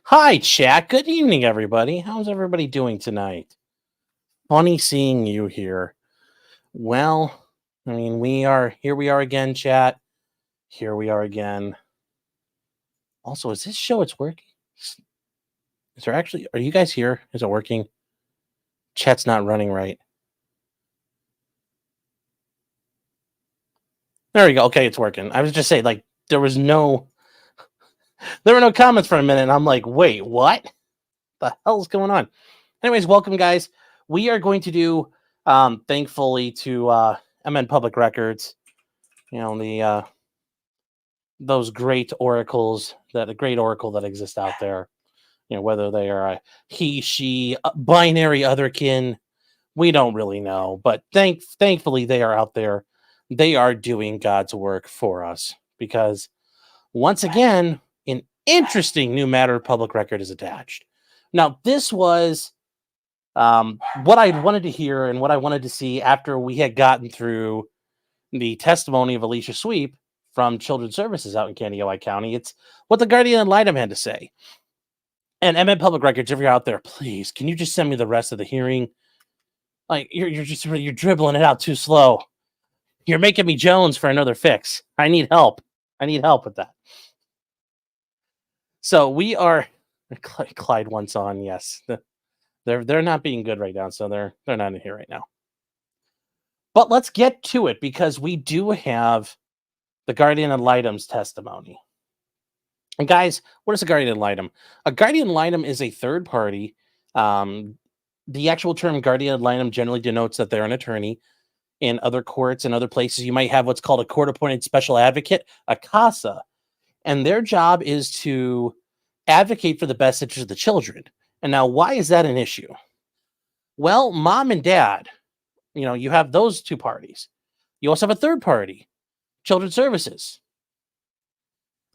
Hi, chat. Good evening, everybody. How's everybody doing tonight? Funny seeing you here. Well, I mean, we are again, chat. Here we are again. Also, is this show it's working? Is there actually are you guys here? Is it working? Chat's not running right. There we go. Okay, it's working. I was just saying, like, there were no comments for a minute, and I'm like, wait, what? The hell's going on? Anyways, welcome, guys. We are going to do, thankfully, to MN Public Records. You know, the those great oracles a great oracle that exists out there. You know, whether they are a he, she, binary, otherkin, we don't really know. But thankfully, they are out there. They are doing God's work for us because, once again, an interesting new matter of public record is attached. Now, this was what I wanted to hear and what I wanted to see after we had gotten through the testimony of Alicia Sweep from Children's Services out in Kandiyohi County. It's what the Guardian Ad Litem had to say. And MN Public Records, if you're out there, please, can you just send me the rest of the hearing? Like, you're dribbling it out too slow. You're making me Jones for another fix. I need help. I need help with that. So we are Clyde once on, yes. They're not being good right now, so they're not in here right now. But let's get to it because we do have the Guardian Ad Litem's testimony. And guys, what is a Guardian Ad Litem? A Guardian Ad Litem is a third party. The actual term Guardian Ad Litem generally denotes that they're an attorney. In other courts and other places, you might have what's called a court-appointed special advocate, a CASA. And their job is to advocate for the best interest of the children. And now, why is that an issue? Well, mom and dad, you know, you have those two parties. You also have a third party, Children's Services.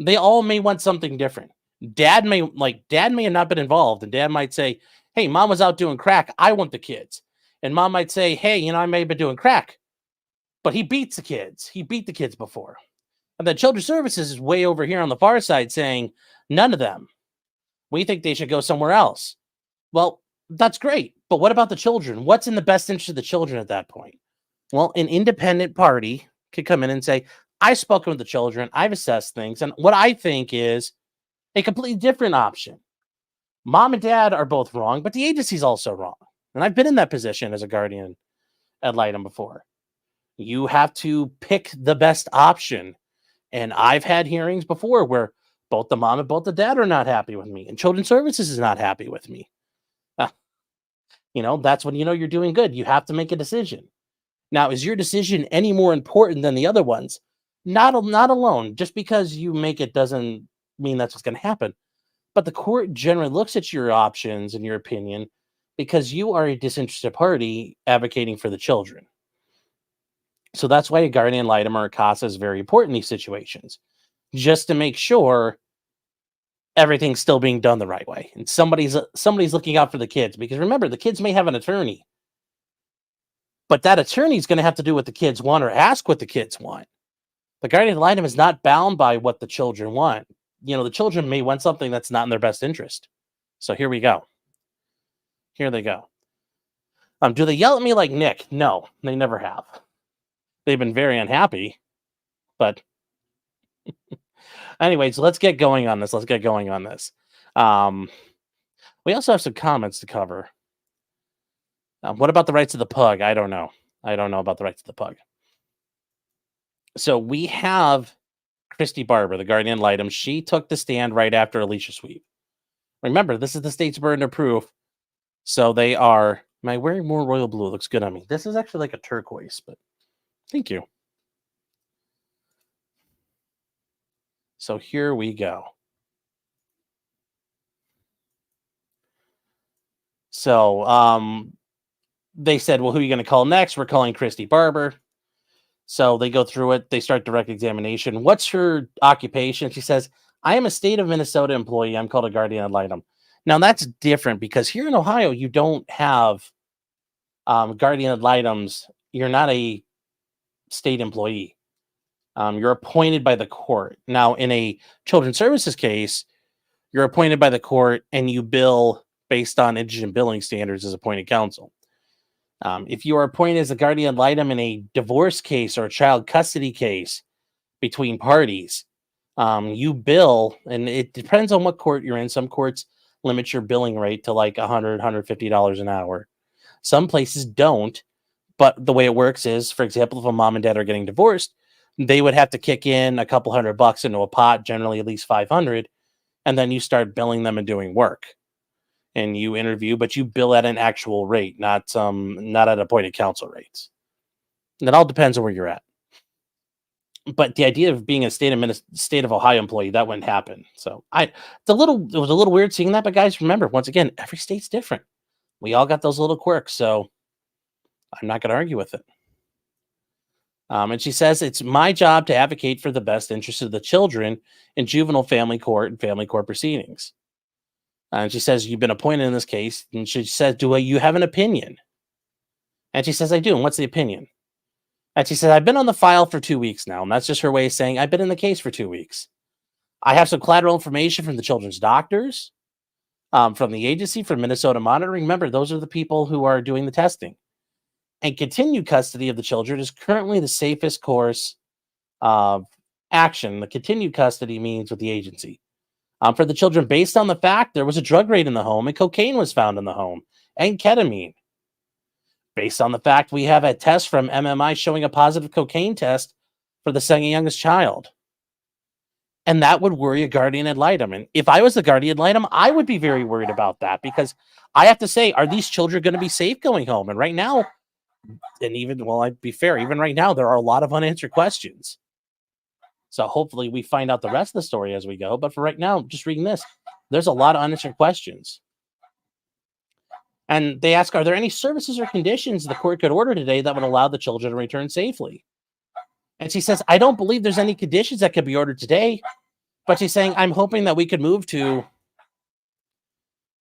They all may want something different. Dad may have not been involved, and dad might say, hey, mom was out doing crack. I want the kids. And mom might say, hey, you know, I may have been doing crack, but he beats the kids. He beat the kids before. And then Children's Services is way over here on the far side saying, none of them. We think they should go somewhere else. Well, that's great. But what about the children? What's in the best interest of the children at that point? Well, an independent party could come in and say, I've spoken with the children. I've assessed things. And what I think is a completely different option. Mom and dad are both wrong, but the agency's also wrong. And I've been in that position as a guardian ad litem before. You have to pick the best option. And I've had hearings before where both the mom and both the dad are not happy with me, and Children's Services is not happy with me. You know, that's when you know you're doing good. You have to make a decision. Now, is your decision any more important than the other ones? Not alone. Just because you make it doesn't mean that's what's going to happen. But the court generally looks at your options and your opinion because you are a disinterested party advocating for the children. So that's why a guardian ad litem or a CASA is very important in these situations, just to make sure everything's still being done the right way. And somebody's looking out for the kids, because remember, the kids may have an attorney, but that attorney is going to have to do what the kids want or ask what the kids want. The guardian ad litem is not bound by what the children want. You know, the children may want something that's not in their best interest. So here we go. Here they go. Do they yell at me like Nick? No, they never have. They've been very unhappy, but anyways, let's get going on this. We also have some comments to cover. What about the rights of the pug? I don't know. About the rights of the pug. So we have Christy Barber, the guardian ad litem. She took the stand right after Alicia Sweep. Remember, this is the state's burden of proof. So they are. Am I wearing more royal blue? It looks good on me. This is actually like a turquoise, but thank you. So here we go. So they said, well, who are you going to call next? We're calling Christy Barber. So they go through it. They start direct examination. What's her occupation? She says, I am a state of Minnesota employee. I'm called a guardian ad litem. Now, that's different because here in Ohio, you don't have guardian ad litems. You're not a state employee. You're appointed by the court. Now, in a children's services case, you're appointed by the court and you bill based on indigent billing standards as appointed counsel. If you are appointed as a guardian ad litem in a divorce case or a child custody case between parties, you bill, and it depends on what court you're in. Some courts limit your billing rate to like $100, $150 an hour. Some places don't, but the way it works is, for example, if a mom and dad are getting divorced, they would have to kick in a couple $100 into a pot, generally at least 500, and then you start billing them and doing work. And you interview, but you bill at an actual rate, not at appointed counsel rates. And it all depends on where you're at. But the idea of being a state of Ohio employee, that wouldn't happen. So it was a little weird seeing that. But guys, remember, once again, every state's different. We all got those little quirks, so I'm not going to argue with it. And she says, it's my job to advocate for the best interest of the children in juvenile family court and family court proceedings. And she says, you've been appointed in this case. And she says, do you have an opinion? And she says, I do. And what's the opinion? And she says, I've been on the file for 2 weeks now. And that's just her way of saying, I've been in the case for 2 weeks. I have some collateral information from the children's doctors, from the agency, from Minnesota Monitoring. Remember, those are the people who are doing the testing. And continued custody of the children is currently the safest course of action. The continued custody means with the agency. For the children, based on the fact there was a drug raid in the home and cocaine was found in the home and ketamine. Based on the fact we have a test from MMI showing a positive cocaine test for the second youngest child. And that would worry a guardian ad litem. And if I was the guardian ad litem, I would be very worried about that, because I have to say, are these children going to be safe going home? And right now, I'd be fair, even right now, there are a lot of unanswered questions. So hopefully we find out the rest of the story as we go. But for right now, just reading this, there's a lot of unanswered questions. And they ask, are there any services or conditions the court could order today that would allow the children to return safely? And she says, I don't believe there's any conditions that could be ordered today. But she's saying, I'm hoping that we could move to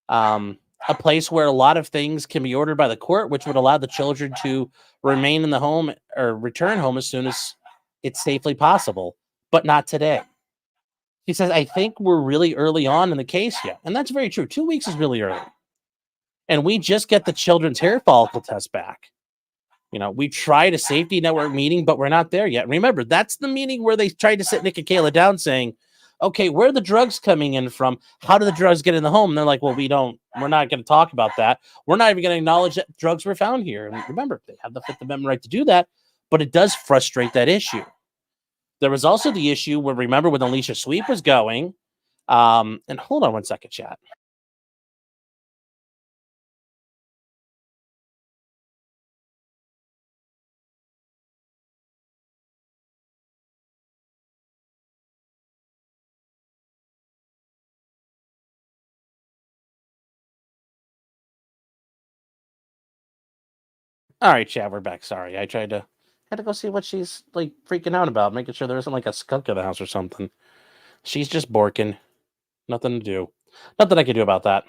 a place where a lot of things can be ordered by the court, which would allow the children to remain in the home or return home as soon as it's safely possible, but not today. She says, I think we're really early on in the case yet. And that's very true. 2 weeks is really early. And we just get the children's hair follicle test back. We tried a safety network meeting, but we're not there yet. Remember, that's the meeting where they tried to sit Nick and Kayla down saying, okay, where are the drugs coming in from? How do the drugs get in the home? And they're like, well, we're not going to talk about that. We're not even going to acknowledge that drugs were found here. And remember, they have the Fifth Amendment right to do that, but it does frustrate that issue. There was also the issue where, remember, when Alicia Sweep was going, and hold on one second, chat. All right, chat, we're back. Sorry, I had to go see what she's like freaking out about, making sure there isn't like a skunk in the house or something. She's just borking. Nothing to do. Nothing I can do about that.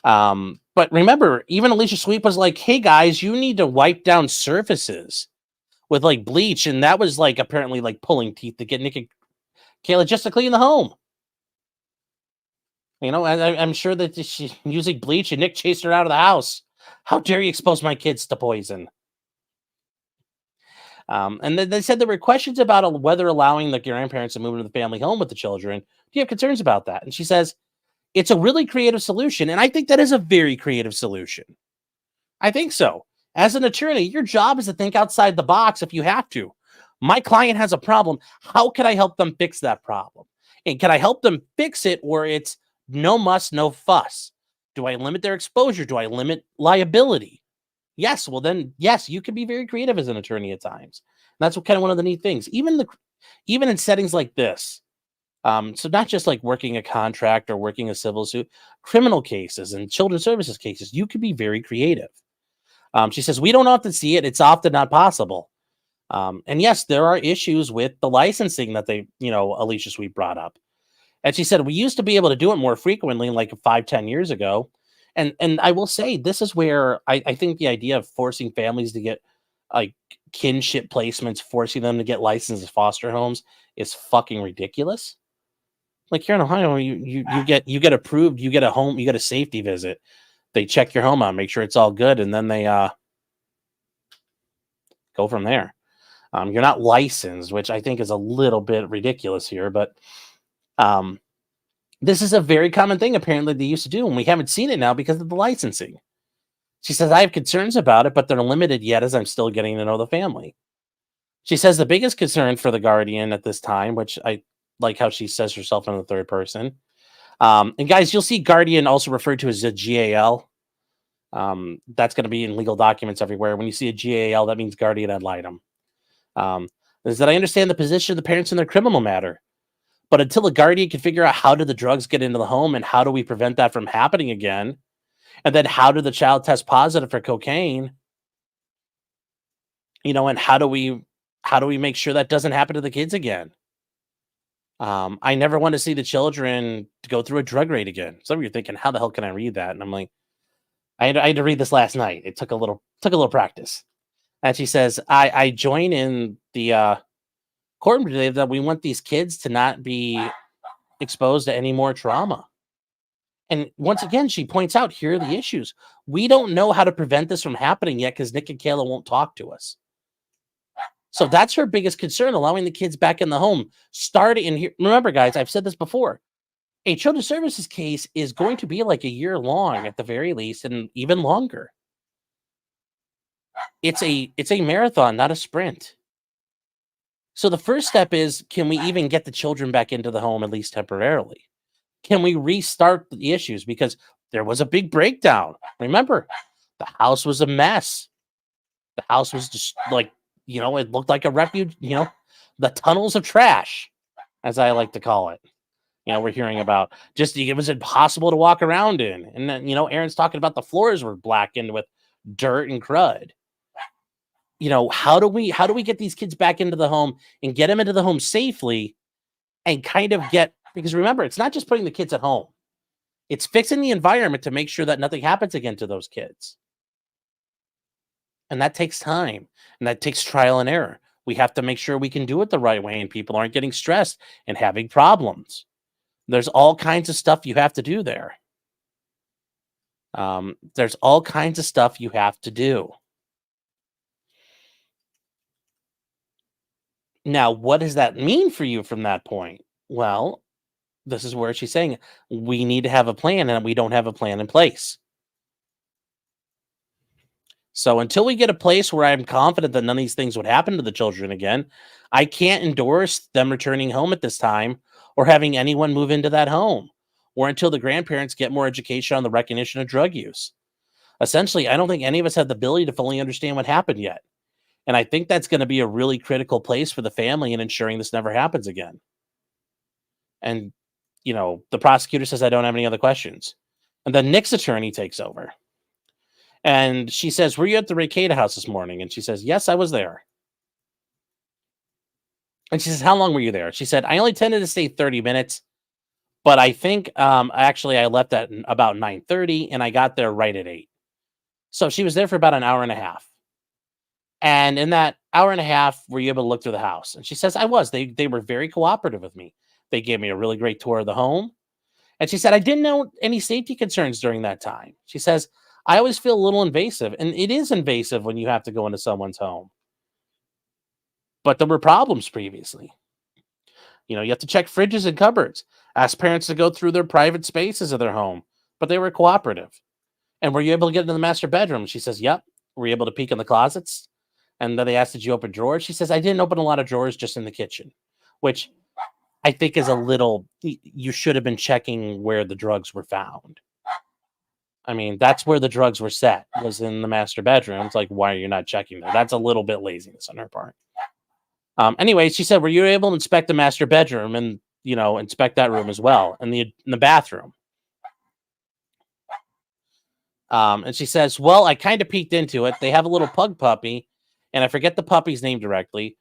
But remember, even Alicia Sweep was like, hey guys, you need to wipe down surfaces with like bleach. And that was like apparently like pulling teeth to get Nick and Kayla just to clean the home. I'm sure that she's using bleach and Nick chased her out of the house. How dare you expose my kids to poison? And then they said there were questions about whether allowing the grandparents to move into the family home with the children. Do you have concerns about that? And she says, it's a really creative solution. And I think that is a very creative solution. I think so. As an attorney, your job is to think outside the box if you have to. My client has a problem. How can I help them fix that problem? And can I help them fix it where it's no muss, no fuss? Do I limit their exposure? Do I limit liability? Yes. Well, then, yes, you can be very creative as an attorney at times. And that's kind of one of the neat things. Even in settings like this, so not just like working a contract or working a civil suit, criminal cases and children's services cases, you can be very creative. She says, we don't often see it. It's often not possible. And yes, there are issues with the licensing that Alicia Sweet brought up. And she said, we used to be able to do it more frequently, like 5-10 years ago. And I will say, this is where I think the idea of forcing families to get like kinship placements, forcing them to get licensed as foster homes is fucking ridiculous. Like here in Ohio, you get approved, you get a home, you get a safety visit. They check your home out, make sure it's all good, and then they go from there. You're not licensed, which I think is a little bit ridiculous here, but this is a very common thing apparently they used to do, and we haven't seen it now because of the licensing. She says, I have concerns about it, but they're limited yet as I'm still getting to know the family. She says the biggest concern for the Guardian at this time, which I like how she says herself in the third person. And guys, you'll see Guardian also referred to as a GAL. That's going to be in legal documents everywhere. When you see a GAL, that means Guardian Ad Litem. Is that I understand the position of the parents in their criminal matter. But until the Guardian can figure out how did the drugs get into the home and how do we prevent that from happening again, and then how did the child test positive for cocaine, and how do we make sure that doesn't happen to the kids again? I never want to see the children go through a drug raid again. Some of you are thinking, how the hell can I read that? And I'm like, I had to read this last night. It took a little practice. And she says, I join in the courtroom today that we want these kids to not be exposed to any more trauma. And once again, she points out, here are the issues. We don't know how to prevent this from happening yet because Nick and Kayla won't talk to us. So that's her biggest concern, allowing the kids back in the home. Starting in here. Remember, guys, I've said this before. A children's services case is going to be like a year long at the very least, and even longer. It's a marathon, not a sprint. So the first step is, can we even get the children back into the home, at least temporarily? Can we restart the issues? Because there was a big breakdown. Remember, the house was a mess. The house was just like, it looked like a refuge, the tunnels of trash, as I like to call it. We're hearing about just, it was impossible to walk around in. And then, Aaron's talking about the floors were blackened with dirt and crud. How do we get these kids back into the home and get them into the home safely and kind of because remember, it's not just putting the kids at home. It's fixing the environment to make sure that nothing happens again to those kids. And that takes time, and that takes trial and error. We have to make sure we can do it the right way and people aren't getting stressed and having problems. There's all kinds of stuff you have to do there. There's all kinds of stuff you have to do. Now, what does that mean for you from that point? Well, this is where she's saying we need to have a plan, and we don't have a plan in place. So until we get a place where I'm confident that none of these things would happen to the children again, I can't endorse them returning home at this time or having anyone move into that home, or until the grandparents get more education on the recognition of drug use. Essentially, I don't think any of us have the ability to fully understand what happened yet. And I think that's going to be a really critical place for the family in ensuring this never happens again. And, the prosecutor says, I don't have any other questions. And then Nick's attorney takes over. And she says, were you at the Reicada house this morning? And she says, yes, I was there. And she says, how long were you there? She said, I only tended to stay 30 minutes, but I think actually I left at about 9:30 and I got there right at 8. So she was there for about an hour and a half. And in that hour and a half, were you able to look through the house? And she says, I was. They were very cooperative with me. They gave me a really great tour of the home. And she said, I didn't know any safety concerns during that time. She says, I always feel a little invasive. And it is invasive when you have to go into someone's home. But there were problems previously. You have to check fridges and cupboards. Ask parents to go through their private spaces of their home. But they were cooperative. And were you able to get into the master bedroom? She says, yep. Were you able to peek in the closets? And then they asked, did you open drawers? She says, I didn't open a lot of drawers, just in the kitchen. Which I think is a little, you should have been checking where the drugs were found. I mean, that's where the drugs were set, was in the master bedroom. It's like, why are you not checking there? That's a little bit laziness on her part. Anyway, she said, were you able to inspect the master bedroom and, inspect that room as well, and the bathroom? And she says, well, I kind of peeked into it. They have a little pug puppy, and I forget the puppy's name directly,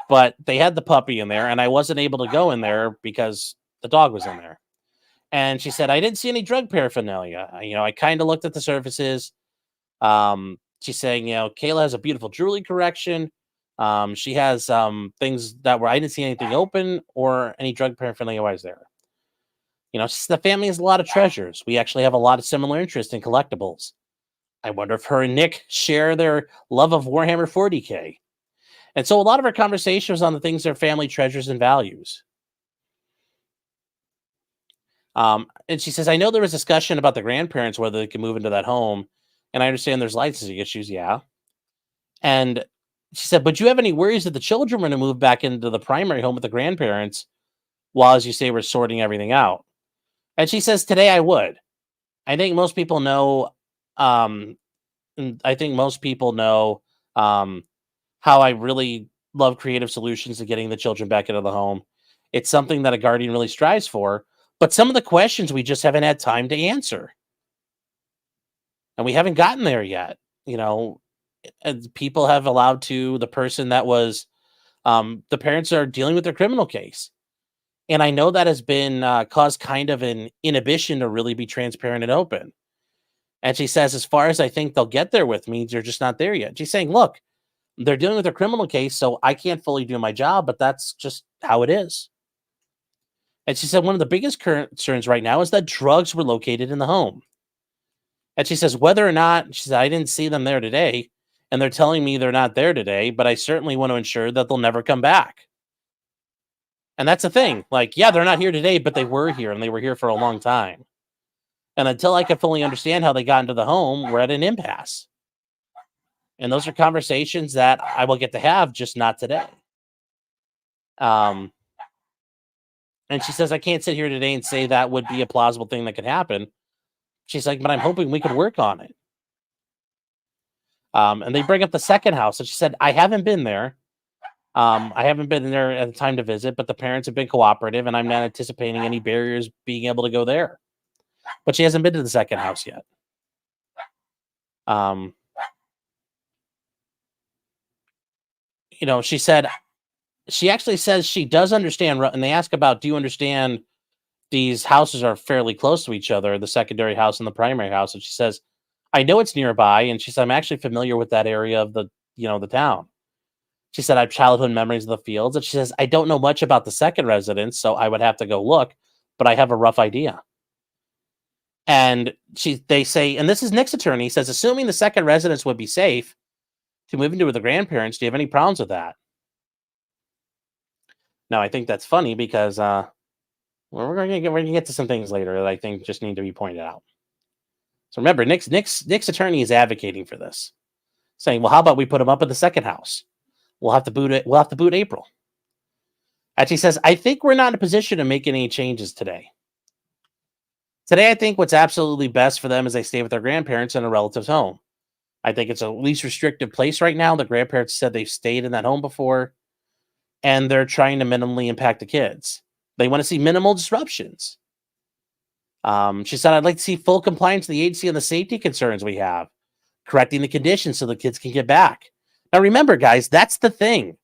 but they had the puppy in there, and I wasn't able to go in there because the dog was in there. And she said, I didn't see any drug paraphernalia. I kind of looked at the surfaces. She's saying, Kayla has a beautiful jewelry collection. She has things that were I didn't see anything open or any drug paraphernalia was there. The family has a lot of treasures. We actually have a lot of similar interests in collectibles. I wonder if her and Nick share their love of Warhammer 40K. And so a lot of our conversation was on the things their family treasures and values. And she says, I know there was discussion about the grandparents, whether they can move into that home. And I understand there's licensing issues. Yeah. And she said, but do you have any worries that the children were going to move back into the primary home with the grandparents while, as you say, we're sorting everything out? And she says, today I would. I think most people know, and I think most people know how I really love creative solutions to getting the children back into the home. It's something that a guardian really strives for, but some of the questions we just haven't had time to answer. And we haven't gotten there yet. And people have allowed to the person that was, the parents are dealing with their criminal case. And I know that has been caused kind of an inhibition to really be transparent and open. And she says, as far as I think they'll get there with me, they're just not there yet. She's saying, look, they're dealing with a criminal case, so I can't fully do my job, but that's just how it is. And she said, one of the biggest concerns right now is that drugs were located in the home. And she says, whether or not, she said, I didn't see them there today, and they're telling me they're not there today, but I certainly want to ensure that they'll never come back. And that's the thing. Like, yeah, they're not here today, but they were here, and they were here for a long time. And until I can fully understand how they got into the home, we're at an impasse. And those are conversations that I will get to have, just not today. And she says, I can't sit here today and say that would be a plausible thing that could happen. She's like, but I'm hoping we could work on it. And they bring up the second house. And she said, I haven't been there. I haven't been there at the time to visit, but the parents have been cooperative, and I'm not anticipating any barriers being able to go there. But she hasn't been to the second house yet. She said, she actually says she does understand, and they ask about, do you understand these houses are fairly close to each other, the secondary house and the primary house? And she says, I know it's nearby. And she said, I'm actually familiar with that area of the town. She said, I have childhood memories of the fields. And she says, I don't know much about the second residence, so I would have to go look, but I have a rough idea. And they say, and this is Nick's attorney, he says, assuming the second residence would be safe to move into with the grandparents, do you have any problems with that? Now, I think that's funny because we're going to get to some things later that I think just need to be pointed out. So remember, Nick's attorney is advocating for this, saying, well, how about we put him up in the second house? We'll have to boot it. We'll have to boot April. And she says, I think we're not in a position to make any changes today. Today, I think what's absolutely best for them is they stay with their grandparents in a relative's home. I think it's a least restrictive place right now. The grandparents said they've stayed in that home before, and they're trying to minimally impact the kids. They want to see minimal disruptions. She said, I'd like to see full compliance with the agency on the safety concerns we have, correcting the conditions so the kids can get back. Now, remember, guys, that's the thing.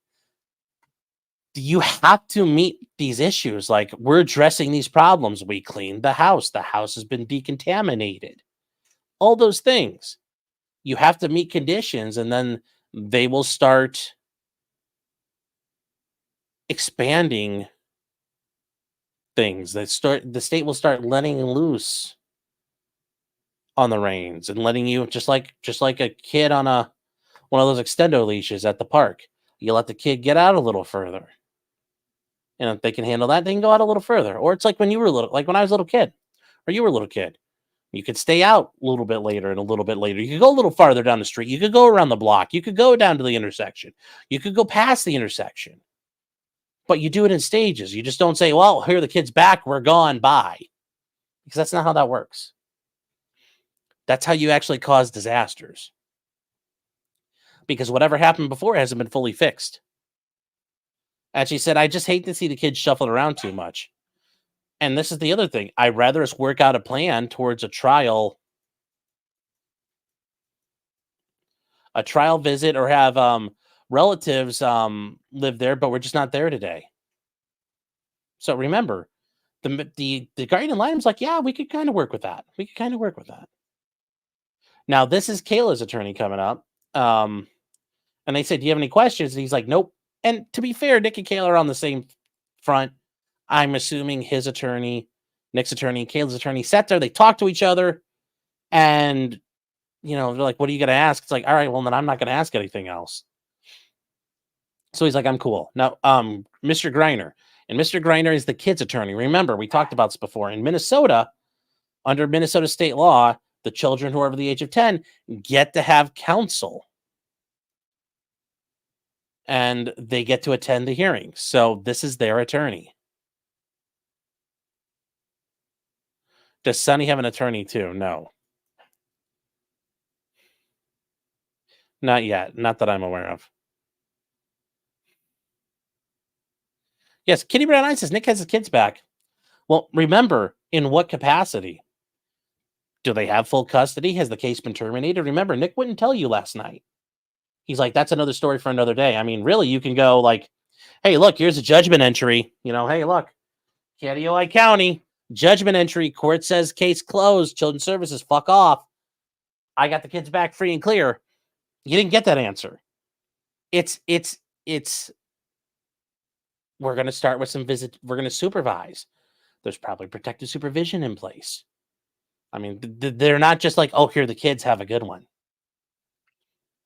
You have to meet these issues. Like, we're addressing these problems. We cleaned the house. The house has been decontaminated. All those things. You have to meet conditions, and then they will start expanding things. The state will start letting loose on the reins and letting you, just like a kid on one of those extendo leashes at the park. You let the kid get out a little further. And if they can handle that, they can go out a little further. Or it's like when you were little, like when I was a little kid, or you were a little kid. You could stay out a little bit later and a little bit later. You could go a little farther down the street. You could go around the block. You could go down to the intersection. You could go past the intersection. But you do it in stages. You just don't say, well, here, the kid's back. We're gone. Bye. Because that's not how that works. That's how you actually cause disasters. Because whatever happened before hasn't been fully fixed. And she said, I just hate to see the kids shuffled around too much. And this is the other thing. I'd rather us work out a plan towards a trial visit, or have relatives live there, but we're just not there today. So remember, the Guardian Ad Litem's like, yeah, we could kind of work with that. Now, this is Kayla's attorney coming up. Um, and they said, "Do you have any questions?" And he's like, "Nope." And to be fair, Nick and Kayla are on the same front. I'm assuming his attorney, Nick's attorney, and Kayla's attorney sat there. They talked to each other, and they're like, "What are you going to ask?" It's like, "All right, well then I'm not going to ask anything else." So he's like, "I'm cool." Now, Mr. Greiner, and Mr. Greiner is the kid's attorney. Remember, we talked about this before. In Minnesota, under Minnesota state law, the children who are over the age of 10 get to have counsel, and they get to attend the hearings. So this is their attorney. Does Sonny have an attorney too? No, not yet. Not that I'm aware of. Yes, Kitty Brown Eyes says Nick has his kids back. Well, remember, in what capacity? Do they have full custody? Has the case been terminated? Remember, Nick wouldn't tell you last night. He's like, "That's another story for another day." I mean, really, you can go like, "Hey, look, here's a judgment entry. Hey, look, Katy County, judgment entry. Court says case closed. Children's Services, fuck off. I got the kids back free and clear." You didn't get that answer. It's. We're going to start with some visit. We're going to supervise. There's probably protective supervision in place. I mean, they're not just like, "Oh, here, the kids, have a good one."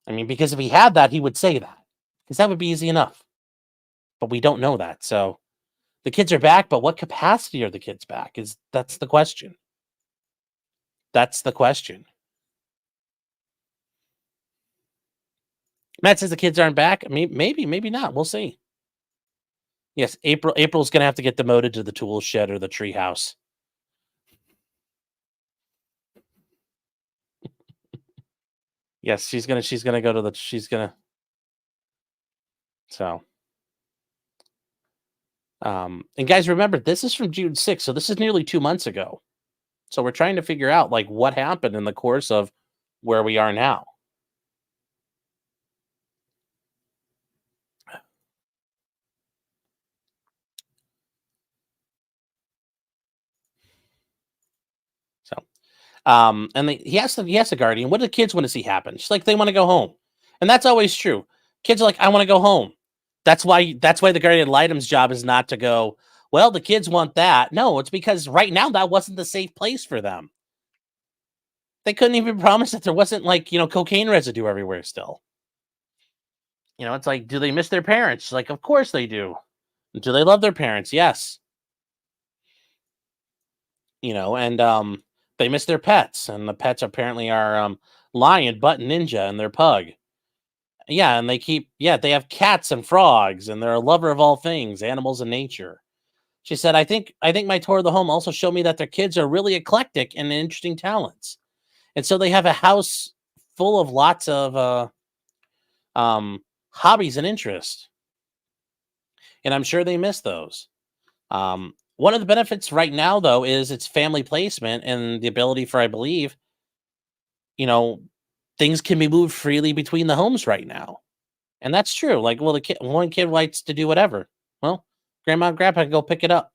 I mean, because if he had that, he would say that, because that would be easy enough. But we don't know that. So the kids are back, but what capacity are the kids back? That's the question. That's the question. Matt says the kids aren't back. Maybe, maybe not. We'll see. Yes, April's gonna have to get demoted to the tool shed or the tree house. Yes, she's gonna go to the she's gonna so and guys, remember, this is from June 6th, so this is nearly 2 months ago. So we're trying to figure out like what happened in the course of where we are now. So and he asked the Guardian, "What do the kids want to see happen?" She's like, "They want to go home." And that's always true. Kids are like, "I want to go home." That's why the Guardian Ad Litem's job is not to go, "Well, the kids want that." No, it's because right now that wasn't the safe place for them. They couldn't even promise that there wasn't like, cocaine residue everywhere still. It's like, do they miss their parents? Like, of course they do. Do they love their parents? Yes. And they miss their pets, and the pets apparently are Lion, Butt, and Ninja, and their pug. Yeah, and they have cats and frogs, and they're a lover of all things, animals and nature. She said, I think my tour of the home also showed me that their kids are really eclectic and interesting talents. And so they have a house full of lots of hobbies and interests. And I'm sure they miss those. One of the benefits right now, though, is its family placement and the ability for, I believe, you know, things can be moved freely between the homes right now. And that's true. Like, well, one kid likes to do whatever. Well, grandma and grandpa can go pick it up.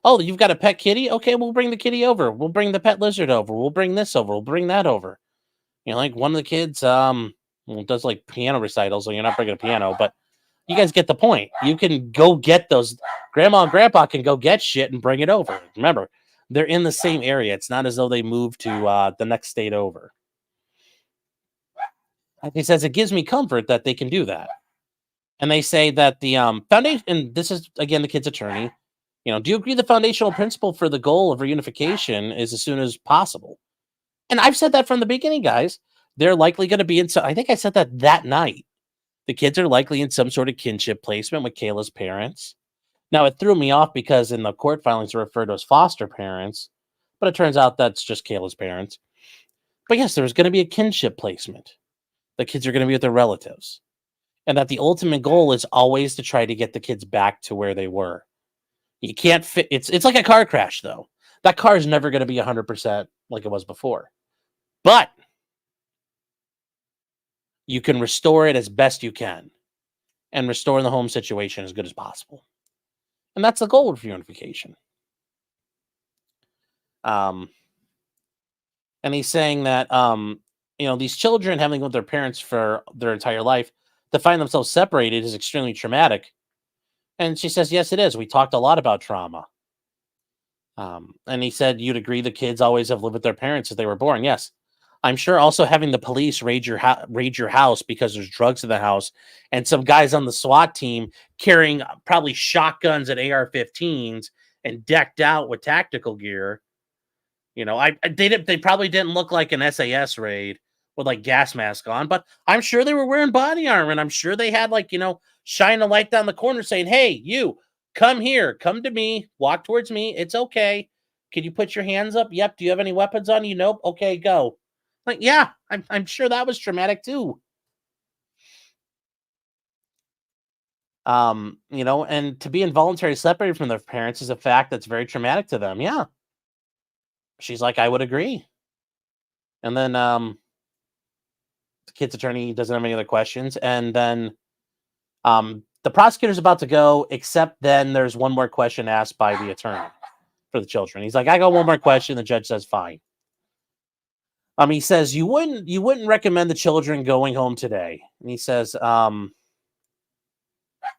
Oh, you've got a pet kitty? Okay, we'll bring the kitty over. We'll bring the pet lizard over. We'll bring this over. We'll bring that over. Like one of the kids, does like piano recitals. So you're not bringing a piano, but you guys get the point. You can go get those. Grandma and grandpa can go get shit and bring it over. Remember, they're in the same area. It's not as though they moved to the next state over. He says it gives me comfort that they can do that. And they say that the foundation, and this is again the kid's attorney. Do you agree the foundational principle for the goal of reunification is as soon as possible? And I've said that from the beginning, guys. They're likely going to be in. I think I said that night. The kids are likely in some sort of kinship placement with Kayla's parents. Now, it threw me off because in the court filings they're referred to as foster parents, but it turns out that's just Kayla's parents. But yes, there's going to be a kinship placement. The kids are going to be with their relatives. And that the ultimate goal is always to try to get the kids back to where they were. You can't fit. It's like a car crash, though. That car is never going to be 100% like it was before. But you can restore it as best you can and restore the home situation as good as possible. And that's the goal of reunification. And he's saying that these children having lived with their parents for their entire life to find themselves separated is extremely traumatic. And she says, yes, it is. We talked a lot about trauma. And he said, you'd agree the kids always have lived with their parents since they were born. Yes. I'm sure also having the police raid your house because there's drugs in the house and some guys on the SWAT team carrying probably shotguns and AR-15s and decked out with tactical gear. They probably didn't look like an SAS raid with like gas mask on, but I'm sure they were wearing body armor, and I'm sure they had shine a light down the corner saying, "Hey, you come here, come to me, walk towards me. It's okay. Can you put your hands up? Yep. Do you have any weapons on you? Nope. Okay, go." Like, yeah, I'm sure that was traumatic too. And to be involuntarily separated from their parents is a fact that's very traumatic to them. Yeah. She's like, I would agree. And then the kid's attorney doesn't have any other questions. And then the prosecutor's about to go, except then there's one more question asked by the attorney for the children. He's like, I got one more question. The judge says, fine. He says, you wouldn't recommend the children going home today. And he says,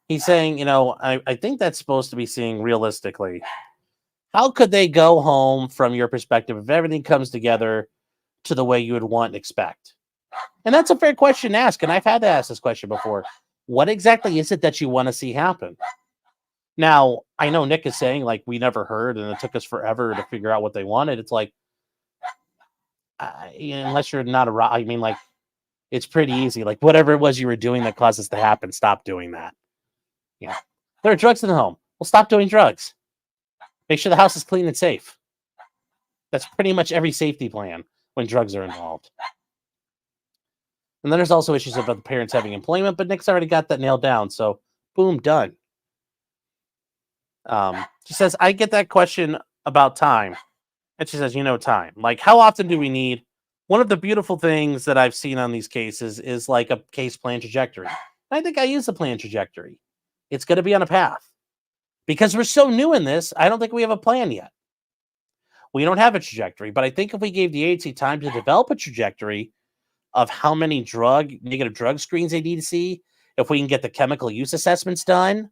he's saying, I think that's supposed to be seen realistically. How could they go home from your perspective if everything comes together to the way you would want and expect? And that's a fair question to ask. And I've had to ask this question before. What exactly is it that you want to see happen? Now, I know Nick is saying, like, we never heard and it took us forever to figure out what they wanted. It's like, unless you're not it's pretty easy. Like, whatever it was you were doing that caused this to happen, stop doing that. Yeah. There are drugs in the home. Well, stop doing drugs. Make sure the house is clean and safe. That's pretty much every safety plan when drugs are involved. And then there's also issues about the parents having employment, but Nick's already got that nailed down. So, boom, done. She says, I get that question about time. And she says, time. Like, how often do we need? One of the beautiful things that I've seen on these cases is like a case plan trajectory. I think I use the plan trajectory. It's going to be on a path. Because we're so new in this, I don't think we have a plan yet. We don't have a trajectory. But I think if we gave the agency time to develop a trajectory of how many negative drug screens they need to see, if we can get the chemical use assessments done.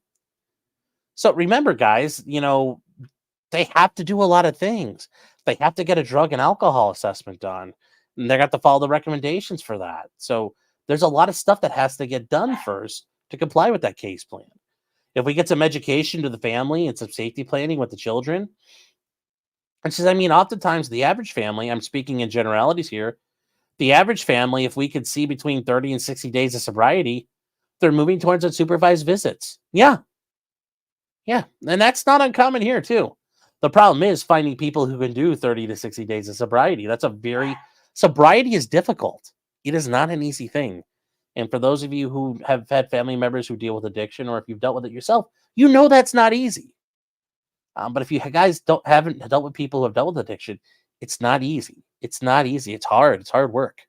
So remember, guys, they have to do a lot of things. They have to get a drug and alcohol assessment done. And they have to follow the recommendations for that. So there's a lot of stuff that has to get done first to comply with that case plan. If we get some education to the family and some safety planning with the children. And says, oftentimes the average family, I'm speaking in generalities here, the average family, if we could see between 30 and 60 days of sobriety, they're moving towards unsupervised visits. Yeah. Yeah. And that's not uncommon here, too. The problem is finding people who can do 30 to 60 days of sobriety. Sobriety is difficult. It is not an easy thing. And for those of you who have had family members who deal with addiction, or if you've dealt with it yourself, that's not easy. But if you guys haven't dealt with people who have dealt with addiction, it's not easy. It's not easy. It's hard. It's hard work.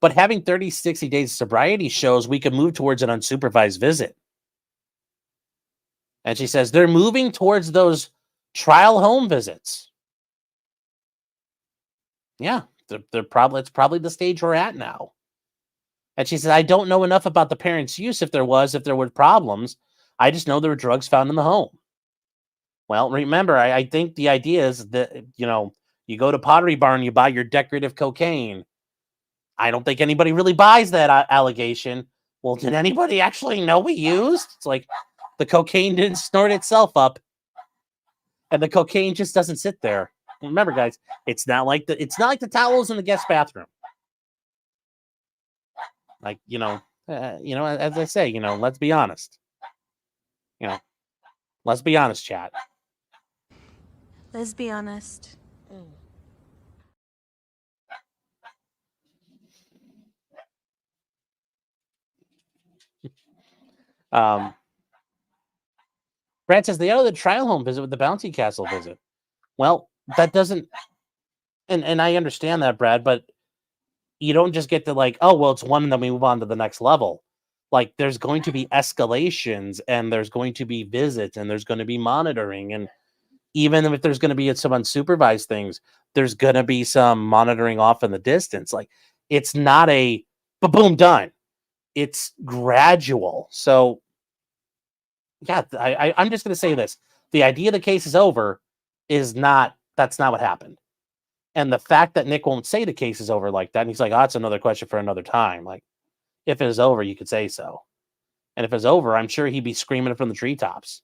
But having 30, 60 days of sobriety shows we can move towards an unsupervised visit. And she says they're moving towards those trial home visits. Yeah, it's probably the stage we're at now. And she says, I don't know enough about the parents' use if there were problems. I just know there were drugs found in the home. Well, remember, I think the idea is that, you go to Pottery Barn, you buy your decorative cocaine. I don't think anybody really buys that allegation. Well, did anybody actually know we used? It's like the cocaine didn't snort itself up. And the cocaine just doesn't sit there. Remember, guys, it's not like the towels in the guest bathroom. Like, as I say, let's be honest. Let's be honest, chat. Let's be honest. Brad says they the trial home visit with the bouncy castle visit. Well, that doesn't, and I understand that, Brad, but you don't just get to it's one and then we move on to the next level. Like, there's going to be escalations and there's going to be visits and there's going to be monitoring. And even if there's going to be some unsupervised things, there's going to be some monitoring off in the distance. Like, it's not a boom done. It's gradual. So yeah, I'm just going to say this. The idea the case is over that's not what happened. And the fact that Nick won't say the case is over like that, and he's like, oh, that's another question for another time. Like, if it is over, you could say so. And if it's over, I'm sure he'd be screaming it from the treetops.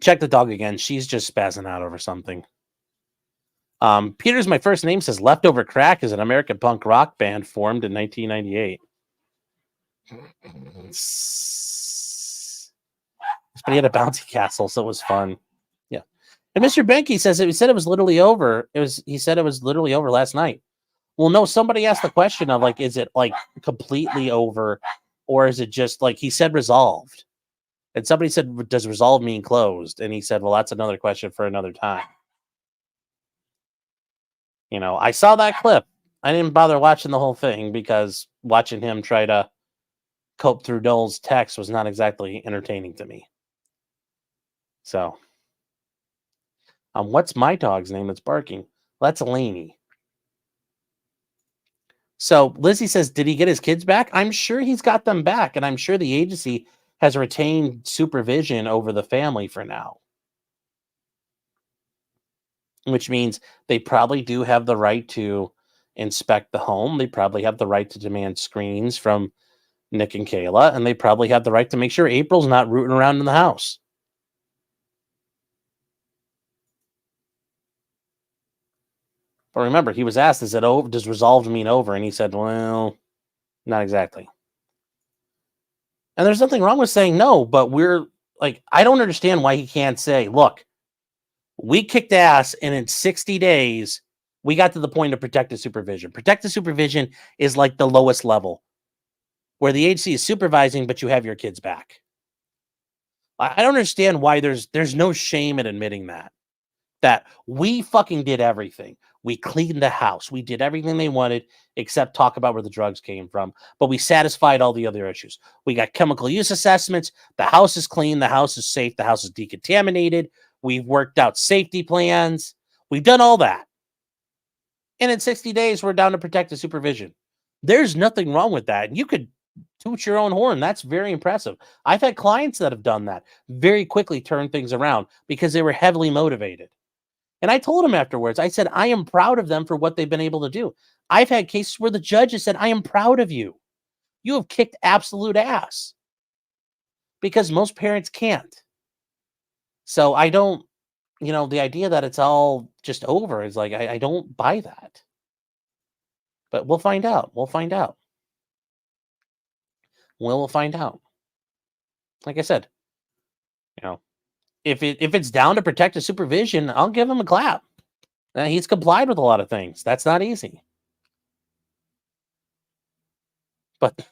Check the dog again. She's just spazzing out over something. Peter's My First Name says Leftover Crack is an American punk rock band formed in 1998. But he had a bouncy castle, so it was fun. Yeah. And Mr. Benke says he said it was literally over. He said it was literally over last night. Well, no, somebody asked the question of like, is it like completely over, or is it just like he said resolved? And somebody said, does resolved mean closed? And he said, well, that's another question for another time. You know, I saw that clip. I didn't bother watching the whole thing because watching him try to cope through Noel's text was not exactly entertaining to me. So, what's my dog's name that's barking? Well, that's Laney. So Lizzie says, did he get his kids back? I'm sure he's got them back, and I'm sure the agency has retained supervision over the family for now. Which means they probably do have the right to inspect the home. They probably have the right to demand screens from Nick and Kayla, and they probably have the right to make sure April's not rooting around in the house. But remember, he was asked, is it over? Does resolved mean over? And he said, well, not exactly. And there's nothing wrong with saying no, but we're like, I don't understand why he can't say, look, we kicked ass, and in 60 days, we got to the point of protective supervision. Protective supervision is like the lowest level, where the agency is supervising, but you have your kids back. I don't understand why there's no shame in admitting that we fucking did everything. We cleaned the house. We did everything they wanted except talk about where the drugs came from. But we satisfied all the other issues. We got chemical use assessments. The house is clean. The house is safe. The house is decontaminated. We've worked out safety plans. We've done all that. And in 60 days, we're down to protective supervision. There's nothing wrong with that. And you could toot your own horn. That's very impressive. I've had clients that have done that, very quickly turn things around because they were heavily motivated. And I told him afterwards, I said, I am proud of them for what they've been able to do. I've had cases where the judge has said, I am proud of you. You have kicked absolute ass. Because most parents can't. So I don't, the idea that it's all just over is like, I don't buy that. But we'll find out. We'll find out. We'll find out. Like I said, if it's down to protective supervision, I'll give him a clap. He's complied with a lot of things. That's not easy. But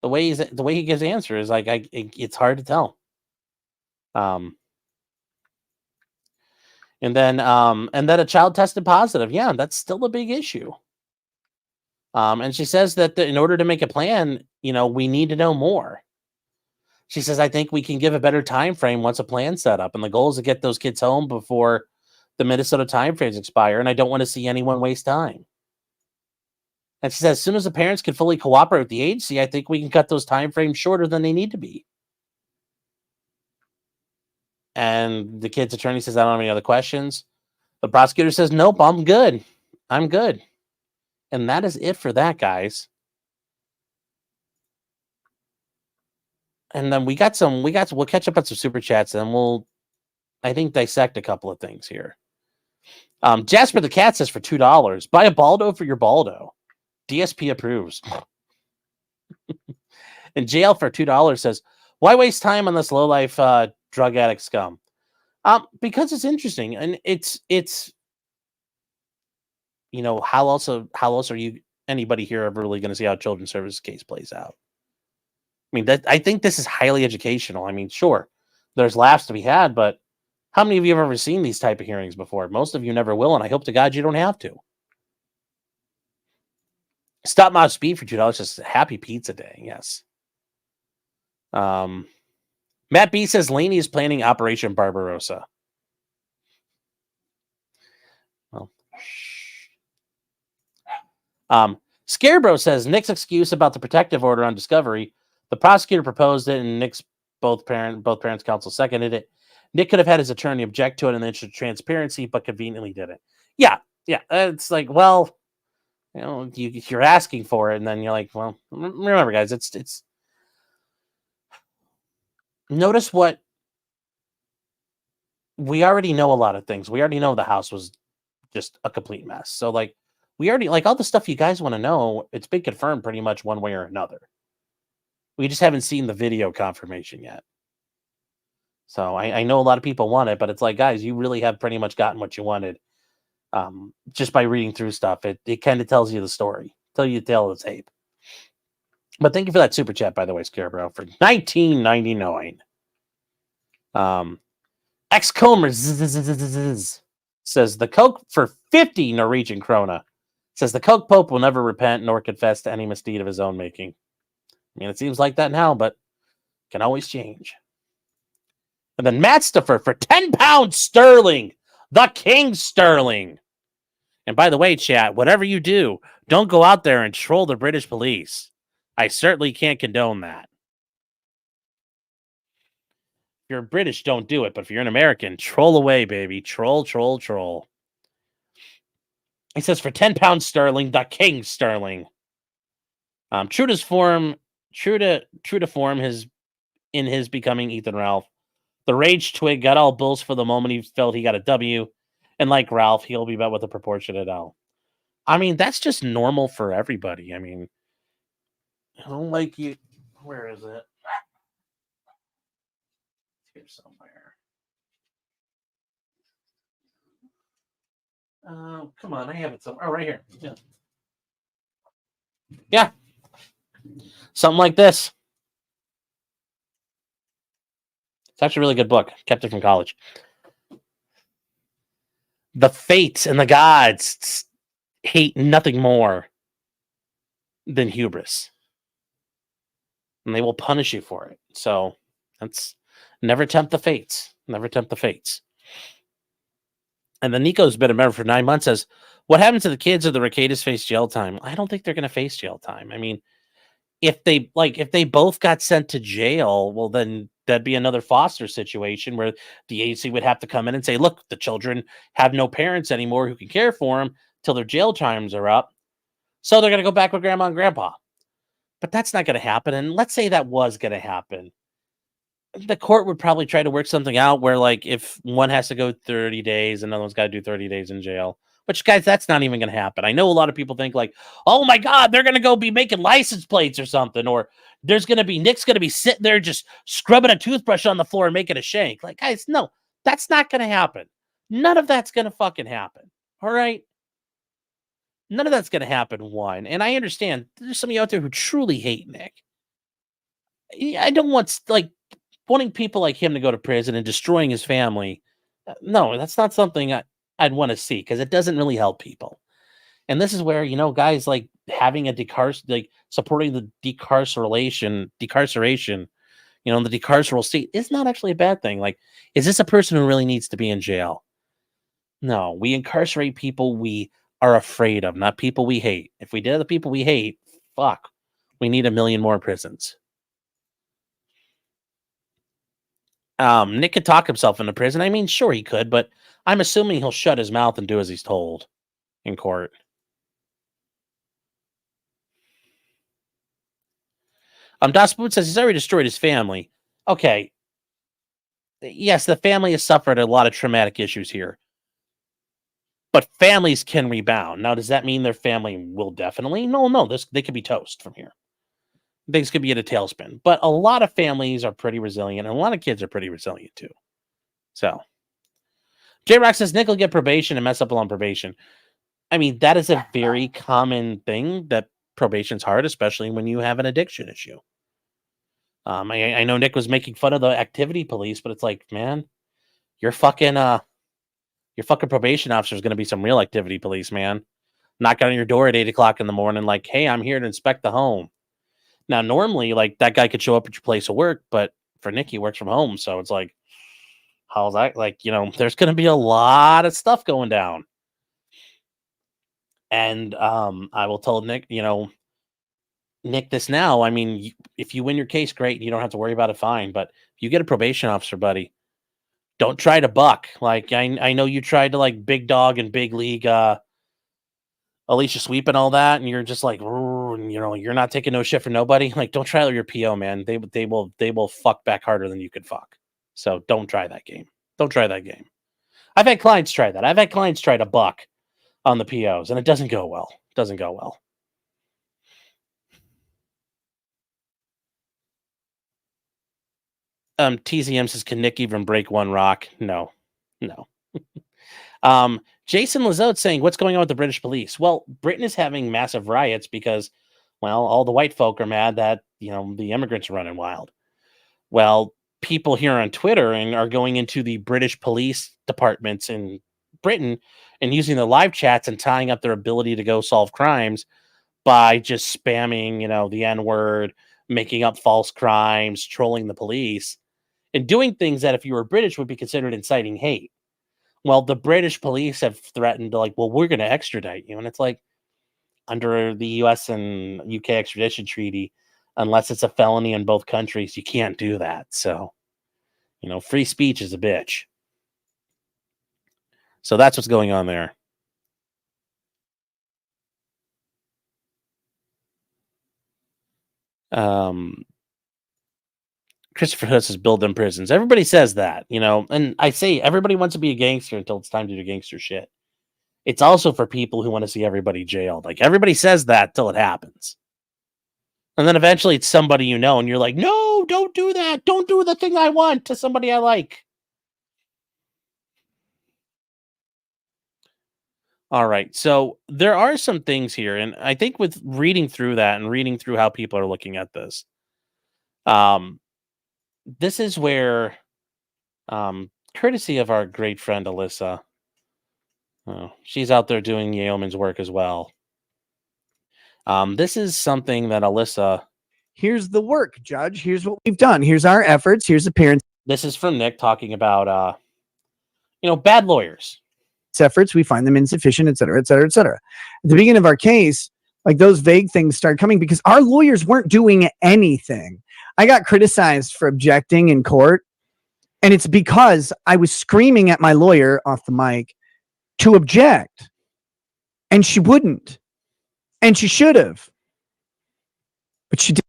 the way he gives answer is like it's hard to tell. And then a child tested positive. Yeah, that's still a big issue. And she says that in order to make a plan, we need to know more. She says, I think we can give a better time frame once a plan's set up. And the goal is to get those kids home before the Minnesota time frames expire. And I don't want to see anyone waste time. And she says, as soon as the parents can fully cooperate with the agency, I think we can cut those time frames shorter than they need to be. And the kid's attorney says, I don't have any other questions. The prosecutor says, nope, I'm good. I'm good. And that is it for that, guys. And then we'll catch up on some super chats, and we'll, I think, dissect a couple of things here. Jasper the Cat says for $2, buy a Baldo for your Baldo. DSP approves. And Jail for $2 says, why waste time on this lowlife drug addict scum? Because it's interesting, and it's how else are you anybody here ever really going to see how a children's services case plays out? I mean, I think this is highly educational. I mean, sure, there's laughs to be had, but how many of you have ever seen these type of hearings before? Most of you never will, and I hope to God you don't have to. Stop Mob Speed for $2. Just happy pizza day. Yes. Matt B says Laney is planning Operation Barbarossa. Scarebro says Nick's excuse about the protective order on discovery. The prosecutor proposed it, and Nick's both parents' counsel seconded it. Nick could have had his attorney object to it in the interest of transparency, but conveniently didn't. Yeah. It's like, well, you're asking for it, and then you're like, well, remember, guys, it's. Notice what we already know. A lot of things we already know. The house was just a complete mess. So, like, we already all the stuff you guys want to know. It's been confirmed pretty much one way or another. We just haven't seen the video confirmation yet. So I know a lot of people want it, but it's like, guys, you really have pretty much gotten what you wanted. Just by reading through stuff, it kind of tells you the story, tell you the tale of the tape. But thank you for that super chat, by the way, Scarebro, for $19.99. X-Comer says the Coke for 50 Norwegian krona. Says the Coke Pope will never repent nor confess to any misdeed of his own making. I mean, it seems like that now, but can always change. And then Matt Stuffer for £10 sterling. The King Sterling. And by the way, chat, whatever you do, don't go out there and troll the British police. I certainly can't condone that. If you're British, don't do it. But if you're an American, troll away, baby. Troll, troll, troll. He says for £10 sterling, the King Sterling. True to form, in his becoming Ethan Ralph. The rage twig got all bulls for the moment he felt he got a W. And like Ralph, he'll be met with a proportionate L. I mean, that's just normal for everybody. I mean, I don't like you. Where is it? Here somewhere. Come on, I have it somewhere. Oh, right here. Yeah. Something like this. It's actually a really good book. Kept it from college. The fates and the gods hate nothing more than hubris. And they will punish you for it. So that's never tempt the fates. Never tempt the fates. And then Nico's been a member for 9 months. Says, what happens to the kids if the Recadas face jail time? I don't think they're going to face jail time. I mean, if they both got sent to jail, well, then that'd be another foster situation where the agency would have to come in and say, look, the children have no parents anymore who can care for them till their jail times are up. So they're going to go back with grandma and grandpa. But that's not going to happen. And let's say that was going to happen. The court would probably try to work something out where, like, if one has to go 30 days, another one's got to do 30 days in jail. Which, guys, that's not even going to happen. I know a lot of people think, like, oh, my God, they're going to go be making license plates or something. Or Nick's going to be sitting there just scrubbing a toothbrush on the floor and making a shank. Like, guys, no, that's not going to happen. None of that's going to fucking happen. All right? None of that's going to happen, one. And I understand there's some of you out there who truly hate Nick. I don't want, like, wanting people like him to go to prison and destroying his family. No, that's not something I'd want to see because it doesn't really help people. And this is where, guys like having supporting the decarceration, the decarceral state is not actually a bad thing. Like, is this a person who really needs to be in jail? No, we incarcerate people we are afraid of, not people we hate. If we did the people we hate, fuck, we need 1 million more prisons. Nick could talk himself into prison. I mean, sure he could, but I'm assuming he'll shut his mouth and do as he's told in court. Das Boot says he's already destroyed his family. Okay. Yes, the family has suffered a lot of traumatic issues here. But families can rebound. Now, does that mean their family will definitely? No. They could be toast from here. Things could be at a tailspin. But a lot of families are pretty resilient, and a lot of kids are pretty resilient too. So, J-Rock says Nick will get probation and mess up on probation. I mean, that is a very common thing, that probation's hard, especially when you have an addiction issue. I know Nick was making fun of the activity police, but it's like, man, your fucking probation officer is going to be some real activity police, man. Knocking on your door at 8 o'clock in the morning, like, hey, I'm here to inspect the home. Now, normally, like, that guy could show up at your place of work, but for Nick, he works from home. So it's like, how's that? Like, there's going to be a lot of stuff going down. And I will tell Nick, Nick, this now. I mean, if you win your case, great. You don't have to worry about a fine. But if you get a probation officer, buddy, don't try to buck. Like I know you tried to like big dog and big league Alicia Sweep and all that, and you're just like, and, you're not taking no shit for nobody. Like, don't try your PO, man. They will fuck back harder than you could fuck. So don't try that game. Don't try that game. I've had clients try that. I've had clients try to buck on the POs, and it doesn't go well. Doesn't go well. TZM says, can Nick even break one rock? No. Jason Lazote saying, what's going on with the British police? Well, Britain is having massive riots because, well, all the white folk are mad that, the immigrants are running wild. Well, people here on Twitter and are going into the British police departments in Britain and using the live chats and tying up their ability to go solve crimes by just spamming, the N-word, making up false crimes, trolling the police, and doing things that if you were British would be considered inciting hate. Well, the British police have threatened to we're going to extradite you. And it's like, under the US and UK extradition treaty, unless it's a felony in both countries, you can't do that. So, free speech is a bitch. So that's what's going on there. Christopher Hood says, build them prisons. Everybody says that, and I say everybody wants to be a gangster until it's time to do gangster shit. It's also for people who want to see everybody jailed. Like, everybody says that till it happens. And then eventually it's somebody and you're like, no, don't do that. Don't do the thing I want to somebody I like. All right. So there are some things here. And I think with reading through that and reading through how people are looking at this, this is where, courtesy of our great friend Alyssa, she's out there doing yeoman's work as well. This is something that Alyssa... Here's the work, Judge. Here's what we've done. Here's our efforts. Here's appearance. This is from Nick talking about, bad lawyers. Efforts, we find them insufficient, et cetera, et cetera, et cetera. At the beginning of our case, those vague things started coming because our lawyers weren't doing anything. I got criticized for objecting in court, and it's because I was screaming at my lawyer off the mic to object, and she wouldn't, and she should have, but she did.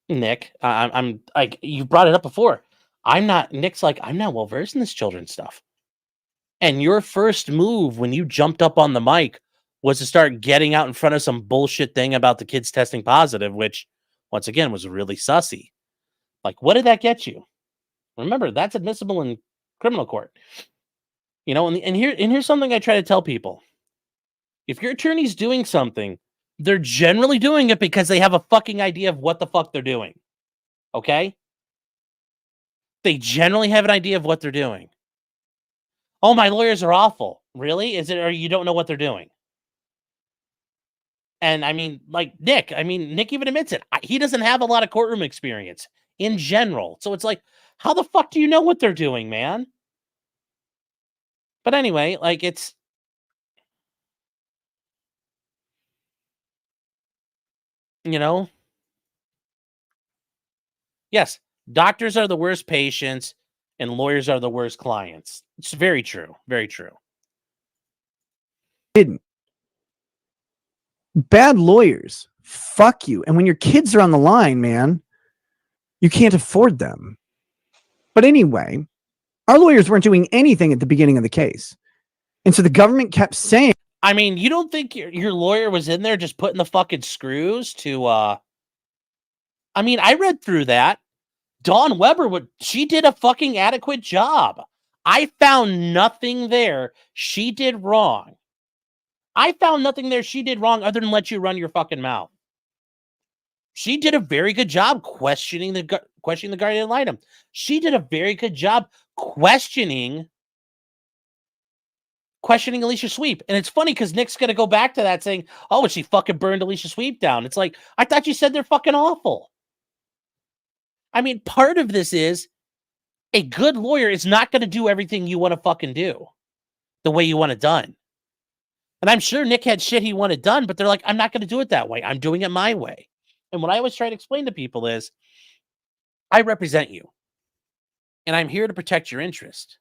Nick, I'm like, you brought it up before. Nick's like, I'm not well versed in this children's stuff. And your first move when you jumped up on the mic was to start getting out in front of some bullshit thing about the kids testing positive, which, once again, was really sussy. Like, what did that get you? Remember, that's admissible in criminal court. And here's something I try to tell people. If your attorney's doing something, they're generally doing it because they have a fucking idea of what the fuck they're doing. Okay? They generally have an idea of what they're doing. Oh, my lawyers are awful. Really? Is it, or you don't know what they're doing? And I mean, like Nick even admits it. He doesn't have a lot of courtroom experience in general. So it's like, how the fuck do you know what they're doing, man? But anyway, it's... Yes, doctors are the worst patients and lawyers are the worst clients. It's very true. Very true. Didn't. Bad lawyers, fuck you. And when your kids are on the line, man, you can't afford them. But anyway, our lawyers weren't doing anything at the beginning of the case. And so the government kept saying... I mean, you don't think your lawyer was in there just putting the fucking screws to... I mean, I read through that. Dawn Weber, she did a fucking adequate job. I found nothing there she did wrong. I found nothing there she did wrong other than let you run your fucking mouth. She did a very good job questioning the Guardian Ad Litem. She did a very good job questioning Alicia Sweep. And it's funny because Nick's going to go back to that saying, oh, she fucking burned Alicia Sweep down. It's like, I thought you said they're fucking awful. I mean, part of this is a good lawyer is not going to do everything you want to fucking do the way you want it done. And I'm sure Nick had shit he wanted done, but they're like, I'm not going to do it that way. I'm doing it my way. And what I always try to explain to people is, I represent you, and I'm here to protect your interest.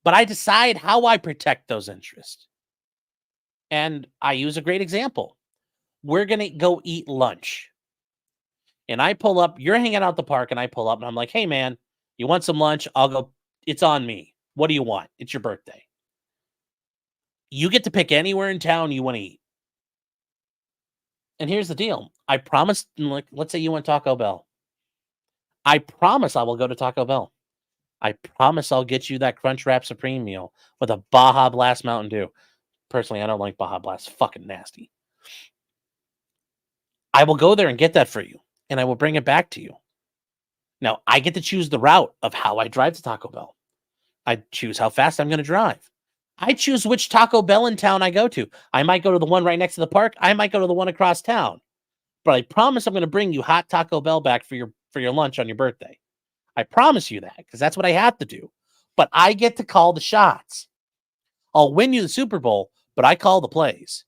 But I decide how I protect those interests. And I use a great example. We're going to go eat lunch. And I pull up, you're hanging out at the park, and I pull up, and I'm like, hey, man, you want some lunch? I'll go. It's on me. What do you want? It's your birthday. You get to pick anywhere in town you want to eat. And here's the deal. I promise, like, let's say you want Taco Bell. I promise I will go to Taco Bell. I promise I'll get you that Crunchwrap Supreme meal with a Baja Blast Mountain Dew. Personally, I don't like Baja Blast. It's fucking nasty. I will go there and get that for you, and I will bring it back to you. Now, I get to choose the route of how I drive to Taco Bell. I choose how fast I'm going to drive. I choose which Taco Bell in town I go to. I might go to the one right next to the park. I might go to the one across town. But I promise I'm going to bring you hot Taco Bell back for your lunch on your birthday. I promise you that, because that's what I have to do. But I get to call the shots. I'll win you the Super Bowl, but I call the plays.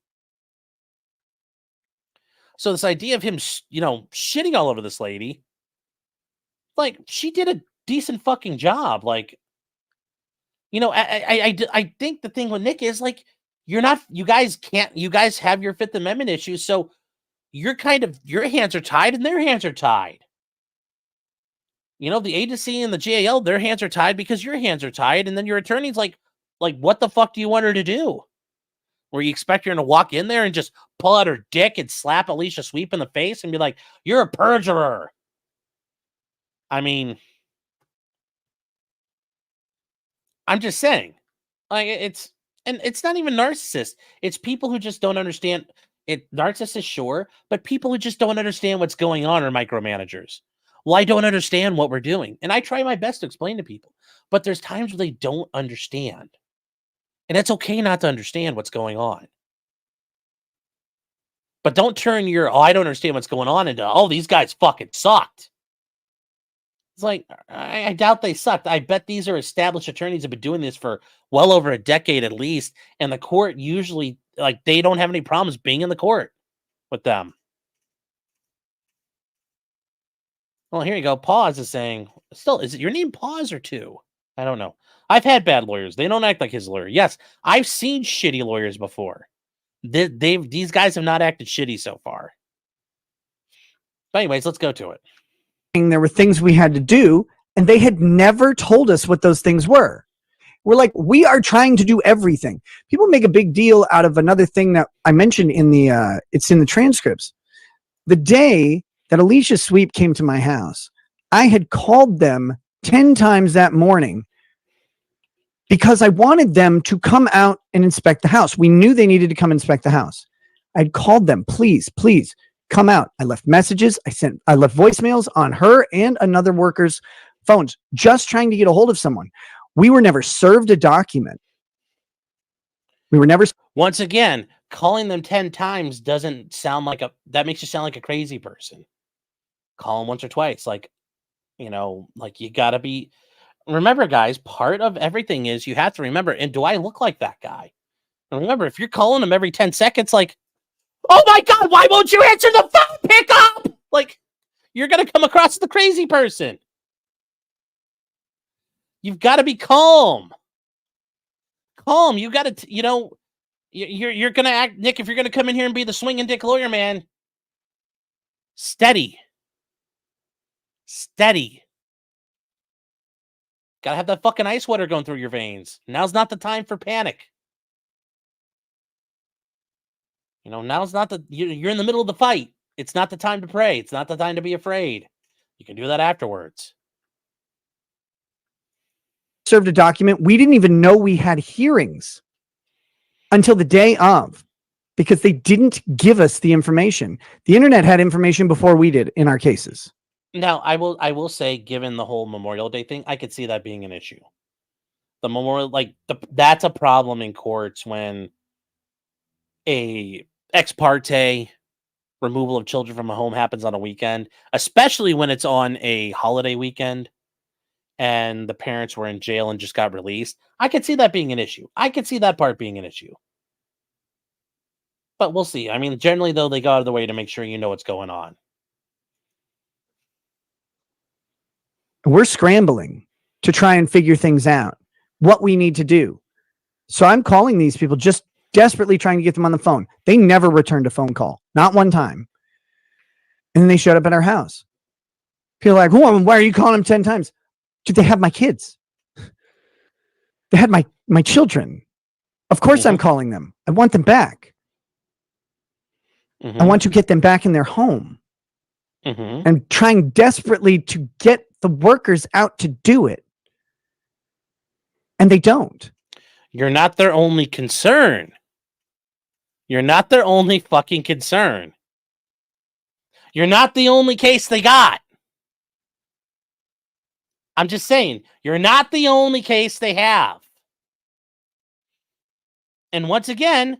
So this idea of him, shitting all over this lady, like, she did a decent fucking job. Like, I think the thing with Nick is, like, you guys have your Fifth Amendment issues, so your hands are tied and their hands are tied. The agency and the GAL, their hands are tied because your hands are tied, and then your attorney's like, what the fuck do you want her to do? Where you expect her to walk in there and just pull out her dick and slap Alicia Sweep in the face and be like, you're a perjurer. I mean, I'm just saying, like, it's not even narcissists. It's people who just don't understand it. Narcissists, sure, but people who just don't understand what's going on are micromanagers. Well, I don't understand what we're doing. And I try my best to explain to people, but there's times where they don't understand. And it's okay not to understand what's going on. But don't turn I don't understand what's going on into, these guys fucking sucked. It's like, I doubt they sucked. I bet these are established attorneys who have been doing this for well over a decade at least. And the court usually, like, they don't have any problems being in the court with them. Well, here you go. Pause is saying, still, is it your name Pause or Two? I don't know. I've had bad lawyers. They don't act like his lawyer. Yes, I've seen shitty lawyers before. These guys have not acted shitty so far. But anyways, let's go to it. There were things we had to do, and they had never told us what those things were. We're like, we are trying to do everything. People make a big deal out of another thing that I mentioned it's in the transcripts. The day that Alicia Sweep came to my house, I had called them 10 times that morning because I wanted them to come out and inspect the house. We knew they needed to come inspect the house. I'd called them, please, come out. I left messages. I left voicemails on her and another worker's phones, just trying to get a hold of someone. We were never served a document. Once again, calling them 10 times doesn't sound like that makes you sound like a crazy person. Call them once or twice. Like, like, you gotta be, remember, guys, part of everything is you have to remember, and do I look like that guy? And remember, if you're calling them every 10 seconds, like, oh my God, why won't you answer the phone? Pick up! Like, you're going to come across as the crazy person. You've got to be calm. Calm. You got to, you're going to act, Nick, if you're going to come in here and be the swinging dick lawyer, man, steady. Got to have that fucking ice water going through your veins. Now's not the time for panic. Now's not you're in the middle of the fight. It's not the time to pray. It's not the time to be afraid. You can do that afterwards. Served a document. We didn't even know we had hearings until the day of, because they didn't give us the information. The internet had information before we did in our cases. Now, I will say, given the whole Memorial Day thing, I could see that being an issue. The Memorial, that's a problem in courts when a ex parte removal of children from a home happens on a weekend, especially when it's on a holiday weekend and the parents were in jail and just got released. I could see that being an issue. I could see that part being an issue. But we'll see. I mean, generally, though, they go out of the way to make sure you know what's going on. We're scrambling to try and figure things out, what we need to do. So I'm calling these people, just desperately trying to get them on the phone. They never returned a phone call, not one time. And then they showed up at our house. People are like, oh, why are you calling them 10 times? Dude, they have my kids. They had my children. Of course I'm calling them. I want them back. I want to get them back in their home. And trying desperately to get the workers out to do it. And they don't. You're not their only concern. You're not their only fucking concern. You're not the only case they got. I'm just saying, you're not the only case they have. And once again,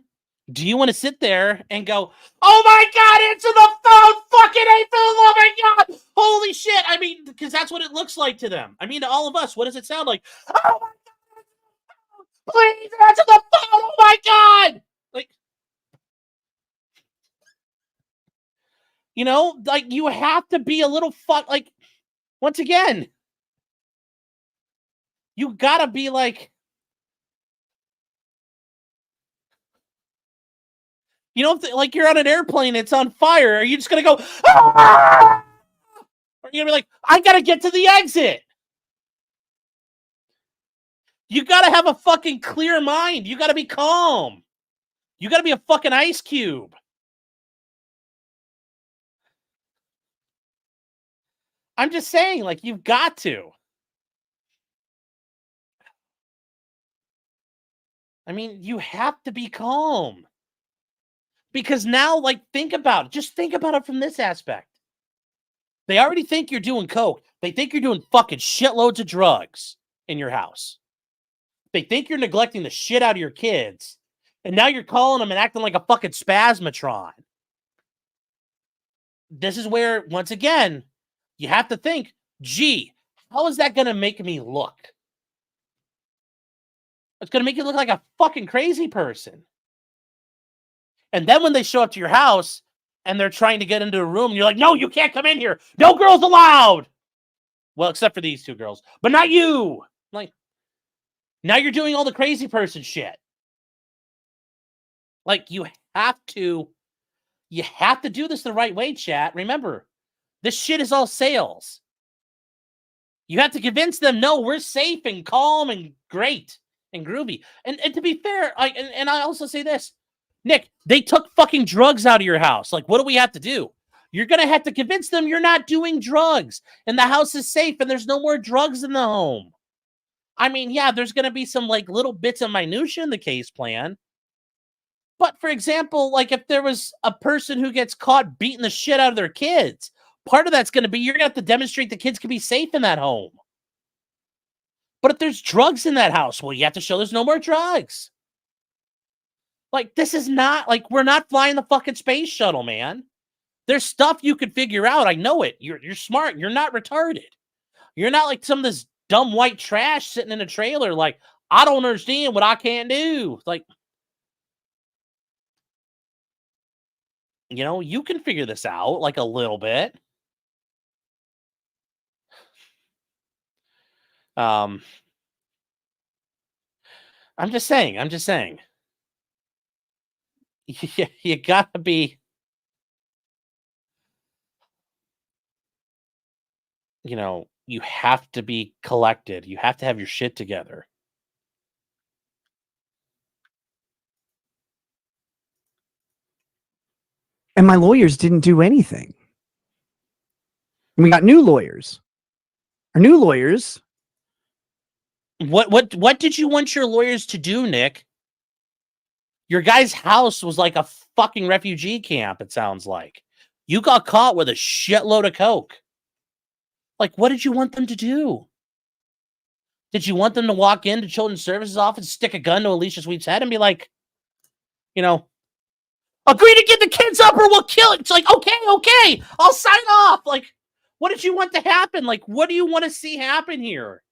do you want to sit there and go, oh my God, answer the phone, fucking April, oh my God, holy shit. I mean, because that's what it looks like to them. I mean, to all of us, what does it sound like? Oh my God, please answer the phone, oh my God. Like, you know, like you have to be a little like, once again, you gotta be like, you know, like you're on an airplane, it's on fire. Are you just gonna go, ah! Or are you gonna be like, I gotta get to the exit? You gotta have a fucking clear mind. You gotta be calm. You gotta be a fucking ice cube. I'm just saying, like, you've got to. I mean, you have to be calm. Because now, like, think about it. Just think about it from this aspect. They already think you're doing coke. They think you're doing fucking shitloads of drugs in your house. They think you're neglecting the shit out of your kids. And now you're calling them and acting like a fucking spasmatron. This is where, once again, you have to think, gee, how is that going to make me look? It's going to make you look like a fucking crazy person. And then when they show up to your house and they're trying to get into a room, you're like, no, you can't come in here. No girls allowed. Well, except for these two girls, but not you. Like, now you're doing all the crazy person shit. Like, you have to do this the right way, chat. Remember, this shit is all sales. You have to convince them, no, we're safe and calm and great and groovy. And to be fair, I also say this, Nick, they took fucking drugs out of your house. Like, what do we have to do? You're going to have to convince them you're not doing drugs and the house is safe and there's no more drugs in the home. I mean, yeah, there's going to be some like little bits of minutia in the case plan. But for example, like if there was a person who gets caught beating the shit out of their kids, part of that's going to be you're going to have to demonstrate the kids can be safe in that home. But if there's drugs in that house, well, you have to show there's no more drugs. Like, this is not, like, we're not flying the fucking space shuttle, man. There's stuff you could figure out. I know it. You're smart. You're not retarded. You're not like some of this dumb white trash sitting in a trailer like, I don't understand what I can't do. Like, you know, you can figure this out, like, a little bit. I'm just saying. You gotta be, you know, you have to be collected. You have to have your shit together. And my lawyers didn't do anything. We got new lawyers. Our new lawyers. What did you want your lawyers to do, Nick? Your guy's house was like a fucking refugee camp, it sounds like. You got caught with a shitload of coke. Like, what did you want them to do? Did you want them to walk into Children's Services office, stick a gun to Alicia Sweet's head and be like, you know, agree to get the kids up or we'll kill it? It's like, okay, I'll sign off. Like, what did you want to happen? Like, what do you want to see happen here?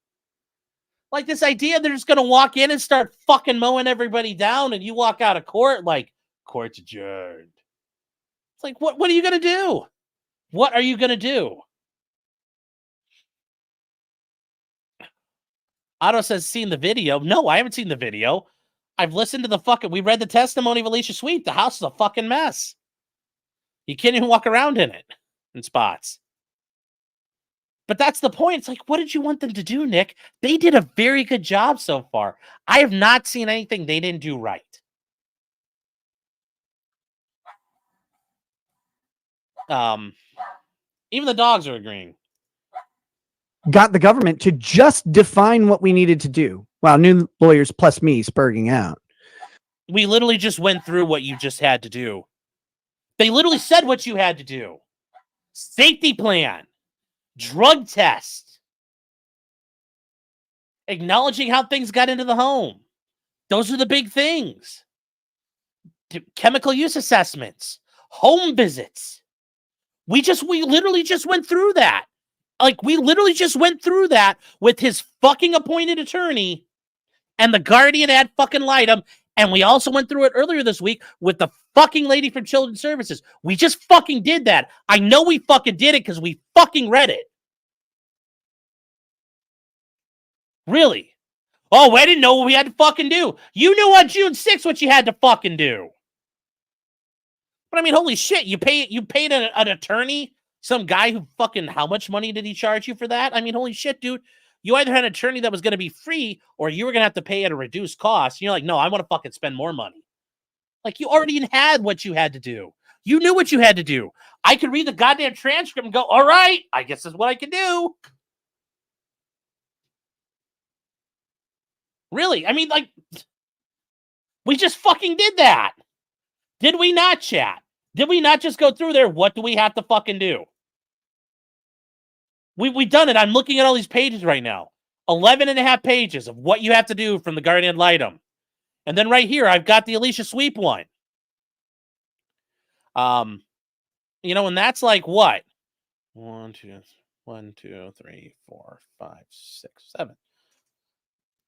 Like, this idea they're just going to walk in and start fucking mowing everybody down and you walk out of court like, Court's adjourned. It's like, what are you going to do? What are you going to do? Otto says, seen the video. No, I haven't seen the video. I've listened to we read the testimony of Alicia Sweet. The house is a fucking mess. You can't even walk around in it in spots. But that's the point. It's like, what did you want them to do, Nick? They did a very good job so far. I have not seen anything they didn't do right. Even the dogs are agreeing. Got the government to just define what we needed to do. Wow, new lawyers plus me spurging out. We literally just went through what you just had to do. They literally said what you had to do. Safety plan. Drug test. Acknowledging how things got into the home. Those are the big things. Chemical use assessments. Home visits. We literally just went through that. Like, we literally just went through that with his fucking appointed attorney and the Guardian Ad fucking Litem. And we also went through it earlier this week with the fucking lady from Children's Services. We just fucking did that. I know we fucking did it because we fucking read it. Really? Oh, I didn't know what we had to fucking do. You knew on June 6th what you had to fucking do. But I mean, holy shit, you paid an attorney, some guy who fucking, how much money did he charge you for that? I mean, holy shit, dude. You either had an attorney that was going to be free or you were going to have to pay at a reduced cost. And you're like, no, I want to fucking spend more money. Like, you already had what you had to do. You knew what you had to do. I could read the goddamn transcript and go, all right, I guess that's what I can do. Really? I mean, like, we just fucking did that. Did we not, chat? Did we not just go through there? What do we have to fucking do? We done it. I'm looking at all these pages right now. 11 and a half pages of what you have to do from the Guardian Ad Litem. And then right here, I've got the Alicia Sweep one. You know, and that's like what? 1, 2, 3, 4, 5, 6, 7.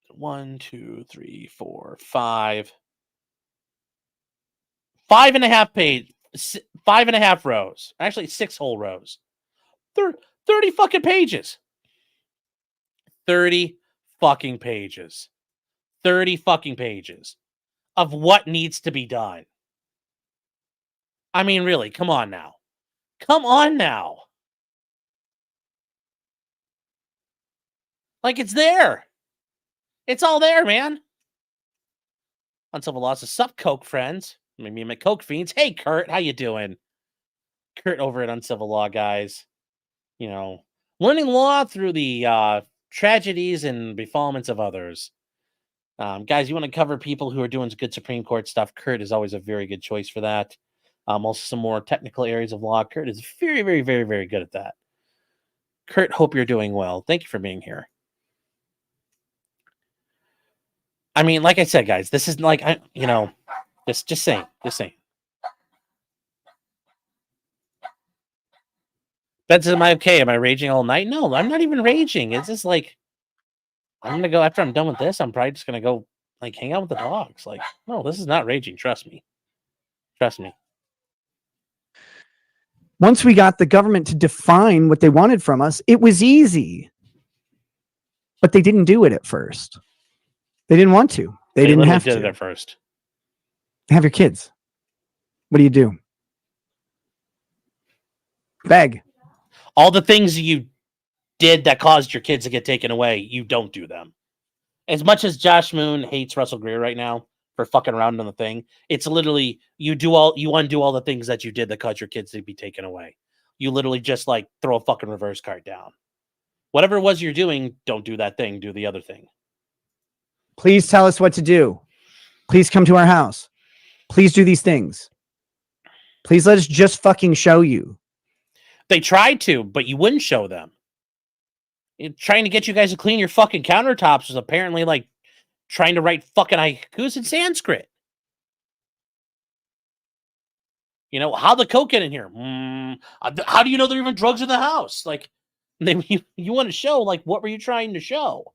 1, 2, 3, 4, 5. 5.5 page, 5.5 rows. Actually, 6 whole rows. 30 fucking pages. 30 fucking pages. 30 fucking pages of what needs to be done. I mean, really, come on now. Come on now. Like, it's there. It's all there, man. Uncivil Laws is sup, Coke friends. Maybe my Coke fiends. Hey, Kurt, how you doing? Kurt over at Uncivil Law, guys. You know, learning law through the tragedies and befallments of others. Guys, you want to cover people who are doing good Supreme Court stuff? Kurt is always a very good choice for that. Also, some more technical areas of law. Kurt is very, very, very, very good at that. Kurt, hope you're doing well. Thank you for being here. I mean, like I said, guys, this is like, just saying. That's, am I okay? Am I raging all night? No, I'm not even raging. It's just like, I'm going to go, after I'm done with this, I'm probably just going to go, like, hang out with the dogs. Like, no, this is not raging. Trust me. Trust me. Once we got the government to define what they wanted from us, it was easy. But they didn't do it at first. They didn't want to. They didn't have to. Did it at first. Have your kids. What do you do? Beg. All the things you did that caused your kids to get taken away, you don't do them. As much as Josh Moon hates Russell Greer right now for fucking around on the thing, it's literally you undo all the things that you did that caused your kids to be taken away. You literally just like throw a fucking reverse card down. Whatever it was you're doing, don't do that thing. Do the other thing. Please tell us what to do. Please come to our house. Please do these things. Please let us just fucking show you. They tried to, but you wouldn't show them. Trying to get you guys to clean your fucking countertops was apparently like trying to write fucking haikus in Sanskrit. You know, how the coke get in here? How do you know there are even drugs in the house? Like, you want to show, like, what were you trying to show?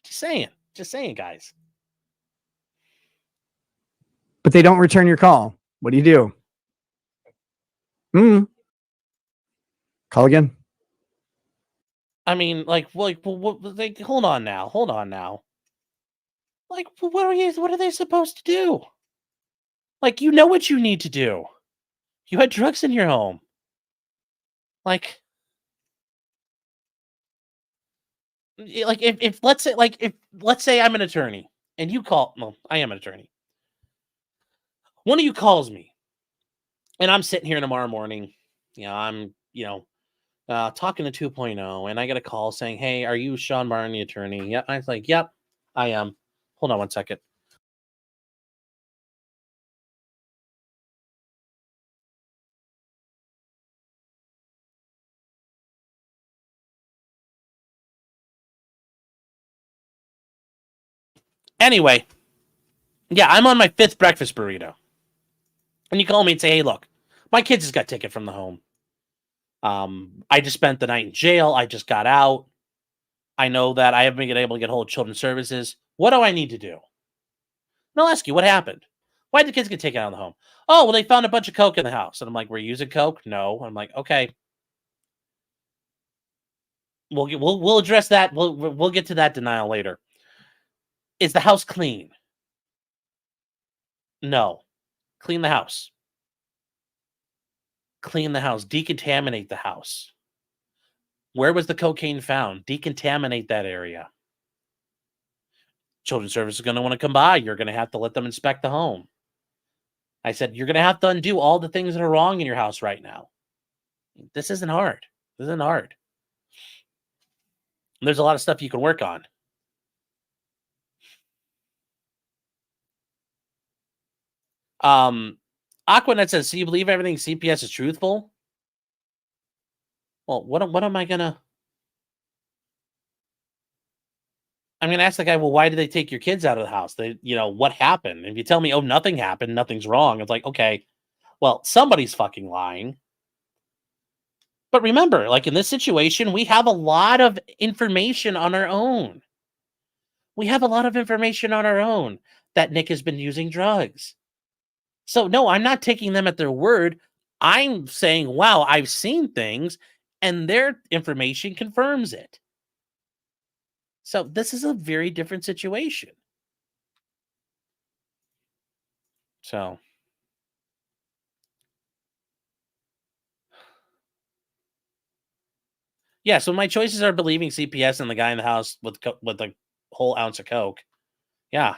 Just saying, guys. but they don't return your call. What do you do? Call again. I mean, like, hold on now. Like, what are they supposed to do? Like, you know what you need to do. You had drugs in your home. Like if let's say I'm an attorney and you call, well, I am an attorney. One of you calls me and I'm sitting here tomorrow morning, I'm, talking to 2.0 and I get a call saying, "Hey, are you Sean Martin, the attorney?" Yeah. I was like, "Yep, I am." Hold on one second. Anyway, yeah, I'm on my 5th breakfast burrito. And you call me and say, "Hey, look, my kids just got taken from the home. I just spent the night in jail. I just got out. I know that I haven't been able to get hold of children's services. What do I need to do?" And I'll ask you, what happened? Why did the kids get taken out of the home? "Oh, well, they found a bunch of coke in the house." And I'm like, "We're using coke?" "No." I'm like, "Okay, we'll address that. We'll get to that denial later. Is the house clean?" "No." "Clean the house. Clean the house. Decontaminate the house. Where was the cocaine found? Decontaminate that area. Children's services is going to want to come by. You're going to have to let them inspect the home." I said, "You're going to have to undo all the things that are wrong in your house right now. This isn't hard. There's a lot of stuff you can work on." Aquanet says, "So you believe everything CPS is truthful?" Well, what am I gonna? I'm gonna ask the guy, "Well, why did they take your kids out of the house? What happened?" And if you tell me, "Oh, nothing happened, nothing's wrong," it's like, okay, well, somebody's fucking lying. But remember, like in this situation, we have a lot of information on our own. That Nick has been using drugs. So no, I'm not taking them at their word. I'm saying, wow, I've seen things, and their information confirms it. So this is a very different situation. So yeah, so my choices are believing CPS and the guy in the house with a whole ounce of coke. Yeah.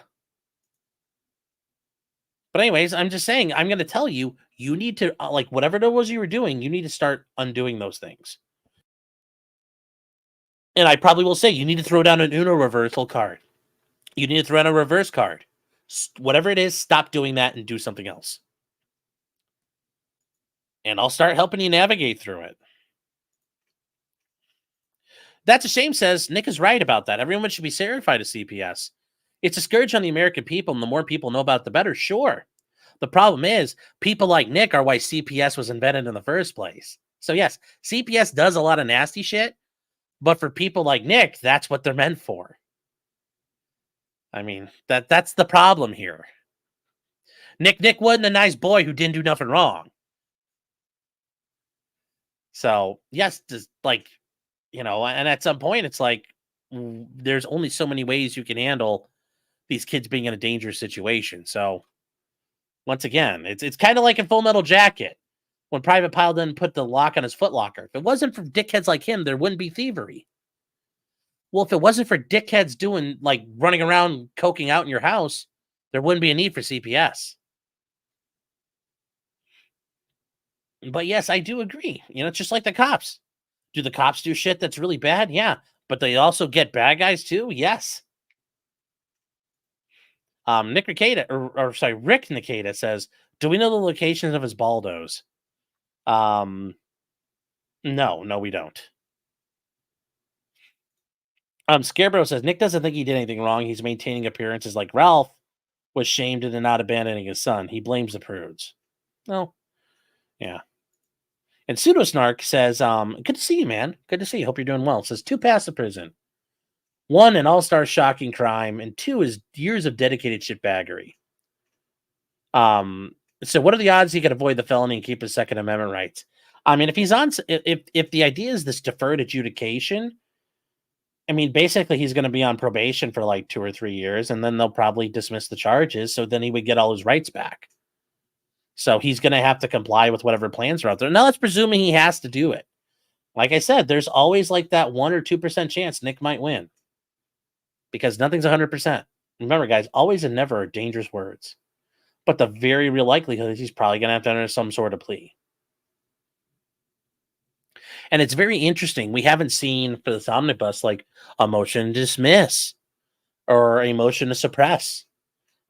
But anyways, I'm just saying, I'm going to tell you, you need to like whatever it was you were doing, you need to start undoing those things. And I probably will say, you need to throw down an Uno reversal card. You need to throw down a reverse card. Whatever it is, stop doing that and do something else. And I'll start helping you navigate through it. That's a shame, says Nick is right about that. Everyone should be certified as CPS. It's a scourge on the American people, and the more people know about it, the better. Sure. The problem is, people like Nick are why CPS was invented in the first place. So yes, CPS does a lot of nasty shit, but for people like Nick, that's what they're meant for. I mean, that's the problem here. Nick wasn't a nice boy who didn't do nothing wrong. So yes, just like, and at some point it's like there's only so many ways you can handle these kids being in a dangerous situation. So once again, it's kind of like in Full Metal Jacket when Private Pile didn't put the lock on his footlocker. If it wasn't for dickheads like him, there wouldn't be thievery. Well, if it wasn't for dickheads doing like running around coking out in your house, there wouldn't be a need for CPS. But yes, I do agree. It's just like the cops. Do the cops do shit that's really bad? Yeah. But they also get bad guys too? Yes. Rick Nikita says, "Do we know the locations of his baldos?" No, we don't. Scarecrow says, "Nick doesn't think he did anything wrong. He's maintaining appearances like Ralph was shamed into not abandoning his son. He blames the prudes." No. Yeah. And Pseudosnark says, "Good to see you, man. Good to see you. Hope you're doing well." Says 2 passed the prison. 1, an all-star shocking crime, and 2 is years of dedicated shitbaggery. So what are the odds he could avoid the felony and keep his Second Amendment rights? I mean, if he's on, if the idea is this deferred adjudication, I mean, basically he's going to be on probation for like 2 or 3 years, and then they'll probably dismiss the charges. So then he would get all his rights back. So he's going to have to comply with whatever plans are out there. Now that's presuming he has to do it. Like I said, there's always like that 1 or 2% chance Nick might win, because nothing's 100%. Remember, guys, always and never are dangerous words. But the very real likelihood is he's probably going to have to enter some sort of plea. And it's very interesting. We haven't seen for this omnibus like a motion to dismiss or a motion to suppress.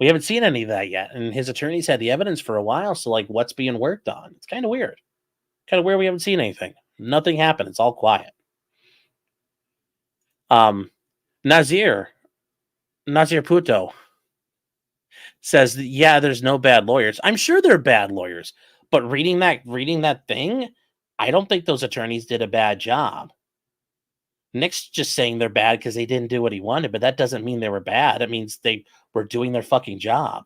We haven't seen any of that yet. And his attorneys had the evidence for a while. So, like, what's being worked on? It's kind of weird. Kind of weird we haven't seen anything. Nothing happened. It's all quiet. Nazir Puto says that, yeah, there's no bad lawyers. I'm sure they're bad lawyers, but reading that thing, I don't think those attorneys did a bad job. Nick's just saying they're bad because they didn't do what he wanted, but that doesn't mean they were bad. It means they were doing their fucking job.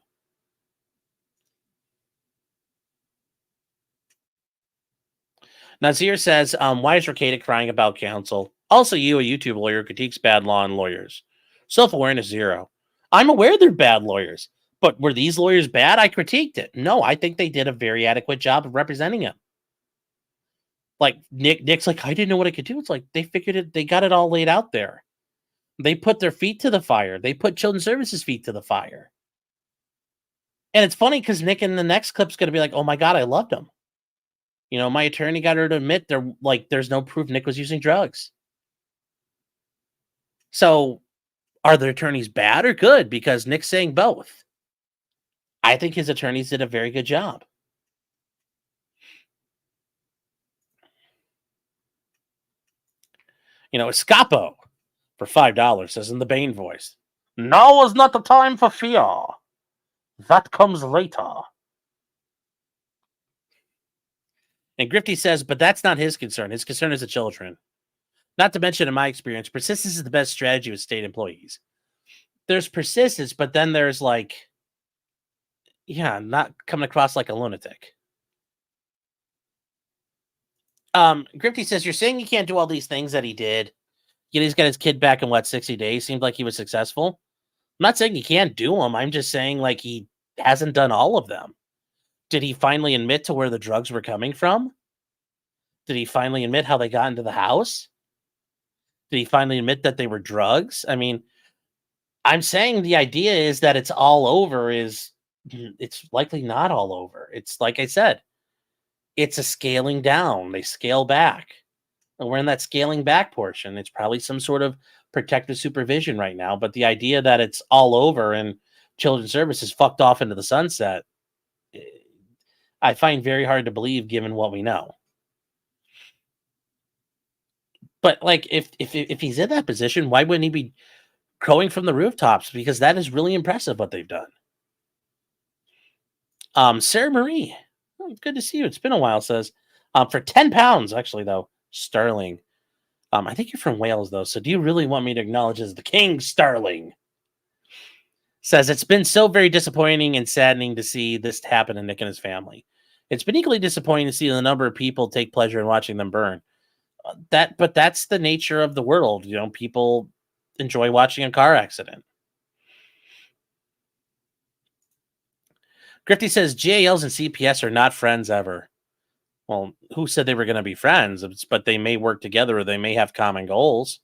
Nazir says, why is Ricada crying about counsel? Also, you, a YouTube lawyer, critiques bad law and lawyers. Self-awareness 0. I'm aware they're bad lawyers, but were these lawyers bad? I critiqued it. No, I think they did a very adequate job of representing him. Like Nick's like, I didn't know what I could do. It's like they figured it, they got it all laid out there. They put their feet to the fire. They put Children's Services' feet to the fire. And it's funny because Nick in the next clip's gonna be like, oh my God, I loved him. You know, my attorney got her to admit there's no proof Nick was using drugs. So are the attorneys bad or good? Because Nick's saying both. I think his attorneys did a very good job. You know, Escapo for $5 says in the Bane voice, now is not the time for fear. That comes later. And Grifty says, but that's not his concern. His concern is the children. Not to mention, in my experience, persistence is the best strategy with state employees. There's persistence, but then there's like, yeah, not coming across like a lunatic. Grifty says, you're saying he can't do all these things that he did, yet he's got his kid back in 60 days? Seemed like he was successful. I'm not saying he can't do them. I'm just saying like he hasn't done all of them. Did he finally admit to where the drugs were coming from? Did he finally admit how they got into the house? Did he finally admit that they were drugs? I mean, I'm saying the idea is that it's all over it's likely not all over. It's like I said, it's a scaling down. They scale back. And we're in that scaling back portion. It's probably some sort of protective supervision right now. But the idea that it's all over and Children's Services fucked off into the sunset, I find very hard to believe given what we know. But like, if he's in that position, why wouldn't he be crowing from the rooftops? Because that is really impressive what they've done. Sarah Marie, good to see you. It's been a while. Says, for £10, actually though, sterling. I think you're from Wales though. So do you really want me to acknowledge as the King Sterling? Says it's been so very disappointing and saddening to see this happen to Nick and his family. It's been equally disappointing to see the number of people take pleasure in watching them burn. But that's the nature of the world. You know, people enjoy watching a car accident. Grifty says GALs and CPS are not friends ever. Well, who said they were going to be friends? But they may work together or they may have common goals.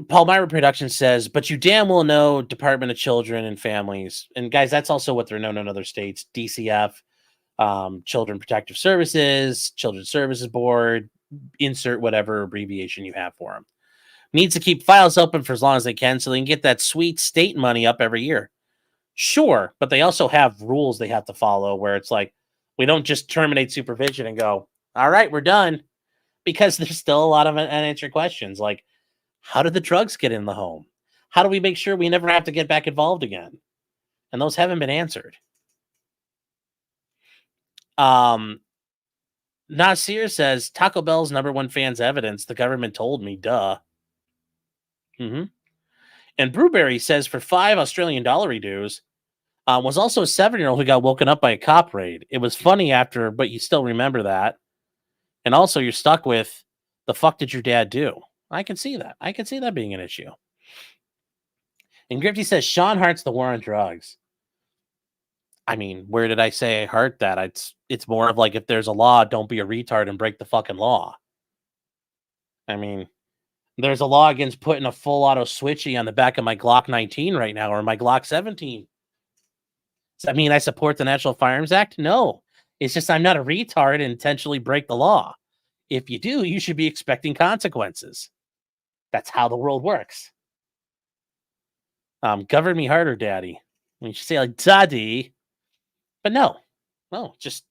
Paul Myra Productions says, but you damn well know Department of Children and Families. And guys, that's also what they're known in other states. DCF, Children Protective Services, Children's Services Board, insert whatever abbreviation you have for them. Needs to keep files open for as long as they can so they can get that sweet state money up every year. Sure, but they also have rules they have to follow where it's like, we don't just terminate supervision and go, all right, we're done. Because there's still a lot of unanswered questions like, how did the drugs get in the home? How do we make sure we never have to get back involved again? And those haven't been answered. Nasir says, Taco Bell's #1 fan's evidence. The government told me, duh. And And Brewberry says for $5 Australian dues, was also a 7-year-old who got woken up by a cop raid. It was funny after, but you still remember that. And also you're stuck with, the fuck did your dad do? I can see that. I can see that being an issue. And Grifty says, Sean hearts the war on drugs. I mean, where did I say I heart that? It's more of like, if there's a law, don't be a retard and break the fucking law. I mean, there's a law against putting a full auto switchy on the back of my Glock 19 right now, or my Glock 17. Does that mean I support the National Firearms Act? No. It's just I'm not a retard and intentionally break the law. If you do, you should be expecting consequences. That's how the world works. Govern me harder, daddy. You should say like, daddy. But no, just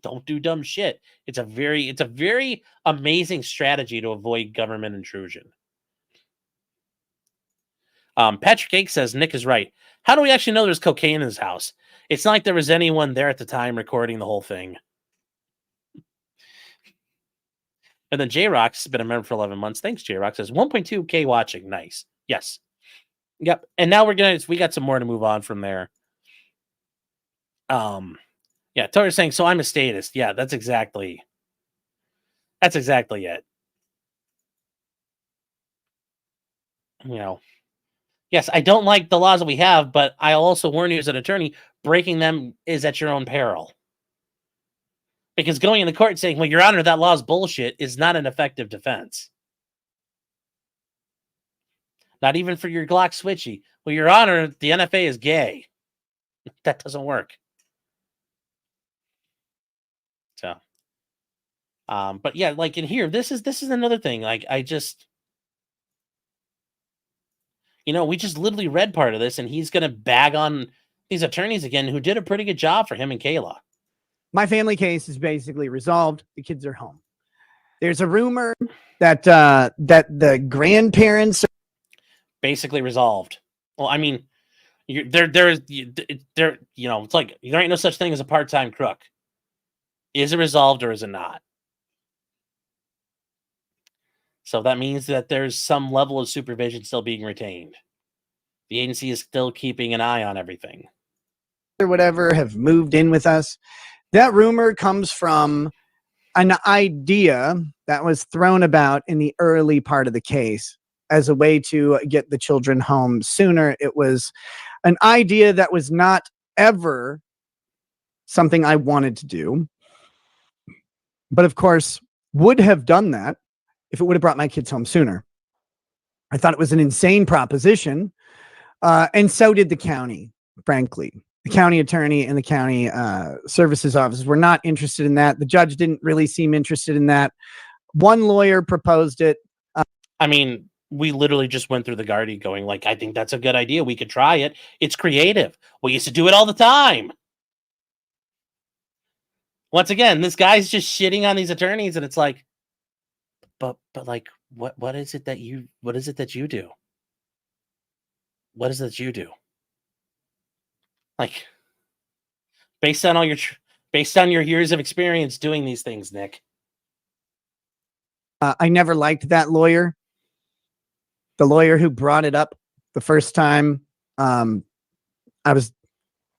don't do dumb shit. It's a very amazing strategy to avoid government intrusion. Patrick Ake says Nick is right. How do we actually know there's cocaine in his house? It's not like there was anyone there at the time recording the whole thing. And then J-Rock's been a member for 11 months. Thanks, J-Rock. Says 1.2K watching. Nice. Yes. Yep. And now we got some more to move on from there. Yeah, Tori's saying, so I'm a statist. Yeah, that's exactly it. You know, yes, I don't like the laws that we have, but I also warn you as an attorney, breaking them is at your own peril. Because going in the court saying, well, Your Honor, that law is bullshit is not an effective defense. Not even for your Glock switchy. Well, Your Honor, the NFA is gay. That doesn't work. So, but yeah, like in here, this is another thing. Like I just, we just literally read part of this, and he's gonna bag on these attorneys again who did a pretty good job for him and Kayla. My family case is basically resolved. The kids are home. There's a rumor that that the grandparents basically resolved. Well, I mean, it's like there ain't no such thing as a part-time crook. Is it resolved or is it not? So that means that there's some level of supervision still being retained. The agency is still keeping an eye on everything. or whatever have moved in with us. That rumor comes from an idea that was thrown about in the early part of the case as a way to get the children home sooner. It was an idea that was not ever something I wanted to do, but of course would have done that if it would have brought my kids home sooner. I thought it was an insane proposition, and so did the county, frankly. The county attorney and the county services office were not interested in that. The judge didn't really seem interested in that. One lawyer proposed it. I mean, we literally just went through the Guardian going like, I think that's a good idea. We could try it. It's creative. We used to do it all the time. Once again, this guy's just shitting on these attorneys, and it's like, but like, what is it that you do? What is it that you do? Like, based on your years of experience doing these things, Nick. I never liked that lawyer. The lawyer who brought it up the first time, I was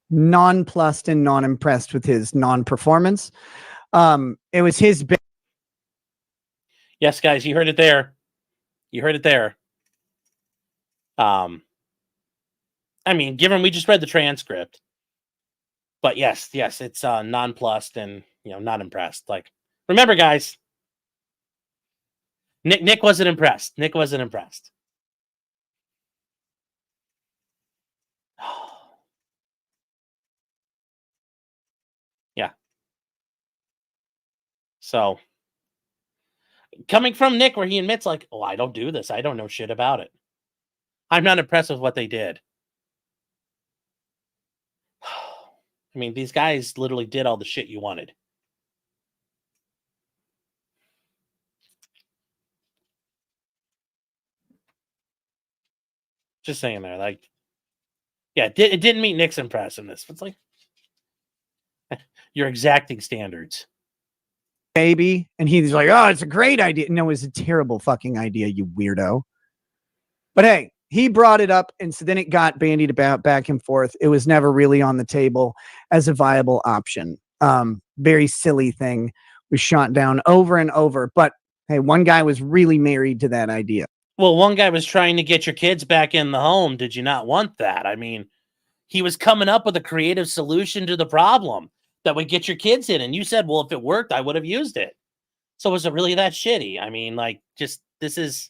nonplussed and non-impressed with his non-performance. It was his. Yes, guys, you heard it there. I mean, given we just read the transcript, but yes, it's nonplussed and not impressed. Like, remember, guys, Nick wasn't impressed. Yeah. So, coming from Nick, where he admits, like, oh, I don't do this. I don't know shit about it. I'm not impressed with what they did. I mean, these guys literally did all the shit you wanted. Just saying there, like, yeah, it didn't meet Nick's impressiveness. It's like, you're exacting standards. Baby, and he's like, oh, it's a great idea. No, it's a terrible fucking idea, you weirdo. But hey, he brought it up, and so then it got bandied about back and forth. It was never really on the table as a viable option. Very silly thing. Was shot down over and over. But hey, one guy was really married to that idea. Well, one guy was trying to get your kids back in the home. Did you not want that? I mean, he was coming up with a creative solution to the problem that would get your kids in. And you said, well, if it worked, I would have used it. So was it really that shitty? I mean, like, just this is.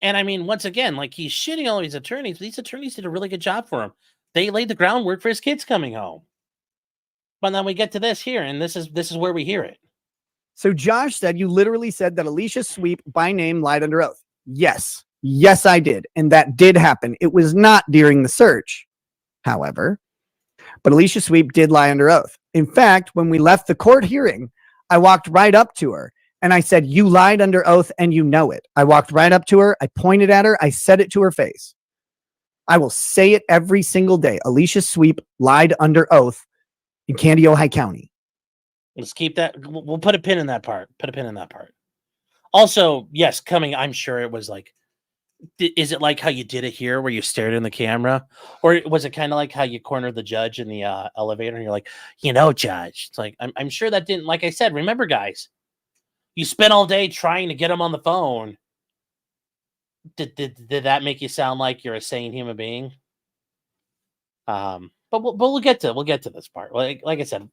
And I mean, once again, like, he's shitting all these attorneys. These attorneys did a really good job for him. They laid the groundwork for his kids coming home. But then we get to this here, and this is where we hear it. So Josh said, you literally said that Alicia Sweep by name lied under oath. Yes. Yes, I did. And that did happen. It was not during the search, however, but Alicia Sweep did lie under oath. In fact, when we left the court hearing, I walked right up to her and I said, you lied under oath and you know it. I walked right up to her. I pointed at her. I said it to her face. I will say it every single day. Alicia Sweep lied under oath in Candy, Ojai County. Let's keep that. We'll put a pin in that part. Put a pin in that part. Also, yes, I'm sure it was like, is it like how you did it here where you stared in the camera? Or was it kind of like how you cornered the judge in the elevator and you're like, Judge? It's like, I'm sure that didn't, like I said, remember, guys, you spent all day trying to get him on the phone. Did that make you sound like you're a sane human being? But we'll get to this part. Like I said,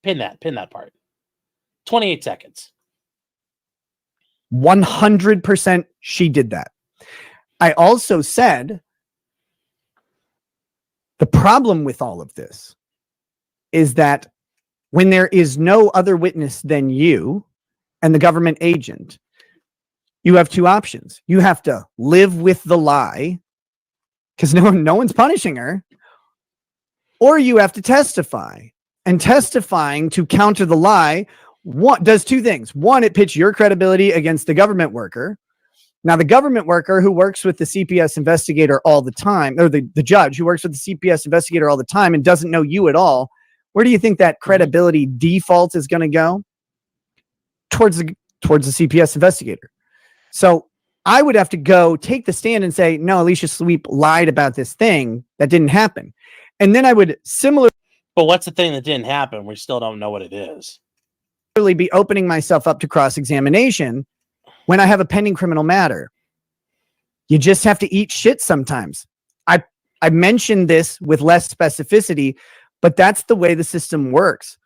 pin that part. 28 seconds. 100% she did that. I also said the problem with all of this is that when there is no other witness than you and the government agent, you have two options. You have to live with the lie because no one's punishing her, or you have to testify. And testifying to counter the lie does two things. One, it pits your credibility against the government worker. Now, the government worker who works with the CPS investigator all the time, or the judge who works with the CPS investigator all the time and doesn't know you at all, where do you think that credibility default is going to go? Towards the CPS investigator. So I would have to go take the stand and say, no, Alicia Sweep lied about this thing. That didn't happen. And then I would similarly. But what's the thing that didn't happen? We still don't know what it is. Be opening myself up to cross-examination when I have a pending criminal matter. You just have to eat shit sometimes. I mentioned this with less specificity, but that's the way the system works.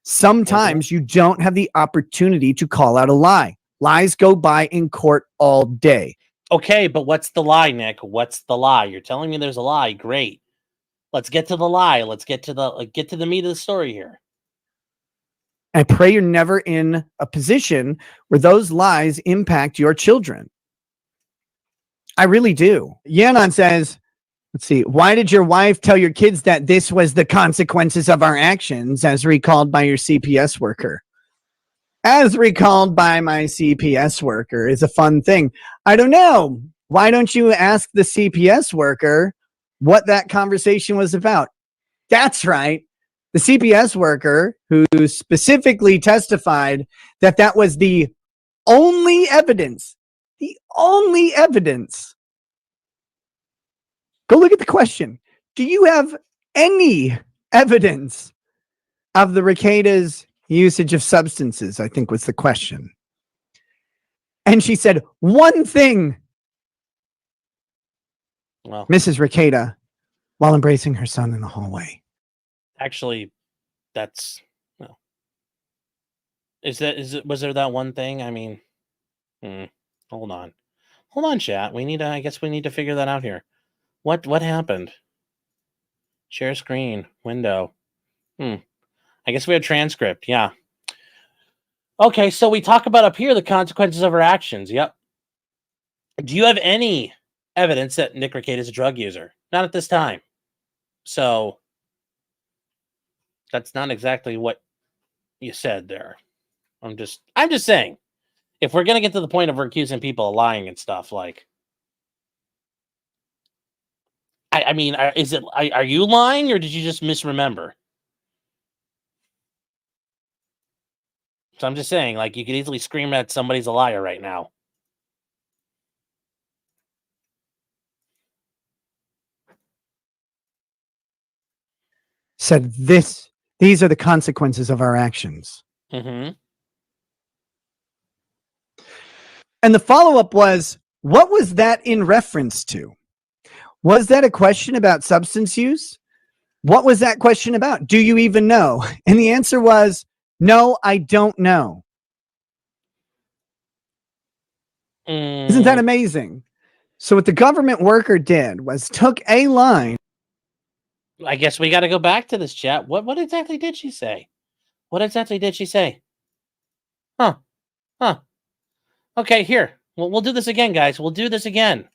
Sometimes you don't have the opportunity to call out a lie. Lies go by in court all day. Okay, but what's the lie, Nick? What's the lie? You're telling me there's a lie. Great. Let's get to the lie. Let's get to the meat of the story here. I pray you're never in a position where those lies impact your children. I really do. Yanon says, let's see, why did your wife tell your kids that this was the consequences of our actions as recalled by your CPS worker? As recalled by my CPS worker is a fun thing. I don't know. Why don't you ask the CPS worker what that conversation was about? That's right. The CPS worker who specifically testified that that was the only evidence. The only evidence. Go look at the question. Do you have any evidence of the Rekida's usage of substances? I think was the question. And she said one thing. Well, Mrs. Rekida, while embracing her son in the hallway. Actually, that's no. Was there that one thing? I mean, hold on, chat. I guess we need to figure that out here. What happened? Share screen window. I guess we have transcript. Yeah. Okay, so we talk about up here the consequences of our actions. Yep. Do you have any evidence that Nick Rekida is a drug user? Not at this time. So that's not exactly what you said there. I'm just saying. if we're gonna get to the point of accusing people of lying and stuff, like, I mean, are you lying or did you just misremember? So I'm just saying, like, you could easily scream at somebody's a liar right now. Said these are the consequences of our actions. Mm-hmm. And the follow-up was, what was that in reference to? Was that a question about substance use? What was that question about? Do you even know? And the answer was, no, I don't know. Isn't that amazing? So what the government worker did was took a line. I guess we got to go back to this chat. What exactly did she say? What exactly did she say? Huh. Okay, here. We'll do this again, guys. We'll do this again.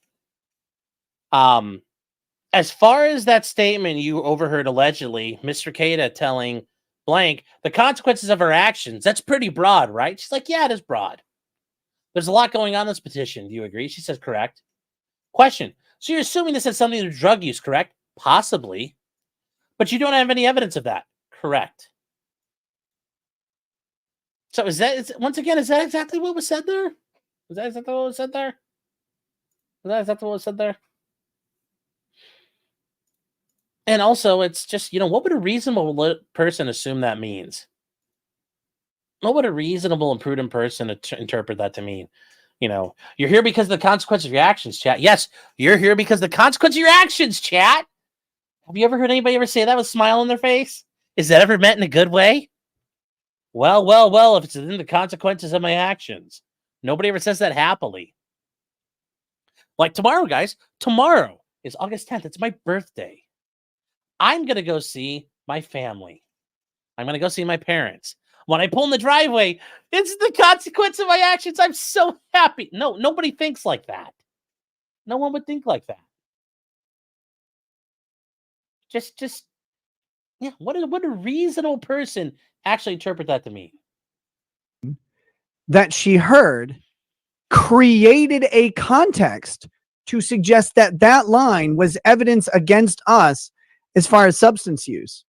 As far as that statement you overheard allegedly, Mr. Kada telling blank, the consequences of her actions, that's pretty broad, right? She's like, yeah, it is broad. There's a lot going on in this petition. Do you agree? She says, correct. Question. So you're assuming this has something to do with drug use, correct? Possibly. But you don't have any evidence of that. Correct. So once again, is that exactly what was said there? Was that exactly what was said there? Was that exactly what was said there? And also, it's just, what would a reasonable person assume that means? What would a reasonable and prudent person interpret that to mean? You're here because of the consequence of your actions, chat. Yes, you're here because of the consequence of your actions, chat. Have you ever heard anybody ever say that with a smile on their face? Is that ever meant in a good way? Well, if it's in the consequences of my actions. Nobody ever says that happily. Like tomorrow, guys. Tomorrow is August 10th. It's my birthday. I'm going to go see my family. I'm going to go see my parents. When I pull in the driveway, it's the consequence of my actions. I'm so happy. No, nobody thinks like that. No one would think like that. Yeah. What would a reasonable person actually interpret that to mean? That she heard created a context to suggest that line was evidence against us as far as substance use.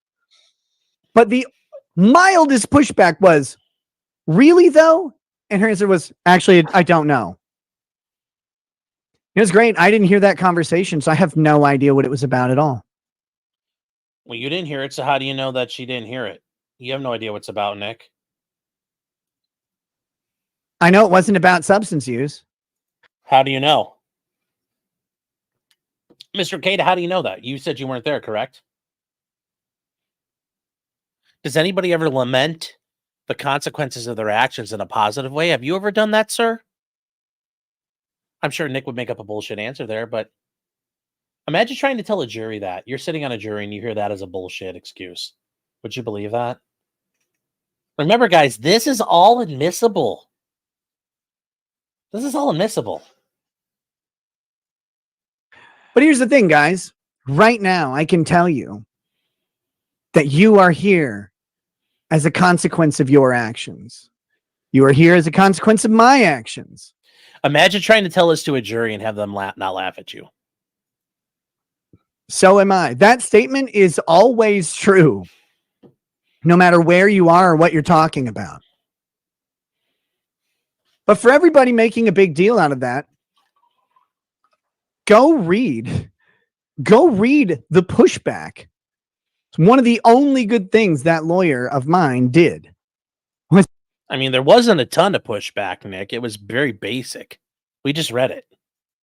But the mildest pushback was, really though? And her answer was, actually, I don't know. It was great. I didn't hear that conversation, so I have no idea what it was about at all. Well, you didn't hear it, so how do you know that she didn't hear it? You have no idea what it's about, Nick. I know it wasn't about substance use. How do you know? Mr. Kada, how do you know that? You said you weren't there, correct? Does anybody ever lament the consequences of their actions in a positive way? Have you ever done that, sir? I'm sure Nick would make up a bullshit answer there, but imagine trying to tell a jury that. You're sitting on a jury and you hear that as a bullshit excuse. Would you believe that? Remember, guys, this is all admissible. This is all admissible. But here's the thing, guys. Right now, I can tell you that you are here as a consequence of your actions. You are here as a consequence of my actions. Imagine trying to tell this to a jury and have them not laugh at you. So am I. That statement is always true, no matter where you are or what you're talking about. But for everybody making a big deal out of that, go read the pushback. It's one of the only good things that lawyer of mine did. I mean, there wasn't a ton of pushback, Nick. It was very basic. We just read it.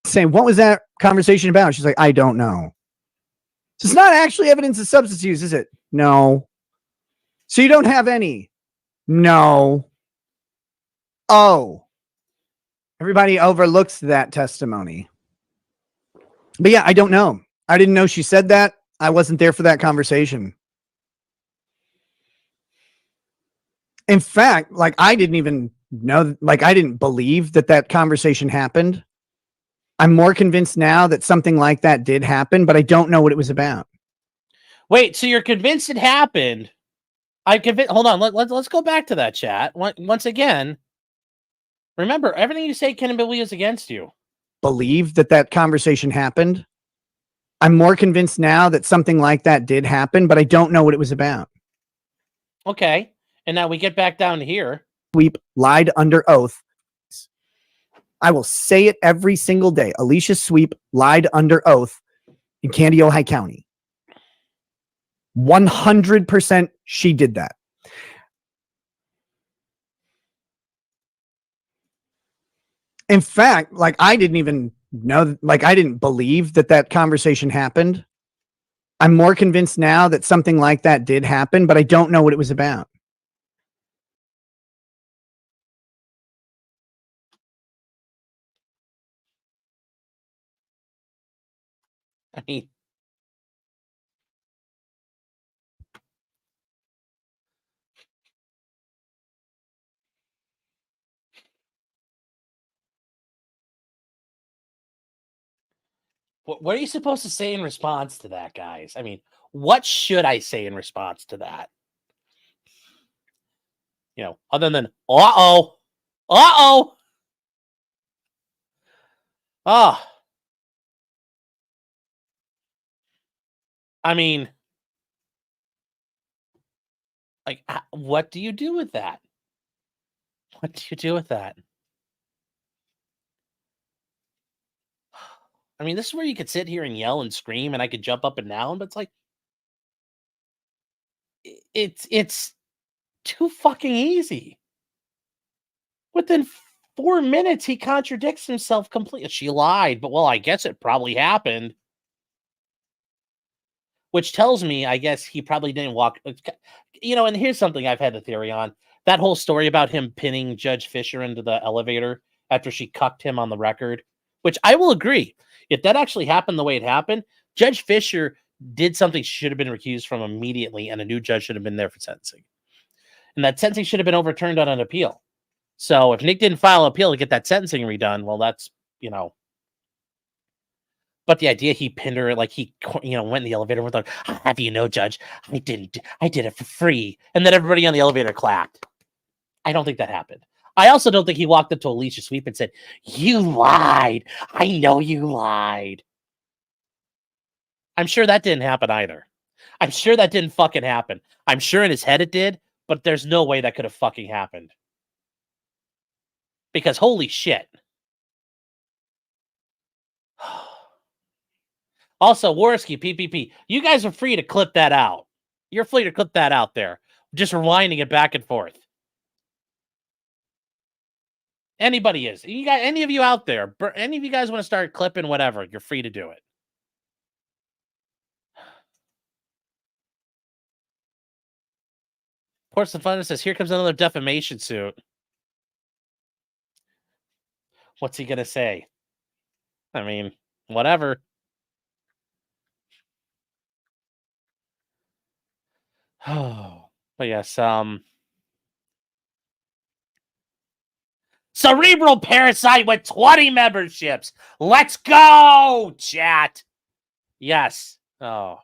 Saying, what was that conversation about? She's like, I don't know. So it's not actually evidence of substance use, is it? No. So you don't have any? No. Oh. Everybody overlooks that testimony. But yeah, I don't know. I didn't know she said that. I wasn't there for that conversation. In fact, I didn't even know, I didn't believe that conversation happened. I'm more convinced now that something like that did happen, but I don't know what it was about. Wait, so you're convinced it happened? I'm convinced. Hold on. Let's go back to that chat once again. Remember, everything you say can be used against you. Believe that conversation happened. I'm more convinced now that something like that did happen, but I don't know what it was about. Okay. And now we get back down to here. Sweep lied under oath. I will say it every single day. Alicia Sweep lied under oath in Candy, Ojai County. 100% she did that. In fact, like I didn't even know, like I didn't believe that conversation happened. I'm more convinced now that something like that did happen, but I don't know what it was about. I mean, what are you supposed to say in response to that, guys? I mean, what should I say in response to that? Other than, uh-oh. Uh-oh. Oh. I mean, like, what do you do with that? What do you do with that? I mean, this is where you could sit here and yell and scream, and I could jump up and down, but it's like, it's too fucking easy. Within 4 minutes, he contradicts himself completely. She lied, but well, I guess it probably happened. Which tells me, I guess he probably didn't walk. And here's something I've had a theory on. That whole story about him pinning Judge Fisher into the elevator after she cucked him on the record, which I will agree. If that actually happened the way it happened, Judge Fisher did something she should have been recused from immediately, and a new judge should have been there for sentencing. And that sentencing should have been overturned on an appeal. So if Nick didn't file an appeal to get that sentencing redone, well, that's, But the idea he pinned her, like he, went in the elevator with her, have you know, Judge, I did it for free. And then everybody on the elevator clapped. I don't think that happened. I also don't think he walked up to Alicia Sweep and said, you lied. I know you lied. I'm sure that didn't happen either. I'm sure that didn't fucking happen. I'm sure in his head it did, but there's no way that could have fucking happened. Because holy shit. Also, Warski, PPP, you guys are free to clip that out. You're free to clip that out there. Just rewinding it back and forth. Anybody is. You got any of you out there? Any of you guys want to start clipping whatever? You're free to do it. Porcelain Fun says, here comes another defamation suit. What's he going to say? I mean, whatever. Oh, but yes, Cerebral Parasite with 20 memberships. Let's go, chat. Yes. Oh.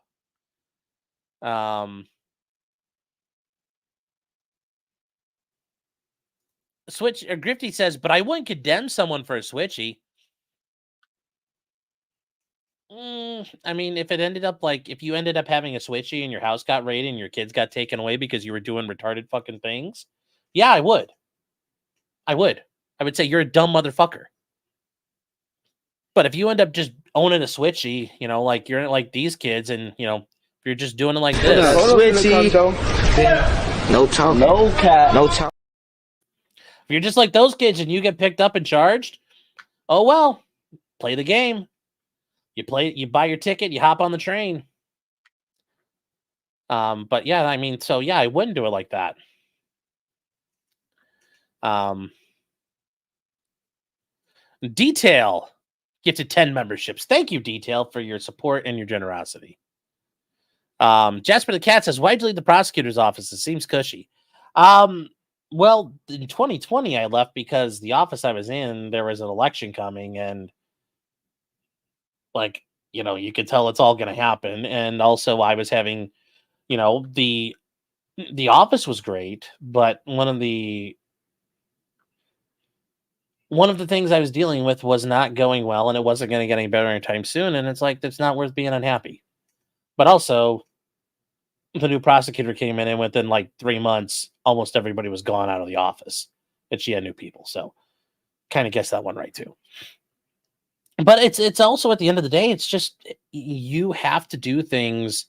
Switch or Grifty says, but I wouldn't condemn someone for a switchy. I mean, if you ended up having a switchy and your house got raided and your kids got taken away because you were doing retarded fucking things, yeah, I would. I would say you're a dumb motherfucker. But if you end up just owning a switchy, like you're like these kids, and if you're just doing it like this, switchy, no talk, no cat, no talk. If you're just like those kids and you get picked up and charged, oh well, play the game. You buy your ticket, you hop on the train. But yeah, I mean, so yeah, I wouldn't do it like that. Detail gifted 10 memberships. Thank you, Detail, for your support and your generosity. Jasper the Cat says, why'd you leave the prosecutor's office? It seems cushy. Well, in 2020, I left because the office I was in, there was an election coming, and you could tell it's all going to happen. And also I was having, the office was great, but one of the one of the things I was dealing with was not going well, and it wasn't going to get any better anytime soon. And it's like, it's not worth being unhappy. But also, the new prosecutor came in, and within like 3 months, almost everybody was gone out of the office, and she had new people. So, kind of guessed that one right too. But it's also, at the end of the day, it's just, you have to do things.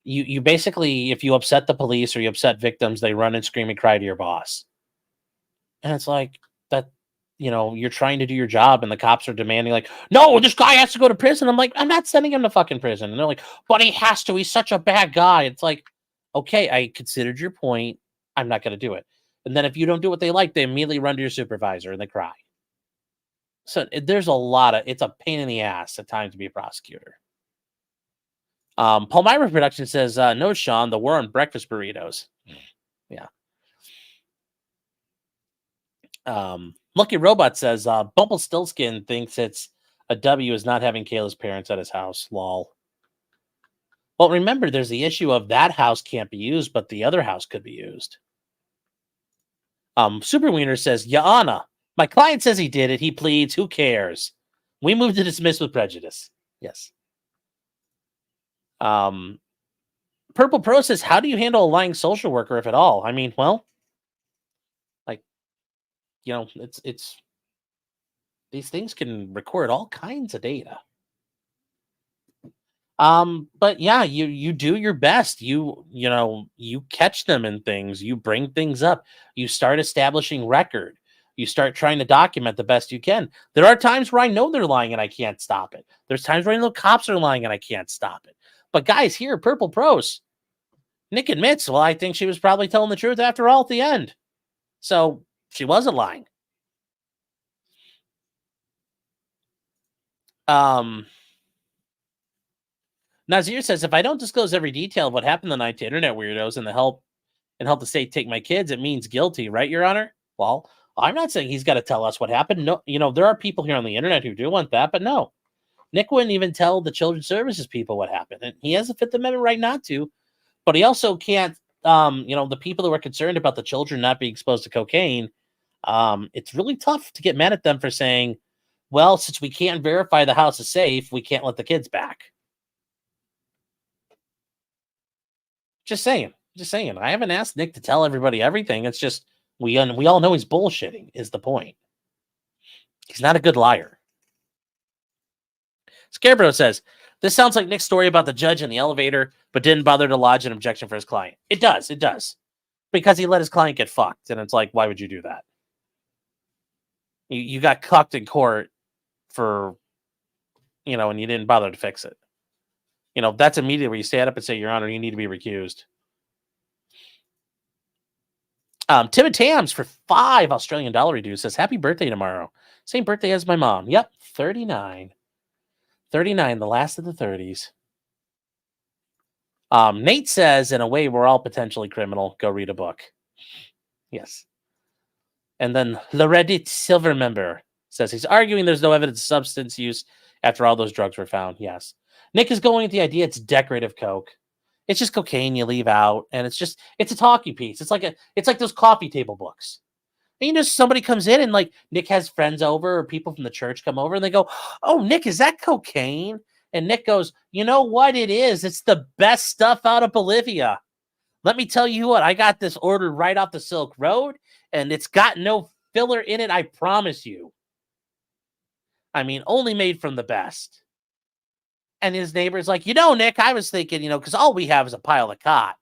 You basically, if you upset the police or you upset victims, they run and scream and cry to your boss. And it's like that, you're trying to do your job, and the cops are demanding, like, no, this guy has to go to prison. I'm like, I'm not sending him to fucking prison. And they're like, but he has to. He's such a bad guy. It's like, okay, I considered your point. I'm not going to do it. And then if you don't do what they like, they immediately run to your supervisor and they cry. So there's a lot of, it's a pain in the ass at times to be a prosecutor. Palmyra Production says, no, Sean, the war on breakfast burritos. Yeah. Lucky Robot says, Bumble Stillskin thinks it's a W is not having Kayla's parents at his house. Lol. Well, remember, there's the issue of that house can't be used, but the other house could be used. Super Wiener says, Yana, my client says he did it. He pleads. Who cares? We move to dismiss with prejudice. Yes. Purple Pro says, how do you handle a lying social worker, if at all? I mean, well, like, it's these things can record all kinds of data. But yeah, you do your best. You catch them in things, you bring things up, you start establishing record, you start trying to document the best you can. There are times where I know they're lying and I can't stop it. There's times where I know cops are lying and I can't stop it. But guys, here, Purple Pros, Nick admits, well, I think she was probably telling the truth after all at the end. So she wasn't lying. Nazir says, if I don't disclose every detail of what happened the night to internet weirdos and help the state take my kids, it means guilty, right, Your Honor? Well, I'm not saying he's got to tell us what happened. No, there are people here on the internet who do want that, but no. Nick wouldn't even tell the children's services people what happened. And he has a Fifth Amendment right not to, but he also can't, the people who are concerned about the children not being exposed to cocaine, it's really tough to get mad at them for saying, well, since we can't verify the house is safe, we can't let the kids back. Just saying. I haven't asked Nick to tell everybody everything. It's just, we all know he's bullshitting is the point. He's not a good liar. Scarecrow says, this sounds like Nick's story about the judge in the elevator, but didn't bother to lodge an objection for his client. It does. Because he let his client get fucked. And it's like, why would you do that? You got cucked in court for, and you didn't bother to fix it. That's immediately where you stand up and say, Your Honor, you need to be recused. Tim Tams for $5 Australian reduce says, happy birthday tomorrow. Same birthday as my mom. Yep, 39. 39, the last of the 30s. Nate says, in a way, we're all potentially criminal. Go read a book. Yes. And then Loredit Silvermember says he's arguing there's no evidence of substance use after all those drugs were found. Yes. Nick is going with the idea it's decorative coke. It's just cocaine you leave out, and it's a talking piece. It's like those coffee table books. And somebody comes in and like Nick has friends over or people from the church come over and they go, oh, Nick, is that cocaine? And Nick goes, you know what it is? It's the best stuff out of Bolivia. Let me tell you what, I got this ordered right off the Silk Road and it's got no filler in it. I promise you. I mean, only made from the best. And his neighbor's like, Nick, I was thinking, because all we have is a pile of cot.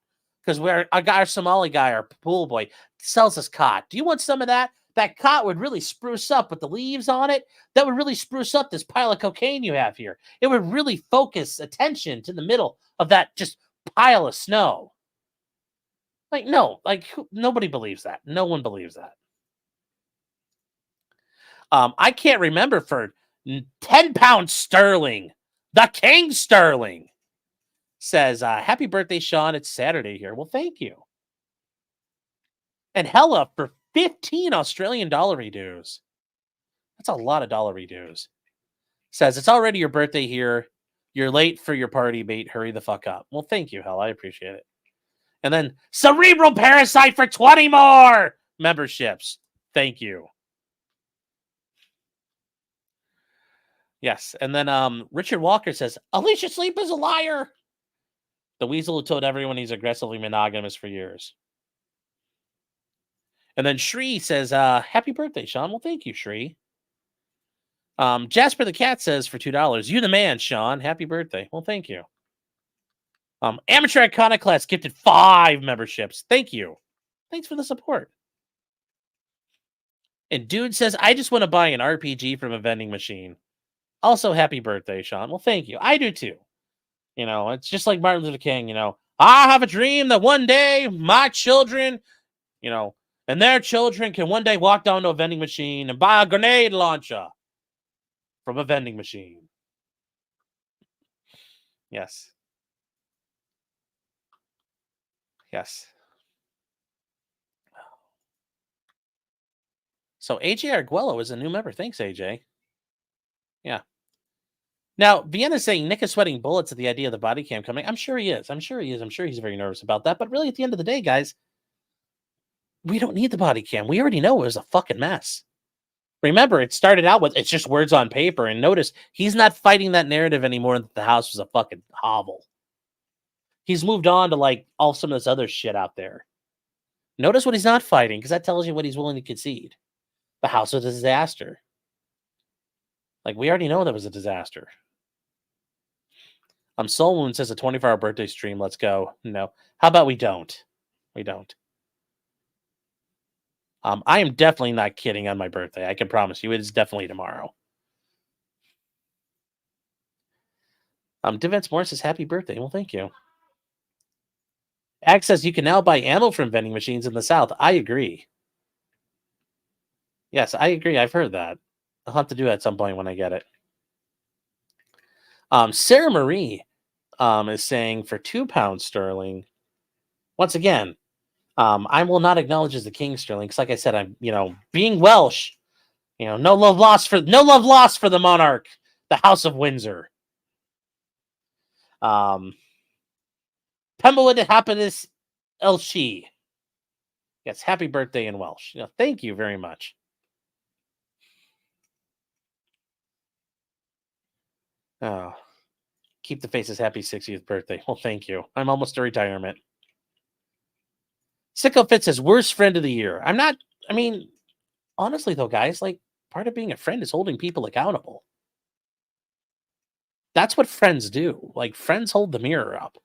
Because our Somali guy, our pool boy, sells us cot. Do you want some of that? That cot would really spruce up with the leaves on it. That would really spruce up this pile of cocaine you have here. It would really focus attention to the middle of that just pile of snow. Like, no, nobody believes that. No one believes that. I can't remember for 10 pounds sterling. The King Sterling says, happy birthday, Sean. It's Saturday here. Well, thank you. And Hella for 15 Australian redues. That's a lot of dollar redues. Says, it's already your birthday here. You're late for your party, mate. Hurry the fuck up. Well, thank you, Hella. I appreciate it. And then Cerebral Parasite for 20 more memberships. Thank you. Yes. And then Richard Walker says, Alicia Sleep is a liar. The weasel who told everyone he's aggressively monogamous for years. And then Shree says, happy birthday, Sean. Well, thank you, Shree. Jasper the Cat says for $2, you the man, Sean. Happy birthday. Well, thank you. Amateur Iconoclast gifted 5 memberships. Thank you. Thanks for the support. And Dude says, I just want to buy an RPG from a vending machine. Also, happy birthday, Sean. Well, thank you. I do too. You know, it's just like Martin Luther King, you know, I have a dream that one day my children, you know, and their children can one day walk down to a vending machine and buy a grenade launcher from a vending machine. Yes. Yes. So AJ Arguello is a new member. Thanks, AJ. Yeah. Now, Vienna's saying Nick is sweating bullets at the idea of the body cam coming. I'm sure he is. I'm sure he's very nervous about that. But really, at the end of the day, guys, we don't need the body cam. We already know it was a fucking mess. Remember, it started out with, it's just words on paper. And notice, he's not fighting that narrative anymore that the house was a fucking hovel. He's moved on to, like, all some of this other shit out there. Notice what he's not fighting, because that tells you what he's willing to concede. The house was a disaster. Like, we already know that was a disaster. Soul Moon says a 24-hour birthday stream. Let's go. No. How about we don't? We don't. I am definitely not kidding on my birthday. I can promise you it is definitely tomorrow. Devance Moore says happy birthday. Well, thank you. Ag says you can now buy ammo from vending machines in the South. I agree. Yes, I agree. I've heard that. I'll have to do that at some point when I get it. Sarah Marie is saying for £2 sterling. Once again, I will not acknowledge as the king sterling because, like I said, I'm being Welsh. No love lost for the monarch, the House of Windsor. Pemberwood Happiness Elshi. Yes, happy birthday in Welsh. Thank you very much. Oh, keep the faces happy 60th birthday. Well, thank you. I'm almost to retirement. Sicko Fit says, worst friend of the year. Honestly, though, guys, like, part of being a friend is holding people accountable. That's what friends do. Like, friends hold the mirror up.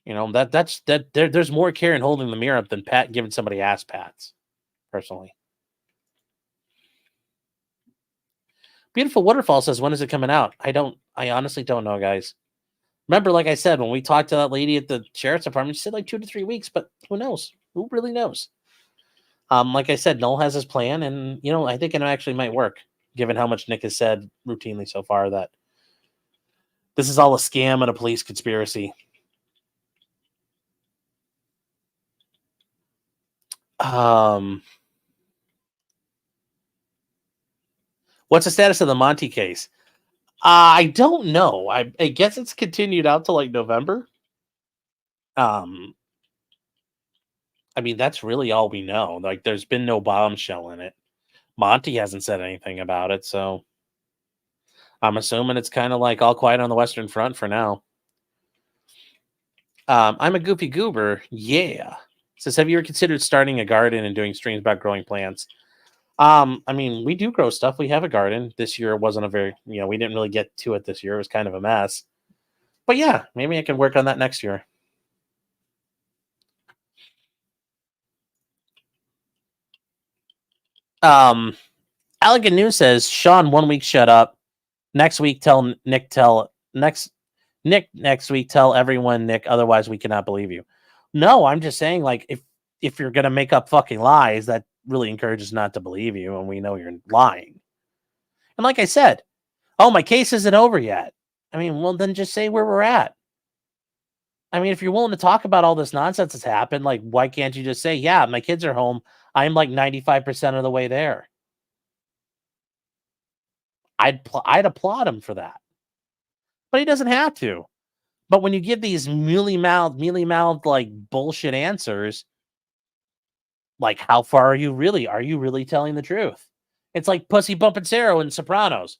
There's more care in holding the mirror up than giving somebody ass pats, personally. Beautiful Waterfall says, when is it coming out? I honestly don't know, guys. Remember, like I said, when we talked to that lady at the sheriff's department, she said like 2 to 3 weeks, but who knows? Who really knows? Like I said, Noel has his plan, and I think it actually might work, given how much Nick has said routinely so far that this is all a scam and a police conspiracy. What's the status of the Monty case? I don't know. I guess it's continued out to like November. That's really all we know. Like, there's been no bombshell in it. Monty hasn't said anything about it, so I'm assuming it's kind of like all quiet on the Western Front for now. I'm a goofy goober. Yeah. Says, have you ever considered starting a garden and doing streams about growing plants? We do grow stuff. We have a garden. This year wasn't a very, we didn't really get to it this year. It was kind of a mess. But yeah, maybe I can work on that next year. Allegan News says, Sean, 1 week shut up. Next week next week tell everyone, Nick, otherwise we cannot believe you. No, I'm just saying, like, if you're gonna make up fucking lies, that really encourages not to believe you, and we know you're lying. And like I said, my case isn't over yet. Well, then just say where we're at. If you're willing to talk about all this nonsense that's happened, like, why can't you just say, yeah, my kids are home. I'm like 95% of the way there. I'd applaud him for that. But he doesn't have to. But when you give these mealy-mouthed, like, bullshit answers, Like, how far are you really? Are you really telling the truth? It's like Pussy Bumpin' Sarah in Sopranos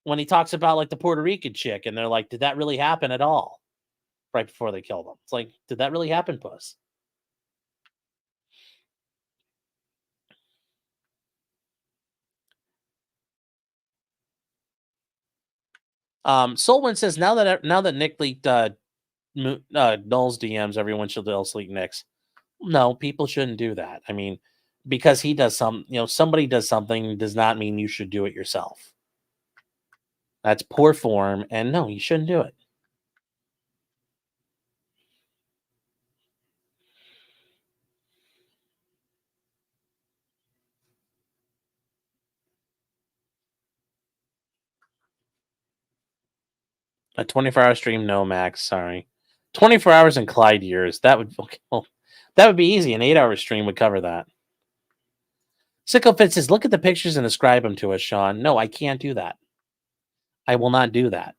when he talks about like the Puerto Rican chick, and they're like, did that really happen at all? Right before they killed him. It's like, did that really happen, Puss? Solwyn says now that Nick leaked Null's DMs, everyone should also leak Nick's. No, people shouldn't do that. I mean, because he does somebody does something does not mean you should do it yourself. That's poor form, and no, you shouldn't do it. A 24-hour stream, no, Max. Sorry, 24 hours in Clyde years. That would that would be easy. An 8-hour stream would cover that. Sickle Fit says, look at the pictures and describe them to us, Sean. No, I can't do that. I will not do that.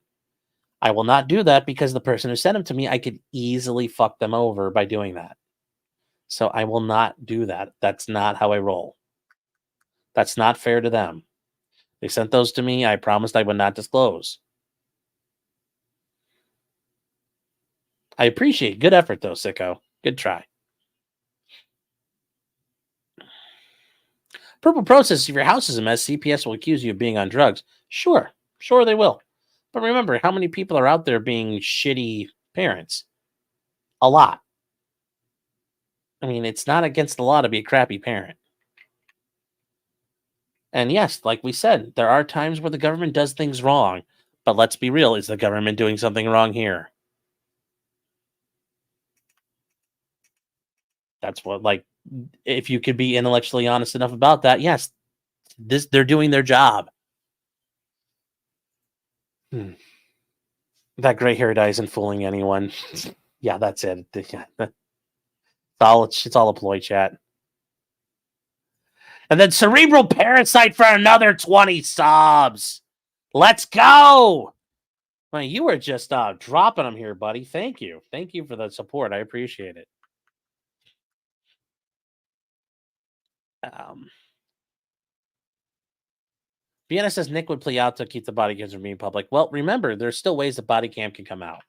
I will not do that because the person who sent them to me, I could easily fuck them over by doing that. So I will not do that. That's not how I roll. That's not fair to them. They sent those to me. I promised I would not disclose. I appreciate good effort, though, Sicko. Good try. Purple Pro says, if your house is a mess, CPS will accuse you of being on drugs. Sure they will. But remember, how many people are out there being shitty parents? A lot. I mean, it's not against the law to be a crappy parent. And yes, like we said, there are times where the government does things wrong. But let's be real, is the government doing something wrong here? That's what, like, if you could be intellectually honest enough about that, yes, they're doing their job. That gray hair dye isn't fooling anyone. Yeah, that's it. Yeah. It's all a ploy, chat. And then Cerebral Parasite for another 20 subs. Let's go. Well, you were just dropping them here, buddy. Thank you. Thank you for the support. I appreciate it. Vienna says Nick would play out to keep the body cams from being public. Well, remember, there's still ways the body cam can come out.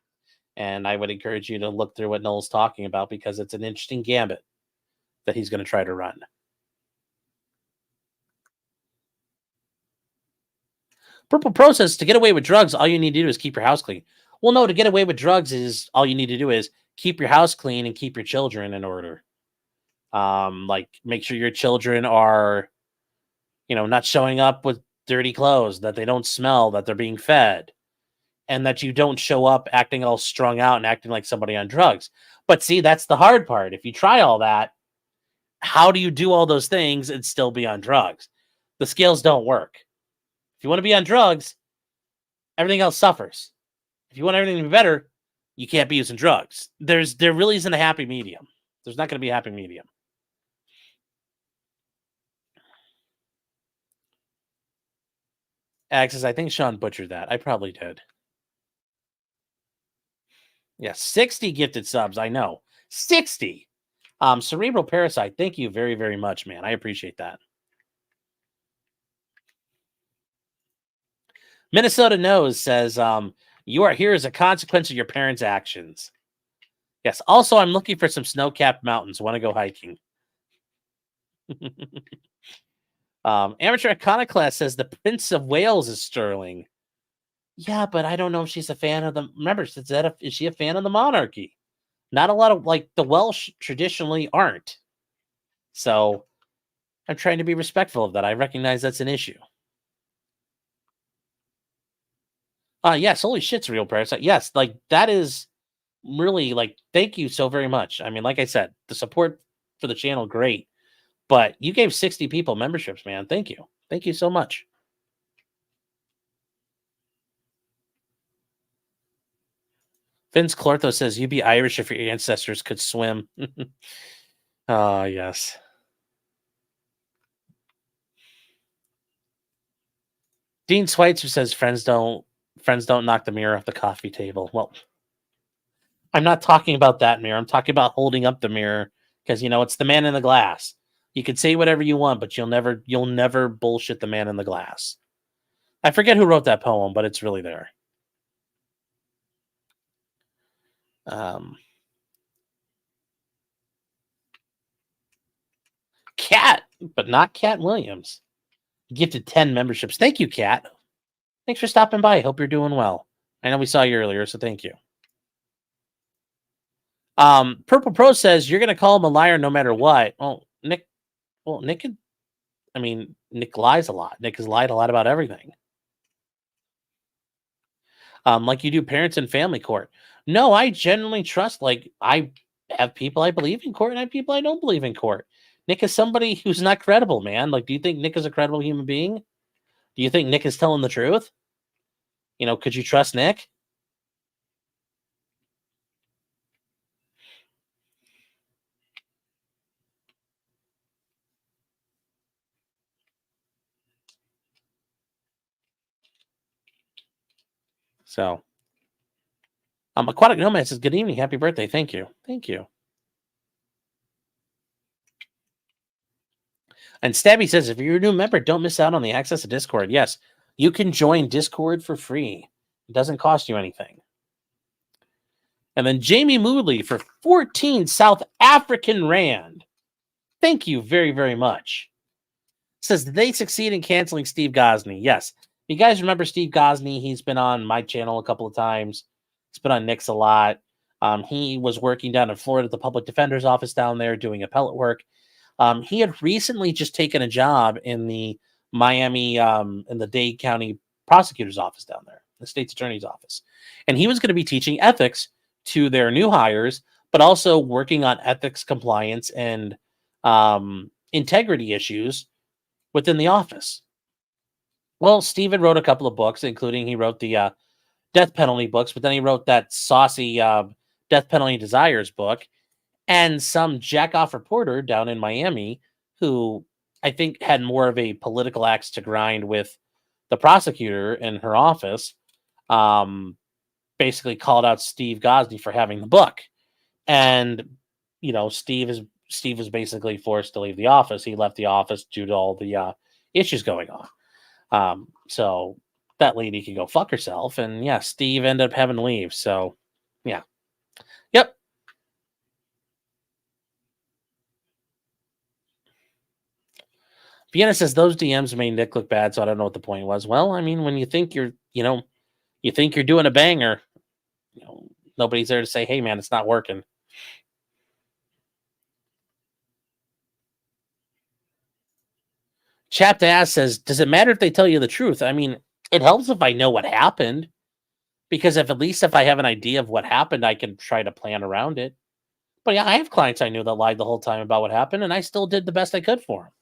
And I would encourage you to look through what Noel's talking about because it's an interesting gambit that he's going to try to run. Purple Pro says, to get away with drugs, all you need to do is keep your house clean. Well, no, to get away with drugs is all you need to do is keep your house clean and keep your children in order. Like make sure your children are, not showing up with dirty clothes, that they don't smell, that they're being fed, and that you don't show up acting all strung out and acting like somebody on drugs. But see, that's the hard part. If you try all that, how do you do all those things and still be on drugs? The scales don't work. If you want to be on drugs, everything else suffers. If you want everything to be better, you can't be using drugs. There really isn't a happy medium. There's not going to be a happy medium. Axis, I think Sean butchered that. I probably did. Yeah, 60 gifted subs. I know. 60. Cerebral Parasite, thank you very, very much, man. I appreciate that. Minnesota Knows says, you are here as a consequence of your parents' actions. Yes. Also, I'm looking for some snow-capped mountains. Want to go hiking. Amateur Iconoclast says the Prince of Wales is sterling. Yeah, but I don't know if she's a fan of the... Remember, is she a fan of the monarchy? Not a lot of... Like, the Welsh traditionally aren't. So, I'm trying to be respectful of that. I recognize that's an issue. Yes, holy shit's real Parasite. Yes, like, that is really, like, thank you so very much. I mean, like I said, the support for the channel, great. But you gave 60 people memberships, man. Thank you. Thank you so much. Vince Clortho says, you'd be Irish if your ancestors could swim. Oh, yes. Dean Schweitzer says, friends don't knock the mirror off the coffee table. Well, I'm not talking about that mirror. I'm talking about holding up the mirror because, it's the man in the glass. You can say whatever you want, but you'll never bullshit the man in the glass. I forget who wrote that poem, but it's really there. Cat, but not Cat Williams. Gifted 10 memberships. Thank you, Cat. Thanks for stopping by. Hope you're doing well. I know we saw you earlier, so thank you. Purple Pro says you're gonna call him a liar no matter what. Nick lies a lot. Nick has lied a lot about everything. Like you do parents and family court. No, I genuinely trust, like, I have people I believe in court and I have people I don't believe in court. Nick is somebody who's not credible, man. Like, do you think Nick is a credible human being? Do you think Nick is telling the truth? You know, could you trust Nick? So, Aquatic Nomad says, good evening, happy birthday. Thank you. Thank you. And Stabby says, if you're a new member, don't miss out on the access to Discord. Yes, you can join Discord for free. It doesn't cost you anything. And then Jamie Moodley for 14 South African Rand. Thank you very, very much. Says, did they succeed in canceling Steve Gosney? Yes. You guys remember Steve Gosney? He's been on my channel a couple of times. He's been on Nick's a lot. He was working down in Florida at the public defender's office down there doing appellate work. He had recently just taken a job in the Miami, in the Dade County prosecutor's office down there, the state's attorney's office. And he was going to be teaching ethics to their new hires, but also working on ethics compliance and integrity issues within the office. Well, Steven wrote a couple of books, including he wrote the death penalty books, but then he wrote that saucy Death Penalty Desires book. And some jack-off reporter down in Miami, who I think had more of a political axe to grind with the prosecutor in her office, basically called out Steve Gosney for having the book. And, you know, Steve was basically forced to leave the office. He left the office due to all the issues going on. So that lady could go fuck herself. And yeah, Steve ended up having to leave. So yeah. Yep. Vienna says those DMs made Nick look bad, so I don't know what the point was. Well, I mean, when you think you're doing a banger, nobody's there to say, hey man, it's not working. Chapped Ass says, does it matter if they tell you the truth? I mean, it helps if I know what happened, because if I have an idea of what happened, I can try to plan around it. But yeah, I have clients I knew that lied the whole time about what happened, and I still did the best I could for them.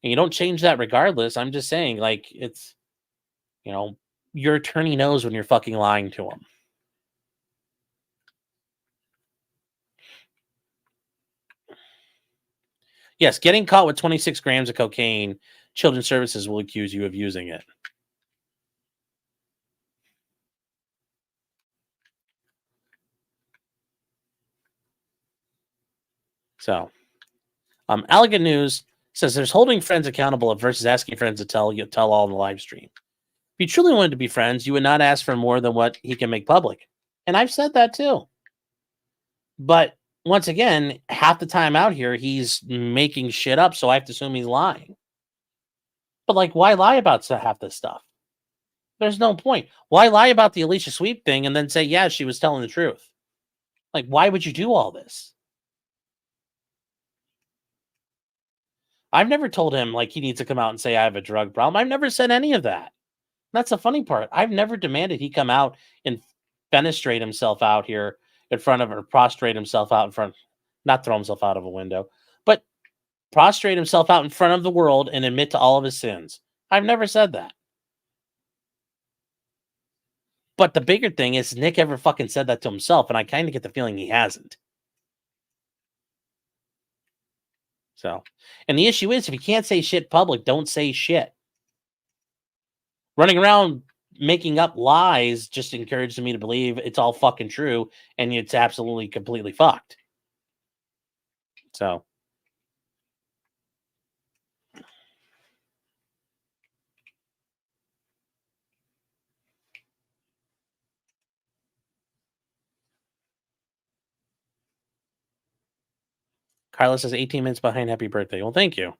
And you don't change that regardless. I'm just saying, like, it's, your attorney knows when you're fucking lying to them. Yes, getting caught with 26 grams of cocaine, Children's Services will accuse you of using it. So, Elegant News says there's holding friends accountable versus asking friends to tell all in the live stream. If you truly wanted to be friends, you would not ask for more than what he can make public. And I've said that too. But once again, half the time out here, he's making shit up, so I have to assume he's lying. But, like, why lie about half this stuff? There's no point. Why lie about the Alicia Sweep thing and then say, yeah, she was telling the truth? Like, why would you do all this? I've never told him, like, he needs to come out and say I have a drug problem. I've never said any of that. That's the funny part. I've never demanded he come out and fenestrate himself out here in front of, or prostrate himself out in front, not throw himself out of a window, but prostrate himself out in front of the world and admit to all of his sins. I've never said that. But the bigger thing is, Nick ever fucking said that to himself, and I kind of get the feeling he hasn't. So, and the issue is, if you can't say shit public, don't say shit. Running around making up lies just encourages me to believe it's all fucking true, and it's absolutely completely fucked. So, Carla says 18 minutes behind. Happy birthday. Well, thank you.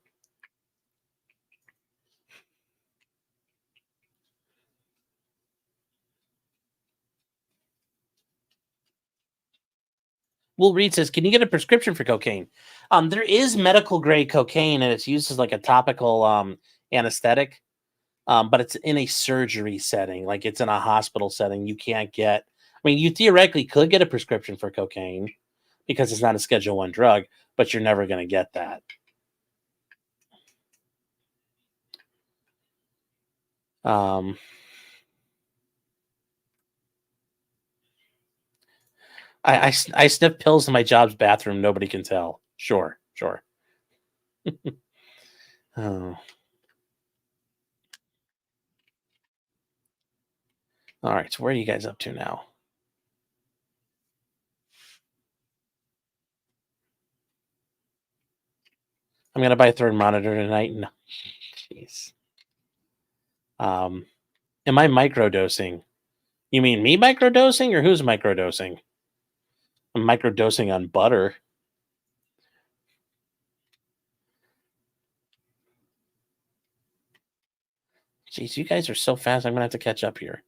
Will Reed says, can you get a prescription for cocaine? There is medical grade cocaine, and it's used as like a topical anesthetic, but it's in a surgery setting, like it's in a hospital setting. You can't get. I mean, you theoretically could get a prescription for cocaine because it's not a Schedule I drug, but you're never going to get that. I sniff pills in my job's bathroom. Nobody can tell. Sure. Oh. All right. So where are you guys up to now? I'm gonna buy a third monitor tonight. No, jeez. Am I microdosing? You mean me microdosing, or who's microdosing? I'm microdosing on butter. Jeez, you guys are so fast. I'm gonna have to catch up here.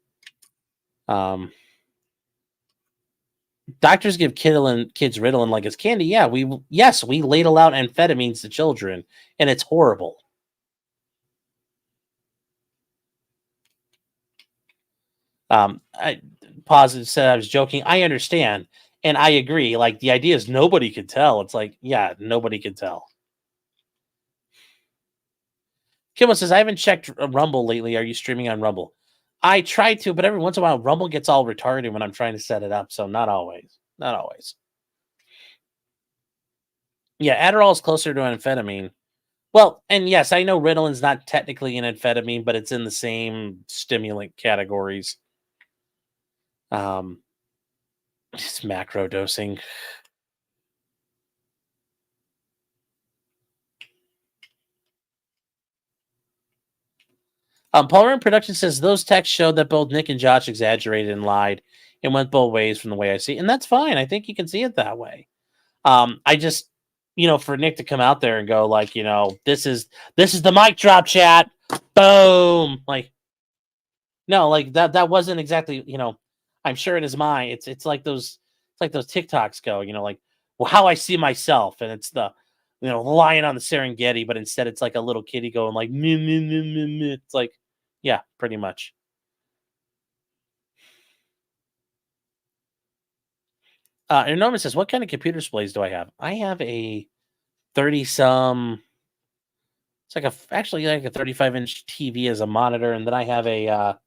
Doctors give kids Ritalin like it's candy. Yeah, we ladle out amphetamines to children, and it's horrible. I Positive said I was joking. I understand, and I agree. Like the idea is nobody could tell. It's like, yeah, nobody could tell. Kimmel says, I haven't checked Rumble lately. Are you streaming on Rumble? I try to, but every once in a while, Rumble gets all retarded when I'm trying to set it up. So not always. Not always. Yeah, Adderall is closer to amphetamine. Well, and yes, I know Ritalin's not technically an amphetamine, but it's in the same stimulant categories. It's macro dosing. Paul Ryan Production says those texts showed that both Nick and Josh exaggerated and lied and went both ways from the way I see it. And that's fine. I think you can see it that way. I just, for Nick to come out there and go like, this is the mic drop, chat. Boom. Like, no, like that wasn't exactly, I'm sure in his mind, it's like those TikToks go, like, well, how I see myself. And it's the, lion on the Serengeti, but instead it's like a little kitty going like, meh, meh, meh, meh, meh. It's like, yeah, pretty much. Enormous says, what kind of computer displays do I have? I have a 30-some. It's actually like a 35-inch TV as a monitor, and then I have a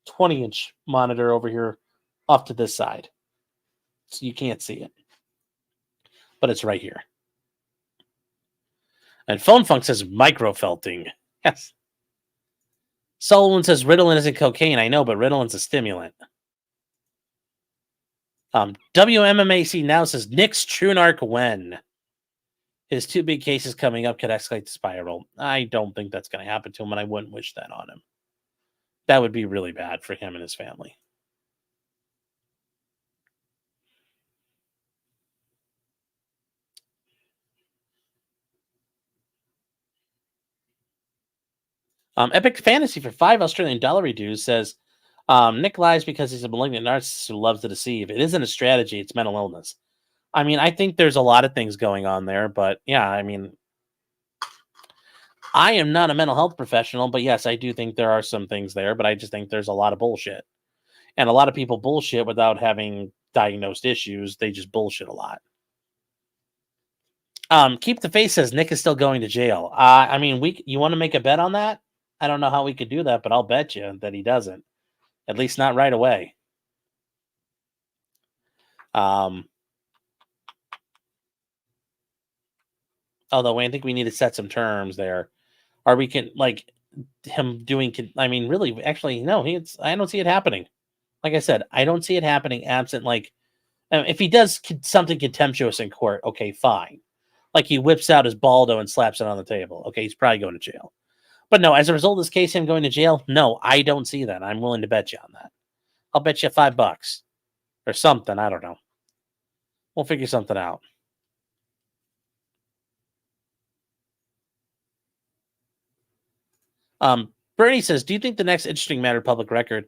20-inch monitor over here off to this side. So you can't see it. But it's right here. And Phone Funk says microfelting. Yes. Sullivan says Ritalin isn't cocaine. I know, but Ritalin's a stimulant. WMMAC now says Nick's true narc when his 2 big cases coming up could escalate the spiral. I don't think that's going to happen to him, and I wouldn't wish that on him. That would be really bad for him and his family. Epic Fantasy for $5 Australian dues says, Nick lies because he's a malignant narcissist who loves to deceive. It isn't a strategy, it's mental illness. I mean, I think there's a lot of things going on there, but yeah, I mean, I am not a mental health professional, but yes, I do think there are some things there, but I just think there's a lot of bullshit. And a lot of people bullshit without having diagnosed issues. They just bullshit a lot. Keep the Face says Nick is still going to jail. I mean, you want to make a bet on that? I don't know how we could do that, but I'll bet you that he doesn't. At least not right away. Although I think we need to set some terms there. Or we can, like, him doing, I mean, really, actually, no, I don't see it happening. Like I said, I don't see it happening absent, like, if he does something contemptuous in court, okay, fine. Like he whips out his Baldo and slaps it on the table. Okay, he's probably going to jail. But no, as a result of this case, him going to jail, no, I don't see that. I'm willing to bet you on that. I'll bet you $5 or something. I don't know. We'll figure something out. Bernie says, do you think the next interesting matter of public record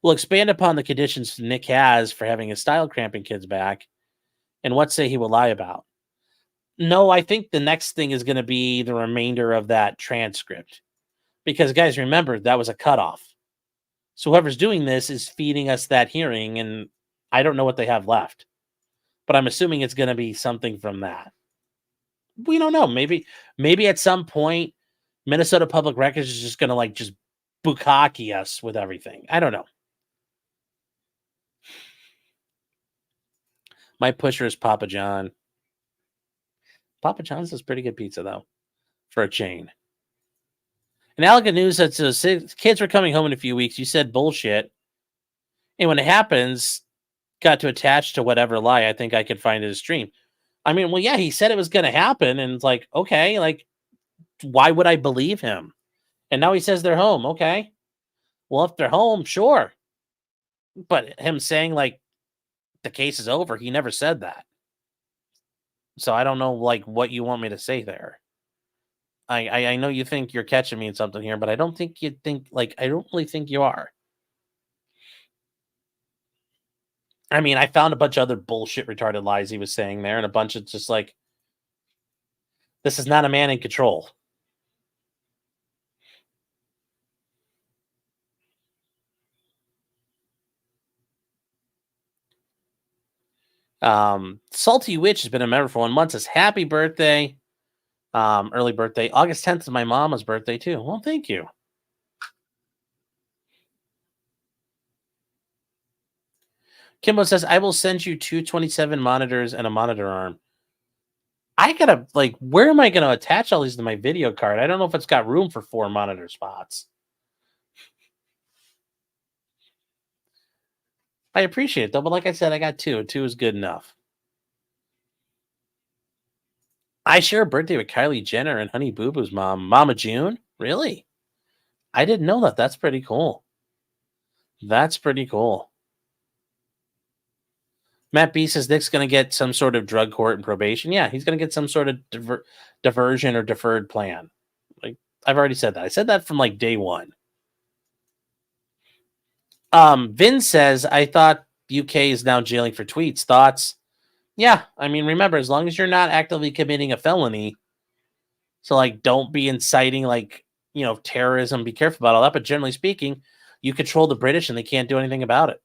will expand upon the conditions Nick has for having his style cramping kids back? And what say he will lie about? No, I think the next thing is going to be the remainder of that transcript. Because, guys, remember, that was a cutoff. So whoever's doing this is feeding us that hearing, and I don't know what they have left. But I'm assuming it's going to be something from that. We don't know. Maybe at some point, Minnesota Public Records is just going to just bukkake us with everything. I don't know. My pusher is Papa John. Papa John's is pretty good pizza, though, for a chain. And Alga News says, kids were coming home in a few weeks. You said bullshit. And when it happens, got to attach to whatever lie I think I could find in his stream. I mean, well, yeah, he said it was going to happen. And it's like, okay, why would I believe him? And now he says they're home. Okay. Well, if they're home, sure. But him saying, the case is over, he never said that. So I don't know, what you want me to say there. I know you think you're catching me in something here, but I don't think you think, I don't really think you are. I mean, I found a bunch of other bullshit retarded lies he was saying there, and a bunch of just this is not a man in control. Salty Witch has been a member for 1 month. Says happy birthday. Early birthday. August 10th is my mama's birthday too. Well, thank you. Kimbo says, I will send you 227 monitors and a monitor arm. I gotta, where am I going to attach all these to my video card? I don't know if it's got room for 4 monitor spots. I appreciate it, though, but like I said, I got 2. 2 is good enough. I share a birthday with Kylie Jenner and Honey Boo Boo's mom, Mama June. Really? I didn't know that. That's pretty cool. That's pretty cool. Matt B says Nick's going to get some sort of drug court and probation. Yeah, he's going to get some sort of diversion or deferred plan. I've already said that. I said that from day one. Vin says, I thought UK is now jailing for tweets. Thoughts? Yeah, I mean, remember, as long as you're not actively committing a felony, so don't be inciting terrorism. Be careful about all that. But generally speaking, you control the British and they can't do anything about it.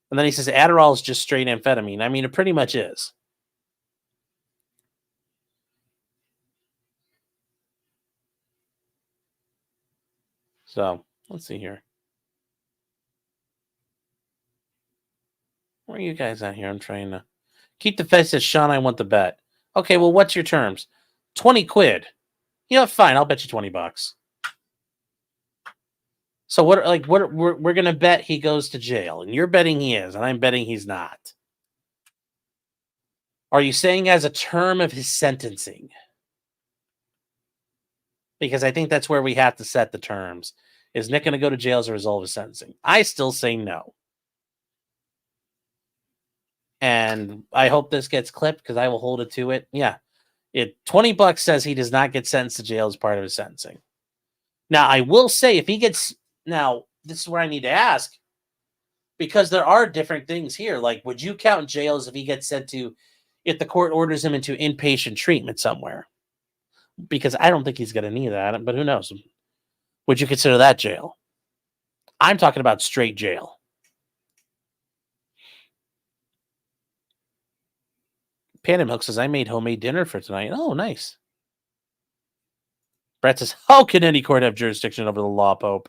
And then he says Adderall is just straight amphetamine. I mean, it pretty much is. So let's see here. Where are you guys at here? I'm trying to keep the face. Says Sean, I want the bet. Okay, well, what's your terms? 20 quid. You know, fine. I'll bet you $20. So what? We're gonna bet he goes to jail, and you're betting he is, and I'm betting he's not. Are you saying as a term of his sentencing? Because I think that's where we have to set the terms. Is Nick going to go to jail as a result of his sentencing? I still say no. And I hope this gets clipped because I will hold it to it. Yeah. $20 says he does not get sentenced to jail as part of his sentencing. Now, I will say if he gets... Now, this is where I need to ask. Because there are different things here. Would you count jails if he gets sent to... If the court orders him into inpatient treatment somewhere? Because I don't think he's going to need that, but who knows? Would you consider that jail? I'm talking about straight jail. Panda Milk says, I made homemade dinner for tonight. Oh, nice. Brett says, how can any court have jurisdiction over the law, Pope?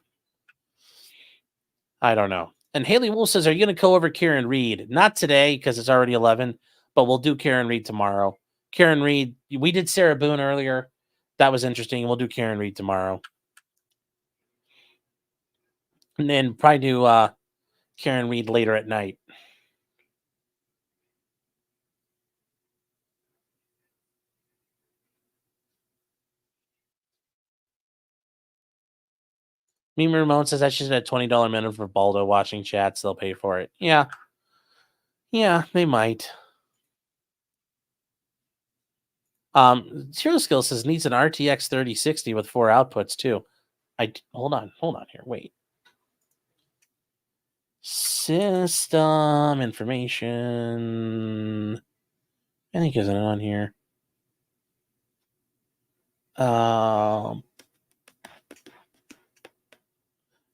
I don't know. And Haley Wolf says, are you going to go over Karen Reed? Not today, because it's already 11, but we'll do Karen Reed tomorrow. Karen Reed, we did Sarah Boone earlier. That was interesting. We'll do Karen Reed tomorrow. And then probably do Karen Reed later at night. Mimi Ramon says I should have a $20 minimum for Baldo watching chats. They'll pay for it. Yeah. Yeah, they might. Zero Skill says needs an RTX 3060 with 4 outputs too. hold on here. Wait. System information. I think isn't it on here? No,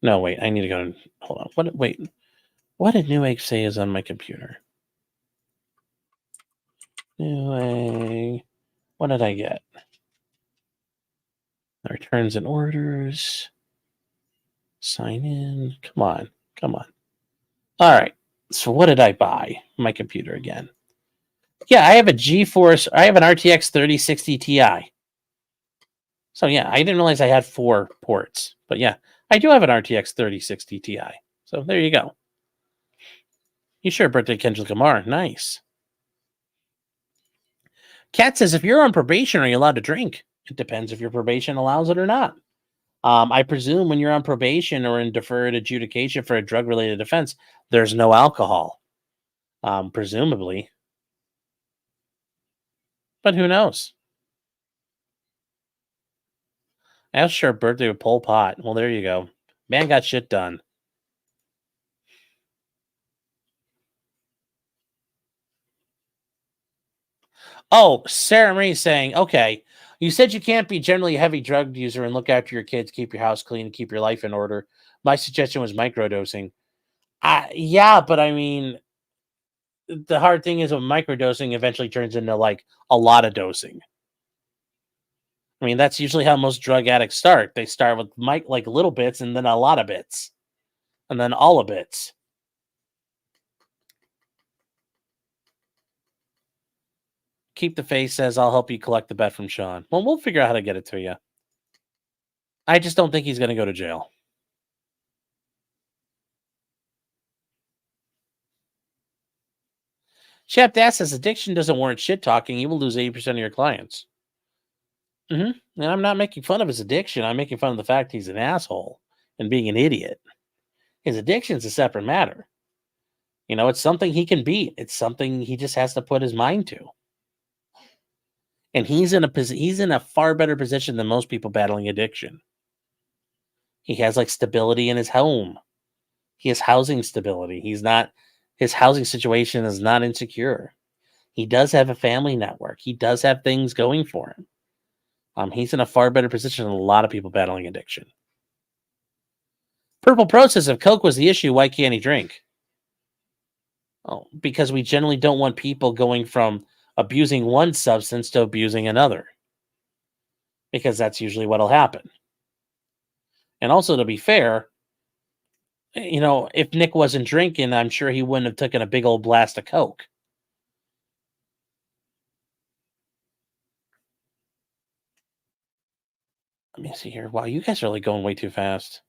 wait. I need to go. Hold on. Wait. What did Newegg say is on my computer? Newegg. What did I get? Returns and orders. Sign in. Come on. All right. So what did I buy? My computer again. Yeah, I have a GeForce. I have an RTX 3060 Ti. So yeah, I didn't realize I had 4 ports. But yeah, I do have an RTX 3060 Ti. So there you go. You sure birthday Kendrick Lamar. Nice. Kat says, if you're on probation, are you allowed to drink? It depends if your probation allows it or not. I presume when you're on probation or in deferred adjudication for a drug-related offense, there's no alcohol. Presumably. But who knows? I was sure birthday with Pol Pot. Well, there you go. Man got shit done. Oh, Sarah Marie's saying, okay, you said you can't be generally a heavy drug user and look after your kids, keep your house clean, and keep your life in order. My suggestion was microdosing. Yeah, but I mean, the hard thing is when microdosing eventually turns into like a lot of dosing. I mean, that's usually how most drug addicts start. They start with like little bits and then a lot of bits. And then all of bits. Keep the Face says, I'll help you collect the bet from Sean. Well, we'll figure out how to get it to you. I just don't think he's going to go to jail. Chap Das says, addiction doesn't warrant shit talking. You will lose 80% of your clients. And I'm not making fun of his addiction. I'm making fun of the fact he's an asshole and being an idiot. His addiction's a separate matter. You know, it's something he can beat. It's something he just has to put his mind to. And he's in a far better position than most people battling addiction. He has like stability in his home. He has housing stability. His housing situation is not insecure. He does have a family network. He does have things going for him. He's in a far better position than a lot of people battling addiction. Purple Pro says, if Coke was the issue, why can't he drink? Oh, because we generally don't want people going from abusing one substance to abusing another. Because that's usually what'll happen. And also, to be fair, you know, if Nick wasn't drinking, I'm sure he wouldn't have taken a big old blast of Coke. Let me see here. Wow, you guys are really going way too fast.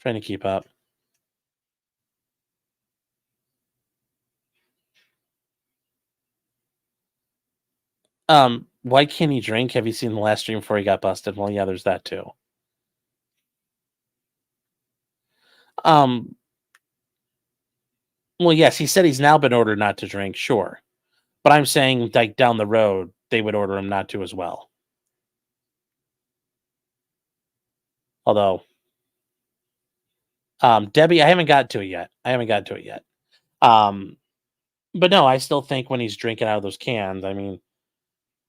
Trying to keep up. Why can't he drink? Have you seen the last stream before he got busted? Well, yeah, there's that too. Well, yes, he said he's now been ordered not to drink, sure. But I'm saying, like, down the road, they would order him not to as well. Although, Debbie, I haven't got to it yet. But no, I still think when he's drinking out of those cans, I mean,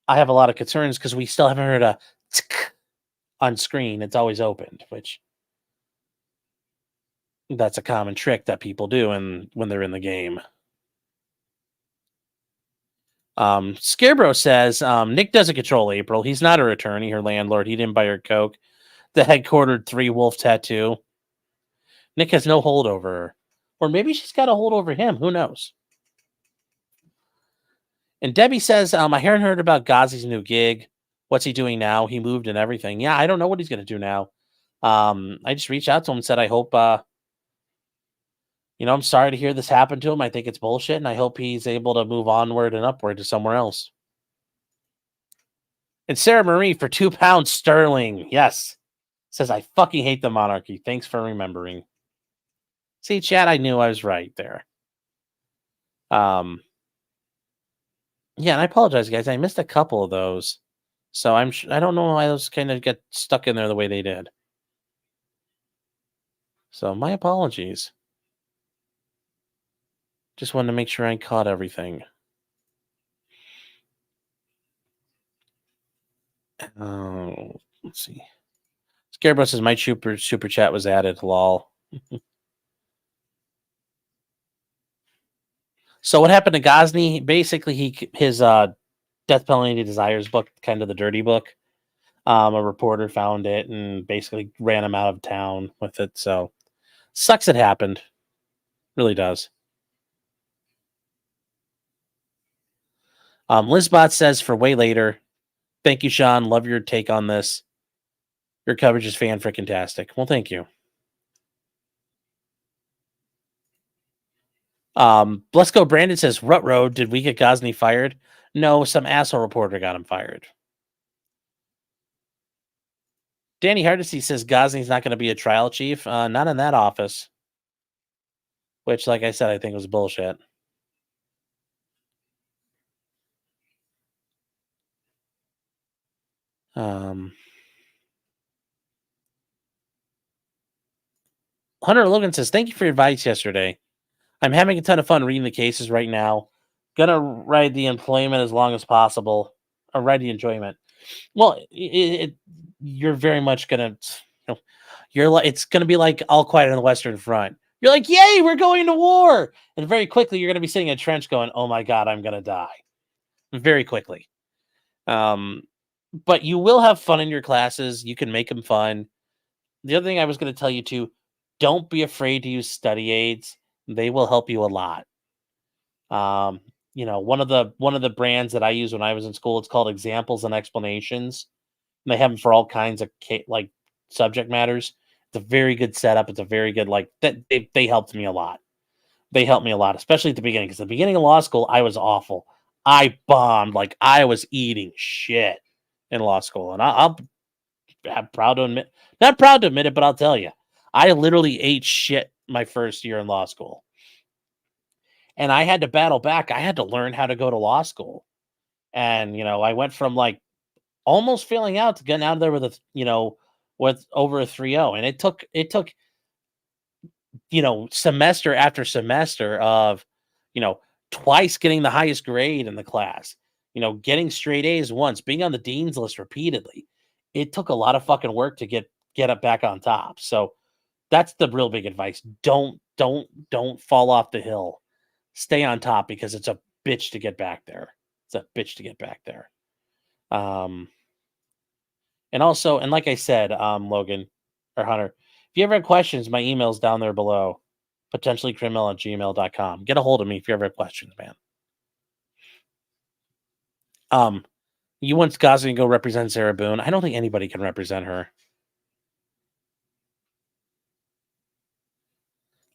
I have a lot of concerns because we still haven't heard a tsk on screen. It's always opened, which that's a common trick that people do when they're in the game. Scarebro says, Nick doesn't control April. He's not her attorney, her landlord. He didn't buy her Coke. The headquartered 3 wolf tattoo. Nick has no hold over her. Or maybe she's got a hold over him. Who knows? And Debbie says, I haven't heard about Ghazi's new gig. What's he doing now? He moved and everything. Yeah, I don't know what he's going to do now. I just reached out to him and said, I hope, I'm sorry to hear this happen to him. I think it's bullshit, and I hope he's able to move onward and upward to somewhere else. And Sarah Marie for £2 sterling. Yes. Says, I fucking hate the monarchy. Thanks for remembering. See, chat, I knew I was right there. Yeah, and I apologize, guys. I missed a couple of those. So I don't know why those kind of get stuck in there the way they did. So my apologies. Just wanted to make sure I caught everything. Oh, let's see. Scarebro says my super chat was added. Lol. So what happened to Ghazni? Basically, his Death Penalty Desires book, kind of the dirty book. A reporter found it and basically ran him out of town with it. So sucks it happened. Really does. Lizbot says for way later. Thank you, Sean. Love your take on this. Your coverage is fan-freaking-tastic. Well, thank you. Let's go. Brandon says, Rut Road, did we get Ghazni fired? No, some asshole reporter got him fired. Danny Hardesty says Ghazni's not going to be a trial chief. Not in that office. Which, like I said, I think was bullshit. Hunter Logan says, thank you for your advice yesterday. I'm having a ton of fun reading the cases right now. Gonna ride the employment as long as possible. Or ride the enjoyment. Well, you're very much gonna... You're like, it's gonna be like All Quiet on the Western Front. You're like, yay, we're going to war! And very quickly, you're gonna be sitting in a trench going, oh my god, I'm gonna die. Very quickly. But you will have fun in your classes. You can make them fun. The other thing I was going to tell you too, don't be afraid to use study aids. They will help you a lot. One of the brands that I used when I was in school, it's called Examples and Explanations. And they have them for all kinds of like subject matters. It's a very good setup. It's a very good they helped me a lot. They helped me a lot, especially at the beginning. Because at the beginning of law school, I was awful. I bombed. Like I was eating shit in law school, and I'm proud to admit, not proud to admit it, but I'll tell you, I literally ate shit my first year in law school. And I had to battle back. I had to learn how to go to law school. And, I went from like almost failing out to getting out of there with with over a 3.0. And it took, semester after semester of, twice getting the highest grade in the class, getting straight A's once, being on the dean's list repeatedly. It took a lot of fucking work to get up back on top. So that's the real big advice. Don't fall off the hill. Stay on top because it's a bitch to get back there. It's a bitch to get back there. And also, and like I said, Logan or Hunter, if you ever have questions, my email's down there below. potentiallycriminal@gmail.com. Get a hold of me if you ever have questions, man. You want Ghazni to go represent Sarah Boone? I don't think anybody can represent her.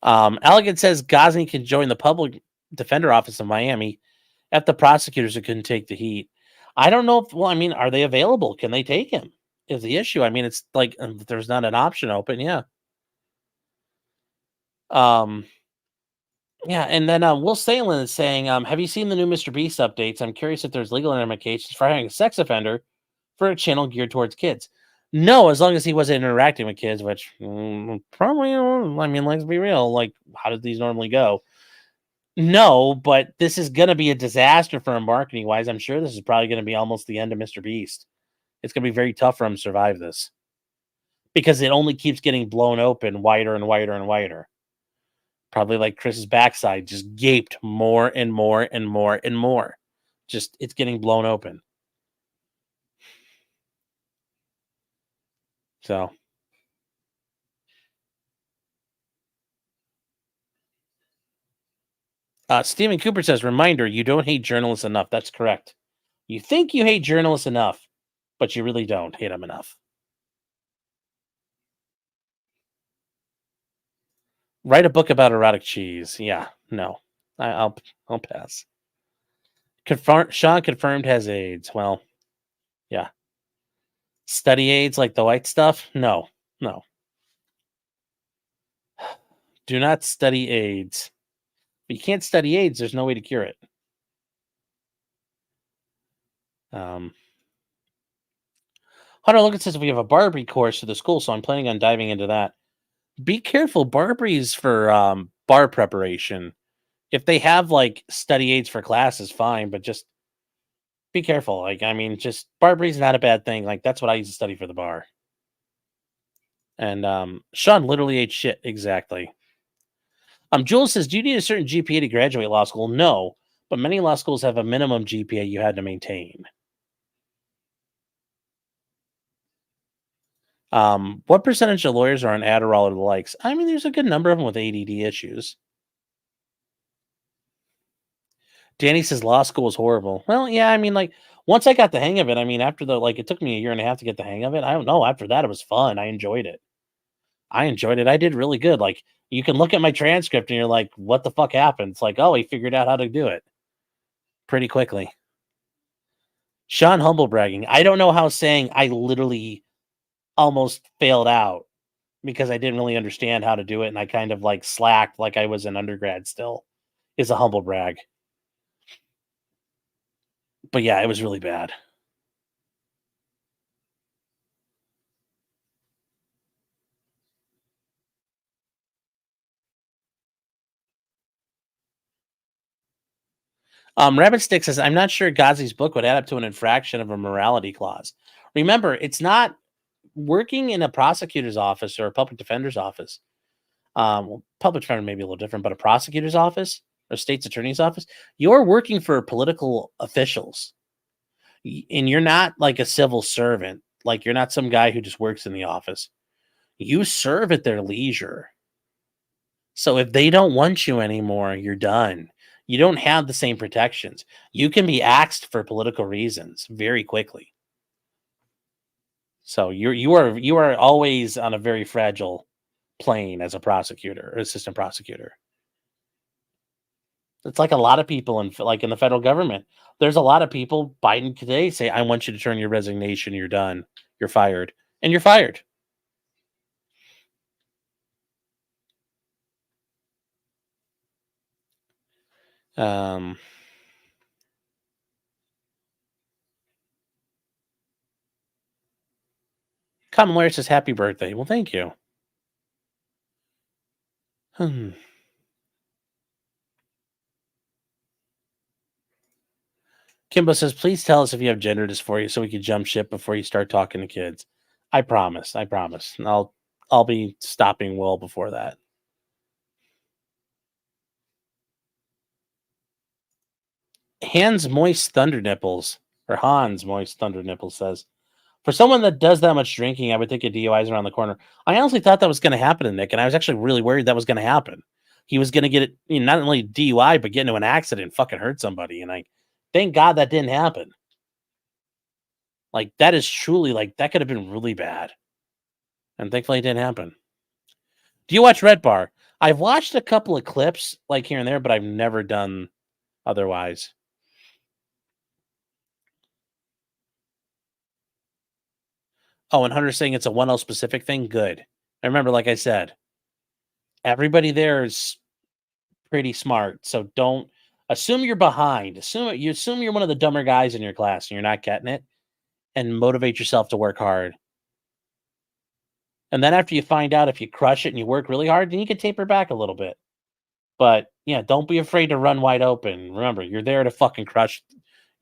Elegant says Ghazni can join the public defender office in Miami if the prosecutors couldn't take the heat. I don't know if, are they available? Can they take him? Is the issue. It's like there's not an option open. Yeah. Yeah, and then Will Salin is saying, have you seen the new Mr. Beast updates? I'm curious if there's legal ramifications for hiring a sex offender for a channel geared towards kids. No, as long as he wasn't interacting with kids, which probably, let's be real. Like, how did these normally go? No, but this is going to be a disaster for him marketing-wise. I'm sure this is probably going to be almost the end of Mr. Beast. It's going to be very tough for him to survive this. Because it only keeps getting blown open wider and wider and wider. Probably like Chris's backside just gaped more and more and more and more. Just, it's getting blown open. So. Stephen Cooper says, reminder, you don't hate journalists enough. That's correct. You think you hate journalists enough, but you really don't hate them enough. Write a book about erotic cheese. Yeah, no. I'll pass. Sean confirmed has AIDS. Well, yeah. Study AIDS like the white stuff? No. Do not study AIDS. But you can't study AIDS. There's no way to cure it. Hunter Logan says we have a Barbary course to the school, so I'm planning on diving into that. Be careful, Barbary's for bar preparation. If they have like study aids for classes, fine, but just be careful. Like, I mean, just Barbary's not a bad thing. Like, that's what I used to study for the bar. And Sean literally ate shit. Exactly. Jules says, do you need a certain GPA to graduate law school? No, but many law schools have a minimum GPA you had to maintain. What percentage of lawyers are on Adderall or the likes? I mean, there's a good number of them with ADD issues. Danny says law school is horrible. Well, yeah, I mean, like, once I got the hang of it, I mean, after it took me a year and a half to get the hang of it. I don't know. After that, it was fun. I enjoyed it. I did really good. Like, you can look at my transcript and you're like, what the fuck happened? It's like, oh, he figured out how to do it pretty quickly. Sean humble bragging. I don't know how saying I literally almost failed out because I didn't really understand how to do it. And I kind of like slacked like I was an undergrad still is a humble brag. But yeah, it was really bad. Rabbit Stick says, I'm not sure Ghazi's book would add up to an infraction of a morality clause. Remember, it's not working in a prosecutor's office or a public defender's office. Well, public defender may be a little different, but a prosecutor's office or state's attorney's office, you're working for political officials. And you're not like a civil servant. Like, you're not some guy who just works in the office. You serve at their leisure. So if they don't want you anymore, you're done. You don't have the same protections. You can be axed for political reasons very quickly. So you are always on a very fragile plane as a prosecutor or assistant prosecutor. It's like a lot of people in the federal government. There's a lot of people, Biden today, say, I want you to turn your resignation. You're done. You're fired. And you're fired. Common Lawyer says, happy birthday. Well, thank you. Kimbo says, please tell us if you have gender dysphoria so we can jump ship before you start talking to kids. I promise. And I'll be stopping well before that. Hans Moist Thunder Nipples says, for someone that does that much drinking, I would think a DUI is around the corner. I honestly thought that was going to happen to Nick, and I was actually really worried that was going to happen. He was going to get it, not only DUI, but get into an accident, fucking hurt somebody. And thank God that didn't happen. Like, that is truly, like, that could have been really bad. And thankfully it didn't happen. Do you watch Red Bar? I've watched a couple of clips, like here and there, but I've never done otherwise. Oh, and Hunter's saying it's a 1L specific thing. Good. I remember, like I said, everybody there is pretty smart. So don't assume you're behind. Assume you're one of the dumber guys in your class and you're not getting it, and motivate yourself to work hard. And then after you find out if you crush it and you work really hard, then you can taper back a little bit. But yeah, don't be afraid to run wide open. Remember, you're there to fucking crush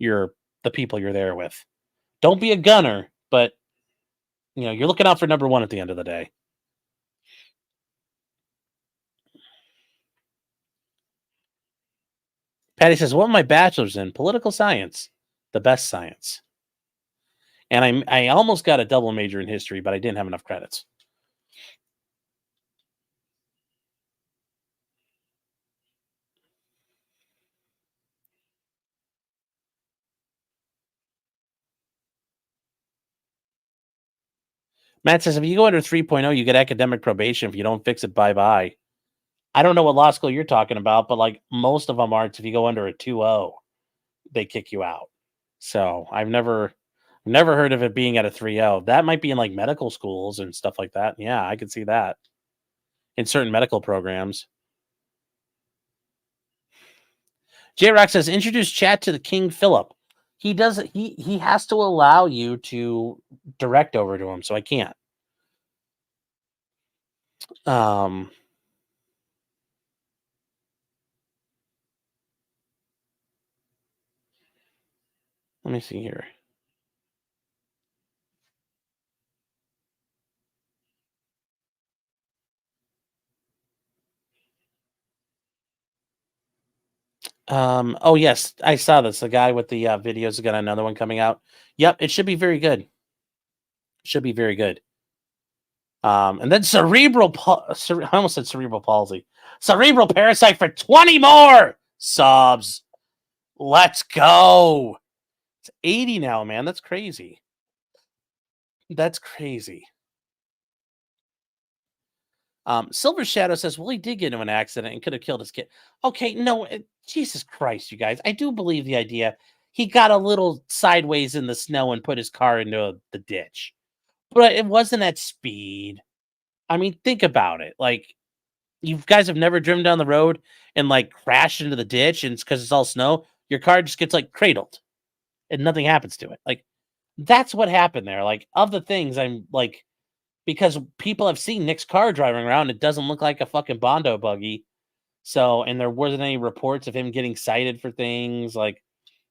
the people you're there with. Don't be a gunner, but you're looking out for number one at the end of the day. Patty says, what am my bachelor's in? Political science. The best science. And I almost got a double major in history, but I didn't have enough credits. Matt says, if you go under 3.0, you get academic probation. If you don't fix it, bye-bye. I don't know what law school you're talking about, but like most of them are, if you go under a 2.0, they kick you out. So I've never heard of it being at a 3.0. That might be in like medical schools and stuff like that. Yeah, I could see that in certain medical programs. J-Rock says, introduce chat to the King Philip. he doesn't. He has to allow you to direct over to him, so I can't. Let me see here. Oh yes, I saw this. The guy with the videos has got another one coming out. Yep, it should be very good. Should be very good. And then I almost said cerebral palsy. Cerebral parasite for 20 more subs. Let's go. It's 80 now, man. That's crazy. That's crazy. Silver Shadow says, well, he did get into an accident and could have killed his kid. Okay, no, Jesus Christ, you guys. I do believe the idea. He got a little sideways in the snow and put his car into the ditch. But it wasn't at speed. I mean, think about it. Like, you guys have never driven down the road and, like, crashed into the ditch and it's because it's all snow. Your car just gets, like, cradled and nothing happens to it. Like, that's what happened there. Like, of the things, I'm, like, because people have seen Nick's car driving around, it doesn't look like a fucking Bondo buggy. So, and there wasn't any reports of him getting cited for things. Like,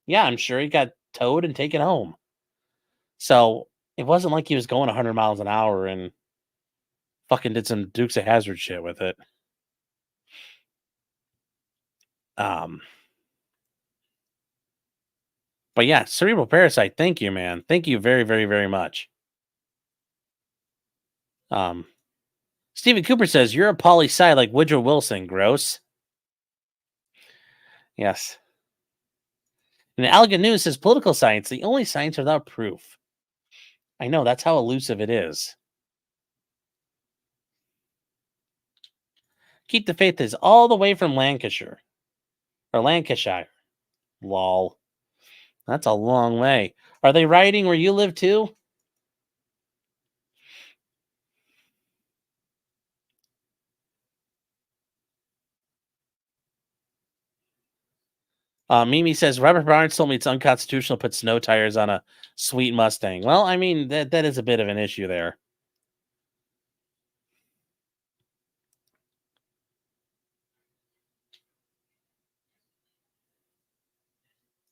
yeah, I'm sure he got towed and taken home. So, it wasn't like he was going 100 miles an hour and fucking did some Dukes of Hazzard shit with it. But yeah, cerebral parasite. Thank you, man. Thank you very, very, very much. Stephen Cooper says, you're a poli-sci like Woodrow Wilson. Gross. Yes. And Elegant News says, political science, the only science without proof. I know, that's how elusive it is. Keep the Faith is all the way from Lancashire. Or Lancashire. Lol. That's a long way. Are they rioting where you live too? Mimi says, Robert Barnes told me it's unconstitutional to put snow tires on a sweet Mustang. Well, I mean, that is a bit of an issue there.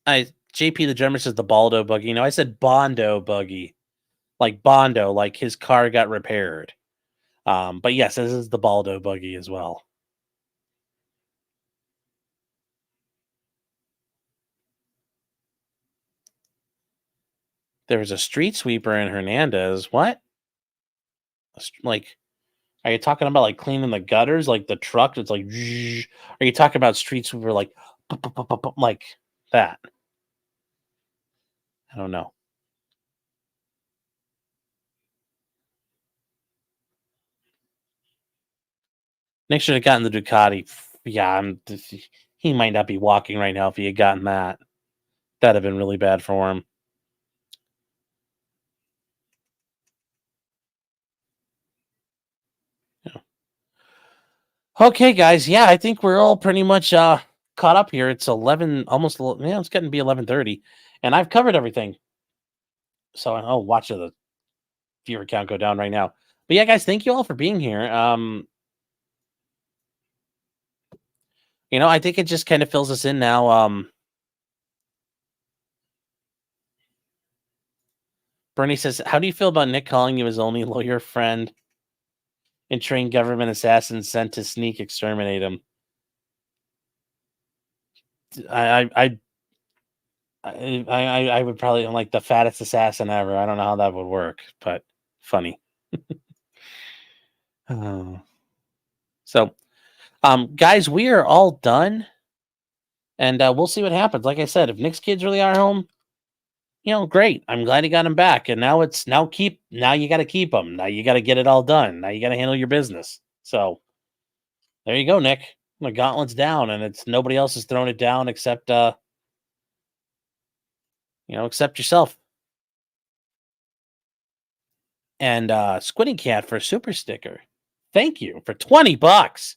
JP the drummer says the Baldo buggy. No, I said Bondo buggy. Like Bondo, like his car got repaired. But yes, this is the Baldo buggy as well. There was a street sweeper in Hernandez. What? Like, are you talking about like cleaning the gutters, like the truck? It's like, are you talking about street sweeper like that? I don't know. Nick should have gotten the Ducati. Yeah, he might not be walking right now if he had gotten that. That'd have been really bad for him. Okay, guys. Yeah, I think we're all pretty much caught up here. It's 11, almost. Yeah, it's getting to be 11:30, and I've covered everything. So I'll watch the viewer count go down right now. But yeah, guys, thank you all for being here. I think it just kind of fills us in now. Bernie says, "How do you feel about Nick calling you his only lawyer friend and trained government assassins sent to sneak exterminate him?" I would probably like the fattest assassin ever. I don't know how that would work, but funny. So, guys, we are all done, and we'll see what happens. Like I said, if Nick's kids really are home, great. I'm glad he got him back, and now you got to keep him. Now you got to get it all done. Now you got to handle your business. So, there you go, Nick. The gauntlet's down, and it's nobody else has thrown it down except except yourself. And Squiddy Cat for a super sticker. Thank you for $20.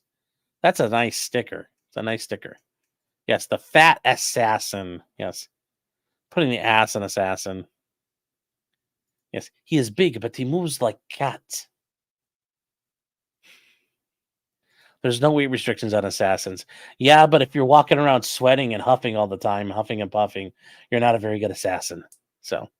That's a nice sticker. It's a nice sticker. Yes, the fat assassin. Yes. Putting the ass on assassin. Yes, he is big, but he moves like cats. There's no weight restrictions on assassins. Yeah, but if you're walking around sweating and huffing all the time, huffing and puffing, you're not a very good assassin. So.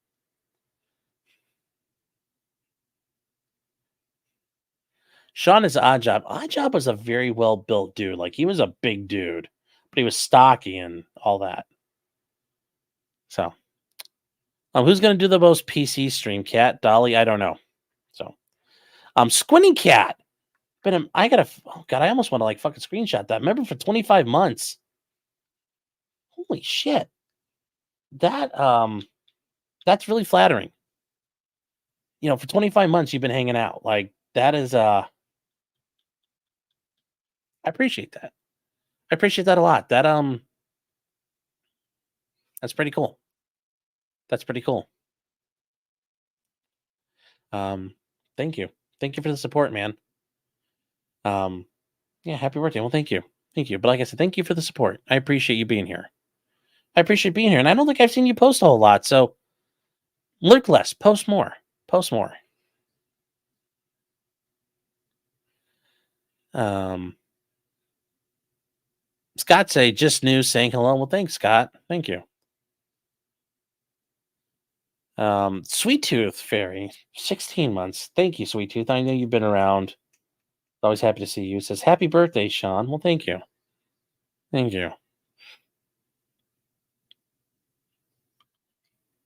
Sean is Oddjob. Oddjob was a very well-built dude. Like, he was a big dude, but he was stocky and all that. So. Who's going to do the most PC stream? Cat? Dolly? I don't know. So. Squinty Cat. But I gotta, oh God, I almost want to like fucking screenshot that. Remember for 25 months. Holy shit. That, that's really flattering. You know, for 25 months, you've been hanging out. Like, that is, I appreciate that. I appreciate that a lot. That, that's pretty cool. That's pretty cool. Thank you. Thank you for the support, man. Yeah, happy birthday. Well, thank you. Thank you. But like I said, thank you for the support. I appreciate you being here. I appreciate being here. And I don't think I've seen you post a whole lot. So lurk less, post more. Post more. Scott say just news saying hello. Well, thanks, Scott. Thank you. Sweet Tooth Fairy, 16 months. Thank you, Sweet Tooth. I know you've been around. Always happy to see you. Says, happy birthday, Sean. Well, thank you. Thank you.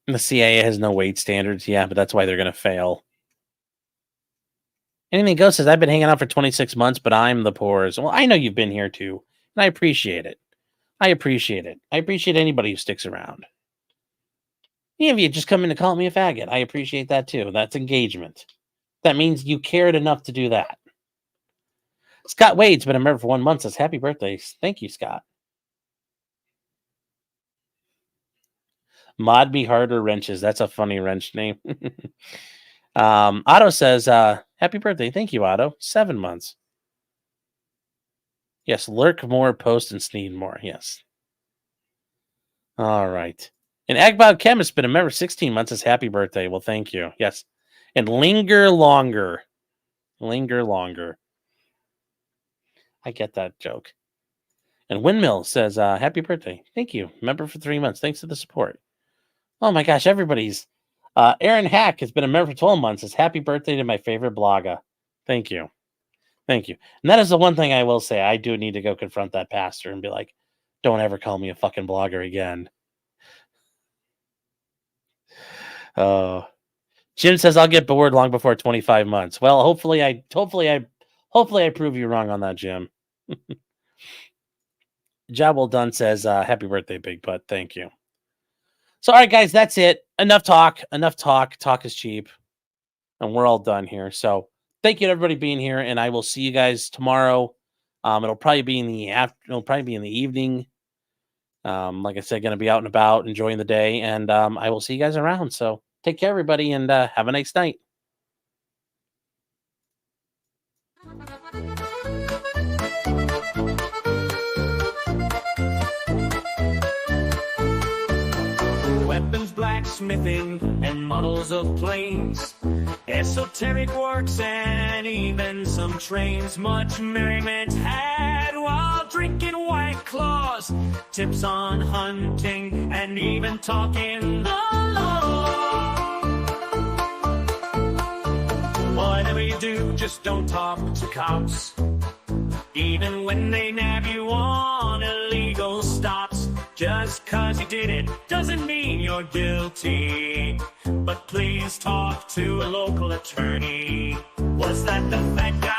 And the CIA has no weight standards. Yeah, but that's why they're going to fail. Anything Goes says, I've been hanging out for 26 months, but I'm the poorest. Well, I know you've been here too, and I appreciate it. I appreciate it. I appreciate anybody who sticks around. Any of you just come in to call me a faggot. I appreciate that too. That's engagement. That means you cared enough to do that. Scott Wade's been a member for 1 month. Says, happy birthday. Thank you, Scott. Mod Be Harder Wrenches. That's a funny wrench name. Otto says, happy birthday. Thank you, Otto. 7 months. Yes, lurk more, post, and sneed more. Yes. All right. And Agbog Chemist been a member 16 months. Says, happy birthday. Well, thank you. Yes. And linger longer. Linger longer. I get that joke. And Windmill says, happy birthday. Thank you. Member for 3 months. Thanks for the support. Oh my gosh, everybody's. Aaron Hack has been a member for 12 months. Says, happy birthday to my favorite blogger. Thank you. Thank you. And that is the one thing I will say. I do need to go confront that pastor and be like, don't ever call me a fucking blogger again. Jim says, I'll get bored long before 25 months. Well, hopefully I prove you wrong on that, Jim. Job well done says, happy birthday, Big Butt. Thank you. So, all right, guys, that's it. Enough talk. Enough talk. Talk is cheap. And we're all done here. So thank you to everybody being here. And I will see you guys tomorrow. It'll probably be in the evening. Like I said, going to be out and about, enjoying the day. And I will see you guys around. So take care, everybody, and have a nice night. Weapons, blacksmithing, and models of planes, esoteric works, and even some trains. Much merriment had while drinking White Claws, tips on hunting, and even talking the law. Whatever you do, just don't talk to cops, even when they nab you on illegal stops. Just 'cause you did it doesn't mean you're guilty. But please talk to a local attorney. Was that the fat guy?